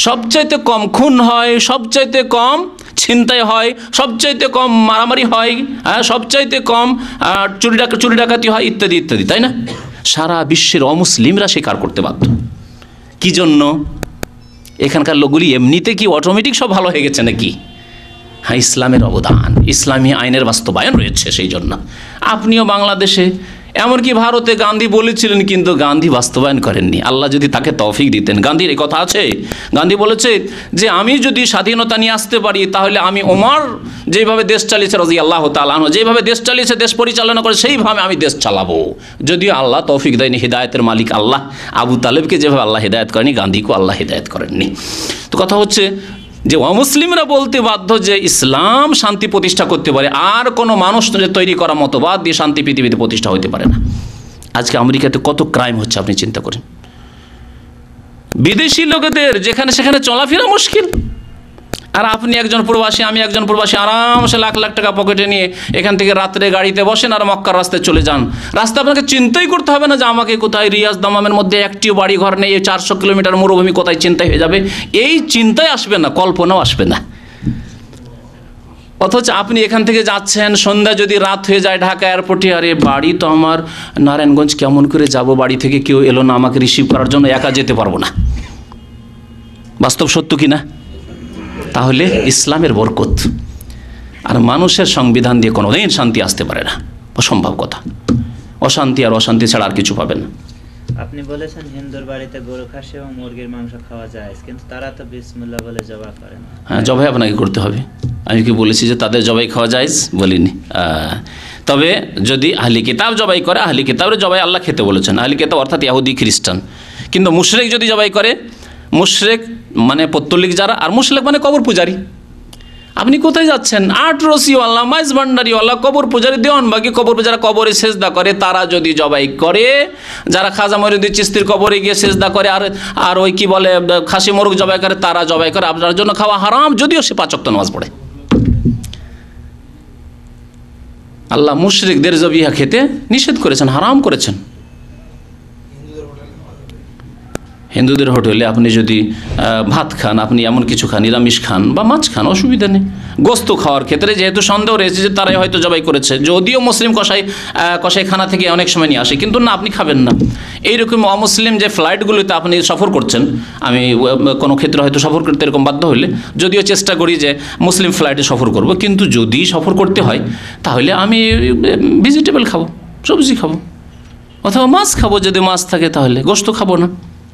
সবচাইতে কম খুন হয়, সবচাইতে কম ছিনতাই হয়, সবচাইতে কম মারামারি হয়, সবচাইতে কম চুরি ডাকাতি হয়, ইত্যাদি ইত্যাদি, তাই না? সারা বিশ্বের অমুসলিমরা স্বীকার করতে বাধ্য। কি জন্য? এখানকার লোকগুলি এমনিতে কি অটোমেটিক সব ভালো হয়ে গেছে নাকি? হ্যাঁ, ইসলামের অবদান, ইসলামী আইনের বাস্তবায়ন রয়েছে, সেই জন্য। আপনিও বাংলাদেশে, এমনকি ভারতে গান্ধী বলেছিলেন, কিন্তু গান্ধী বাস্তবায়ন করেননি। আল্লাহ যদি তাকে তৌফিক দিতেন, গান্ধীর এই কথা আছে, গান্ধী বলেছে যে আমি যদি স্বাধীনতা নিয়ে আসতে পারি, তাহলে আমি ওমর যেভাবে দেশ চালিয়েছে রাদিয়াল্লাহু তাআলা আনহু, যেভাবে দেশ চালিয়েছে, দেশ পরিচালনা করে, সেইভাবে আমি দেশ চালাবো। যদিও আল্লাহ তৌফিক দেয়নি, হিদায়তের মালিক আল্লাহ। আবু তালেবকে যেভাবে আল্লাহ হিদায়ত করেনি, গান্ধীকেও আল্লাহ হিদায়ত করেননি। তো কথা হচ্ছে যে অমুসলিমরা বলতে বাধ্য যে ইসলাম শান্তি প্রতিষ্ঠা করতে পারে, আর কোনো মানুষ তৈরি করা মতবাদ দিয়ে শান্তি পৃথিবীতে প্রতিষ্ঠা হতে পারে না। আজকে আমেরিকাতে কত ক্রাইম হচ্ছে আপনি চিন্তা করেন। বিদেশি লোকেদের যেখানে সেখানে চলাফেরা মুশকিল, আর আপনি একজন প্রবাসী, আমি একজন প্রবাসী, আরামসে লাখ লাখ টাকা পকেটে নিয়ে এখান থেকে রাত্রে গাড়িতে বসেন আর মক্কার রাস্তায় চলে যান। রাস্তা আপনাকে চিন্তাই করতে হবে না যে আমাকে কোথায় রিয়াজ দামামের মধ্যে একটিও বাড়ি ঘর নেই, 400 কিলোমিটার মরুভূমি কোথায় চিন্তাই হয়ে যাবে, এই চিন্তাই আসবে না, কল্পনাও আসবে না। অথচ আপনি এখান থেকে যাচ্ছেন, সন্ধ্যা যদি রাত হয়ে যায় ঢাকা এয়ারপোর্টে, আরে বাড়ি তো আমার নারায়ণগঞ্জ, কেমন করে যাব, বাড়ি থেকে কেউ এলো না আমাকে রিসিভ করার জন্য, একা যেতে পারবো না। বাস্তব সত্য কি না? তাহলে ইসলামের বরকত। আর মানুষের সংবিধান দিয়ে কোনোদিন শান্তি আসতে পারে না, অসম্ভব কথা। অশান্তি আর অশান্তি ছাড়া আর কিছু পাবেন না। আপনি বলেছেন হিন্দুর বাড়িতে গরু খাসি এবং মুরগির মাংস খাওয়া যায়, কিন্তু তারা তো বিসমিল্লাহ বলে জবাই করে না। হ্যাঁ, জবাই আপনাকে করতে হবে। আমি কি বলেছি যে তাদের জবাই খাওয়া যায়? বলিনি। তবে যদি আহলি কিতাব জবাই করে, আহলি কিতাবের জবাই আল্লাহ খেতে বলেছেন। আহলি কিতাব অর্থাৎ ইহুদি খ্রিস্টান। কিন্তু মুশরিক যদি জবাই করে, মুশরিক মানে পত্তলিক যারা, আর মুশরিক মানে কবর পূজারী, আপনি কোথায় যাচ্ছেন? 8 রসিওয়াল্লাহ, মাইজ ভান্ডারিওয়াল্লাহ, কবর পূজারী, দেওয়ানবাগি কবর পূজারা কবরে সেজদা করে, তারা যদি জবাই করে, যারা খাজা মঈনুদ্দিন চিশতির কবরে গিয়ে সেজদা করে আর ওই কি বলে খাসি মোরগ জবাই করে, তারা জবাই করে, আপনার জন্য খাওয়া হারাম, যদিও সে 5 ওয়াক্ত নামাজ পড়ে। আল্লাহ মুশরিকদের জবিহা খেতে নিষেধ করেছেন, হারাম করেছেন। হিন্দুদের হোটেলে আপনি যদি ভাত খান, আপনি এমন কিছু খান, নিরামিষ খান বা মাছ খান, অসুবিধা নেই। গোস্ত খাওয়ার ক্ষেত্রে যেহেতু সন্দেহ রয়েছে যে তারাই হয়তো জবাই করেছে, যদিও মুসলিম কসাইখানা থেকে অনেক সময় নিয়ে আসে, কিন্তু না, আপনি খাবেন না। এইরকম অমুসলিম যে ফ্লাইটগুলোতে আপনি সফর করছেন, আমি কোনো ক্ষেত্রে হয়তো সফর করতে এরকম বাধ্য হলে, যদিও চেষ্টা করি যে মুসলিম ফ্লাইটে সফর করব, কিন্তু যদি সফর করতে হয় তাহলে আমি ভেজিটেবল খাবো, সবজি খাবো, অথবা মাছ খাবো, যদি মাছ থাকে, তাহলে গোস্ত খাবো না।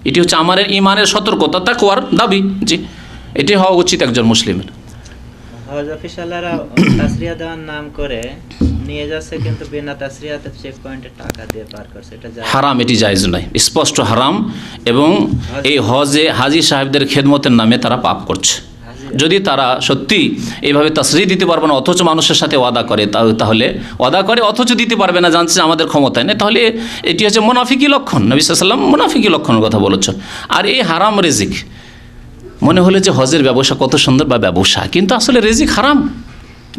এটি হচ্ছে আমার ইমানের সতর্কতা, তাকওয়ার দাবি। জি, এটি হওয়া উচিত একজন মুসলিমের। হজ অফিসাররা তাসরিয়া দেওয়ার নাম করে নিয়ে যাচ্ছে, কিন্তু বিনা তাসরিয়াতে চেক পয়েন্টে টাকা দিয়ে পার করছে, এটা হারাম, এটি জায়েজ নয়, স্পষ্ট হারাম। এবং এই হজে হাজি সাহেবদের খেদমতের নামে তারা পাপ করছে। যদি তারা সত্যি এইভাবে তাসরিয়া দিতে পারবে না, অথচ মানুষের সাথে ওয়াদা করে, তাহলে ওয়াদা করে অথচ দিতে পারবে না, জানছে আমাদের ক্ষমতায় নেই, তাহলে এটি হচ্ছে মুনাফিকি লক্ষণ। নবী সাল্লাল্লাহু আলাইহি ওয়াসাল্লাম মুনাফিকি লক্ষণের কথা বলেছেন। আর এই হারাম রিজিক, মনে হলে যে হজের ব্যবসা কত সুন্দর বা ব্যবসা, কিন্তু আসলে রিজিক হারাম,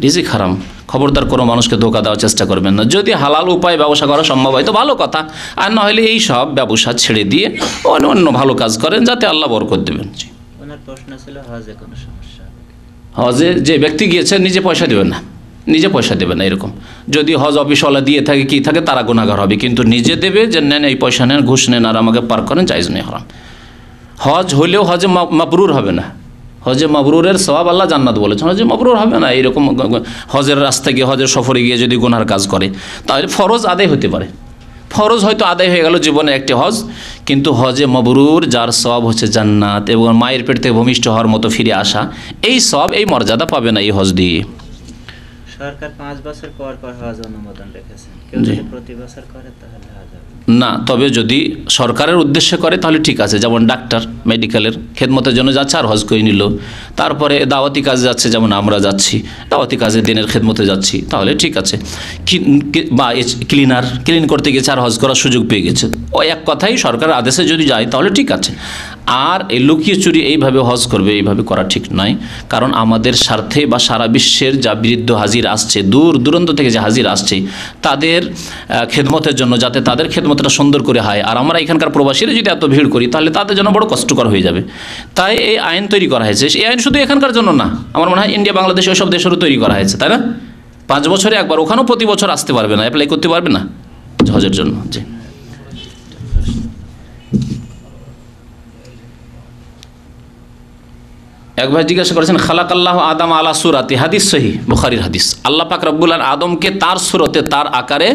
রিজিক হারাম। খবরদার কোনো মানুষকে ধোঁকা দেওয়ার চেষ্টা করবেন না। যদি হালাল উপায়ে ব্যবসা করা সম্ভব হয় তো ভালো কথা, আর না হলে এই সব ব্যবসা ছেড়ে দিয়ে অন্য ভালো কাজ করেন, যাতে আল্লাহ বরকত দেবেন। জি, ওনার প্রশ্ন ছিল হজে কোনো সমস্যা? হজে যে ব্যক্তি গিয়েছে নিজে পয়সা দেবেন না, নিজে পয়সা দেবে না। এরকম যদি হজ অফিসওয়ালা দিয়ে থাকে, কি থাকে, তারা গুনাহগার হবে। কিন্তু নিজে দেবে, যে নেন, এই পয়সা নেন, ঘুষ নেন, আর আমাকে পার করেন, জায়েজ নেই, হারাম। হজ হলেও হজে মাবরুর হবে না। হজে মাবরুরের সওয়াব আল্লাহ জান্নাত বলেছেন, হজে মাবরুর হবে না। এইরকম হজের রাস্তায় গিয়ে, হজের সফরে গিয়ে যদি গুনার কাজ করে, তাহলে ফরজ আদায় হতে পারে, ফরজ হয়তো আদায় হয়ে গেল জীবনে একটি হজ, কিন্তু হজে মাবরুর, যার সওয়াব হচ্ছে জান্নাত এবং মায়ের পেট থেকে ভূমিষ্ঠ হওয়ার মতো ফিরে আসা, এই সব, এই মর্যাদা পাবে না এই হজ দিয়ে। সরকার 5 বছর পর পর হজ অনুমোদন রেখেছেন, কেউ যদি প্রতি বছর করে তাহলে হজ হবে না। তবে যদি সরকারের উদ্দেশ্যে করে তাহলে ঠিক আছে, যেমন ডাক্তার মেডিকেলের খেদমতের জন্য যাচ্ছে আর হজ করে নিল, তারপরে দাওয়াতি কাজে যাচ্ছে, যেমন আমরা যাচ্ছি দাওয়াতি কাজে, দিনের খেদমতে যাচ্ছি, তাহলে ঠিক আছে। বা ক্লিন করতে গেছে আর হজ করার সুযোগ পেয়ে গেছে, ওই এক কথাই সরকারের আদেশে যদি যায় তাহলে ঠিক আছে। আর এই লুকিয়ে চুরি এইভাবে হজ করবে, এইভাবে করা ঠিক নয়। কারণ আমাদের স্বার্থে বা সারা বিশ্বের যা বৃদ্ধ হাজির আসছে, দূর দূরান্ত থেকে যে হাজির আসছে, তাদের খেদমতের জন্য, যাতে তাদের খেদমতটা সুন্দর করে হয়। আর আমরা এখানকার প্রবাসীরা যদি এত ভিড় করি, তাহলে তাদের জন্য বড় কষ্টকর হয়ে যাবে। তাই এই আইন তৈরি করা হয়েছে। এই আইন শুধু এখানকার জন্য না, আমার মনে হয় ইন্ডিয়া, বাংলাদেশ, ওইসব দেশেরও তৈরি করা হয়েছে, তাই না? 5 বছরে একবার, ওখানেও প্রতি বছর আসতে পারবে না, অ্যাপ্লাই করতে পারবে না হজের জন্য। জি, এক ভাই জিজ্ঞাসা করেছেন, খালাকাল্লাহু আদম আলা সুরাতি, হাদিস সহিহ, বুখারীর হাদিস। আল্লাহ পাক রব্বুল আলামিন আদমকে তার সুরতে, তার আকারে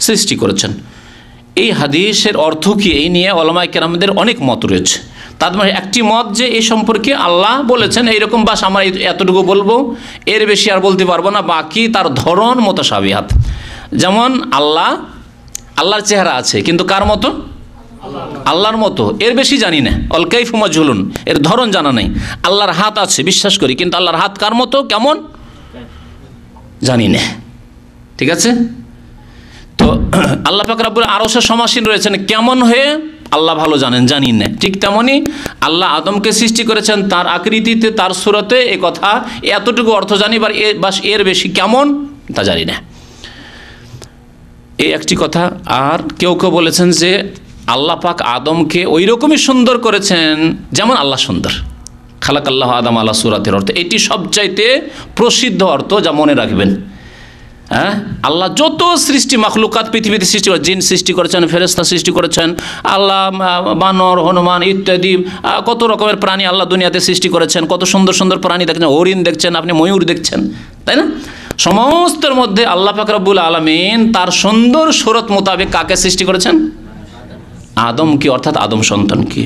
সৃষ্টি করেছেন। এই হাদিসের অর্থ কি, এই নিয়ে উলামায়ে কেরামদের অনেক মত রয়েছে। তার মানে একটি মত যে এই সম্পর্কে আল্লাহ বলেছেন এইরকম, বাস আমরা এতটুকু বলবো, এর বেশি আর বলতে পারবো না, বাকি তার ধরন মুতাশাবিহাত। যেমন আল্লাহর চেহারা আছে, কিন্তু কার মতো? আল্লাহর মতো, এর বেশি জানি না। অল কাইফু মাজহুলুন, এর ধরন জানা নেই। আল্লাহর হাত আছে, বিশ্বাস করি, কিন্তু আল্লাহর হাত কার মতো, কেমন, জানি না। ঠিক আছে? তো আল্লাহ পাক রব্বুল আরশের সমাসীন রয়েছেন, কেমন হয়ে আল্লাহ ভালো জানেন, জানি না। ঠিক তেমনি আল্লাহ আদমকে সৃষ্টি করেছেন তার আকৃতিতে, তার সুরতে, এ কথা এতটুকু অর্থ জানি, বাস এর বেশি কেমন তা জানি না। এই একটি কথা। আর কেউ কেউ বলেছেন যে আল্লাহ পাক আদমকে ওই রকমই সুন্দর করেছেন যেমন আল্লাহ সুন্দর। খালাকাল্লাহু আদম আলা সুরাতের অর্থ এটি সবচাইতে প্রসিদ্ধ অর্থ, যা মনে রাখবেন। হ্যাঁ, আল্লাহ যত সৃষ্টি মাখলুকাত পৃথিবীতে সৃষ্টি করে, জিন সৃষ্টি করেছেন, ফেরেশতা সৃষ্টি করেছেন, আল্লাহ বানর, হনুমান ইত্যাদি কত রকমের প্রাণী আল্লাহ দুনিয়াতে সৃষ্টি করেছেন। কত সুন্দর সুন্দর প্রাণী দেখছেন, হরিণ দেখছেন, আপনি ময়ূর দেখছেন, তাই না? সমস্তের মধ্যে আল্লাহ পাক রব্বুল আলামিন তার সুন্দর সুরত মোতাবেক কাকে সৃষ্টি করেছেন? আদমকে, অর্থাৎ আদম সন্তানকে।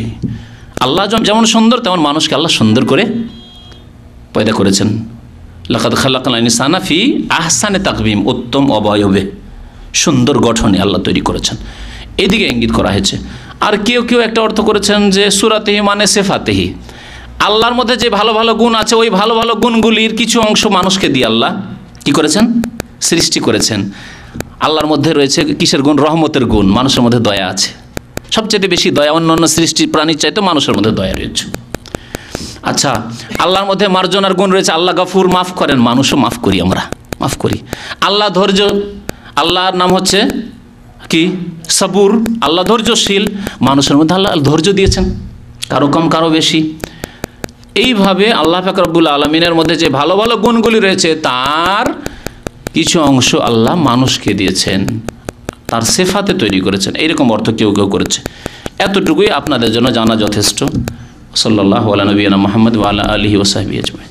আল্লাহ যেমন সুন্দর, তেমন মানুষকে আল্লাহ সুন্দর করে পয়দা করেছেন। লাকাদ খালাকনাল ইনসানা ফি আহসানি তাকবীম, উত্তম অবয়বে, সুন্দর গঠনে আল্লাহ তৈরি করেছেন। এদিকে ইঙ্গিত করা হয়েছে। আর কেউ কেউ একটা অর্থ করেছেন যে সুরাতেহি মানে সেফাতেহি, আল্লাহর মধ্যে যে ভালো ভালো গুণ আছে, ওই ভালো ভালো গুণগুলির কিছু অংশ মানুষকে দিয়ে আল্লাহ কি করেছেন? সৃষ্টি করেছেন। আল্লাহর মধ্যে রয়েছে কিসের গুণ? রহমতের গুণ। মানুষের মধ্যে দয়া আছে, সবচেয়ে বেশি দয়া অন্য অন্য সৃষ্টি প্রাণীর চাইতে মানুষের মধ্যে দয়া রয়েছে। আচ্ছা, আল্লাহর মধ্যে মার্জনার গুণ রয়েছে, আল্লাহ গাফুর, মাফ করেন, মানুষও মাফ করি, আমরা মাফ করি। আল্লাহ ধৈর্য, আল্লাহর নাম হচ্ছে কি? সবুর, আল্লাহ ধৈর্যশীল, মানুষের মধ্যে আল্লাহ ধৈর্য দিয়েছেন, কারো কম কারো বেশি। এইভাবে আল্লাহ পাক রব্বুল আলামিনের মধ্যে যে ভালো ভালো গুণগুলি রয়েছে তার কিছু অংশ আল্লাহ মানুষকে দিয়েছেন, তার সিফাতে তৈরি করেছেন। এইরকম অর্থ কেউ কেউ করেছে। এতটুকুই আপনাদের জন্য জানা যথেষ্ট। সাল্লাল্লাহু আলা নবিয়িনা মুহাম্মদ ওয়া আলা আলিহি ওয়া সাহবিহি আজমাইন।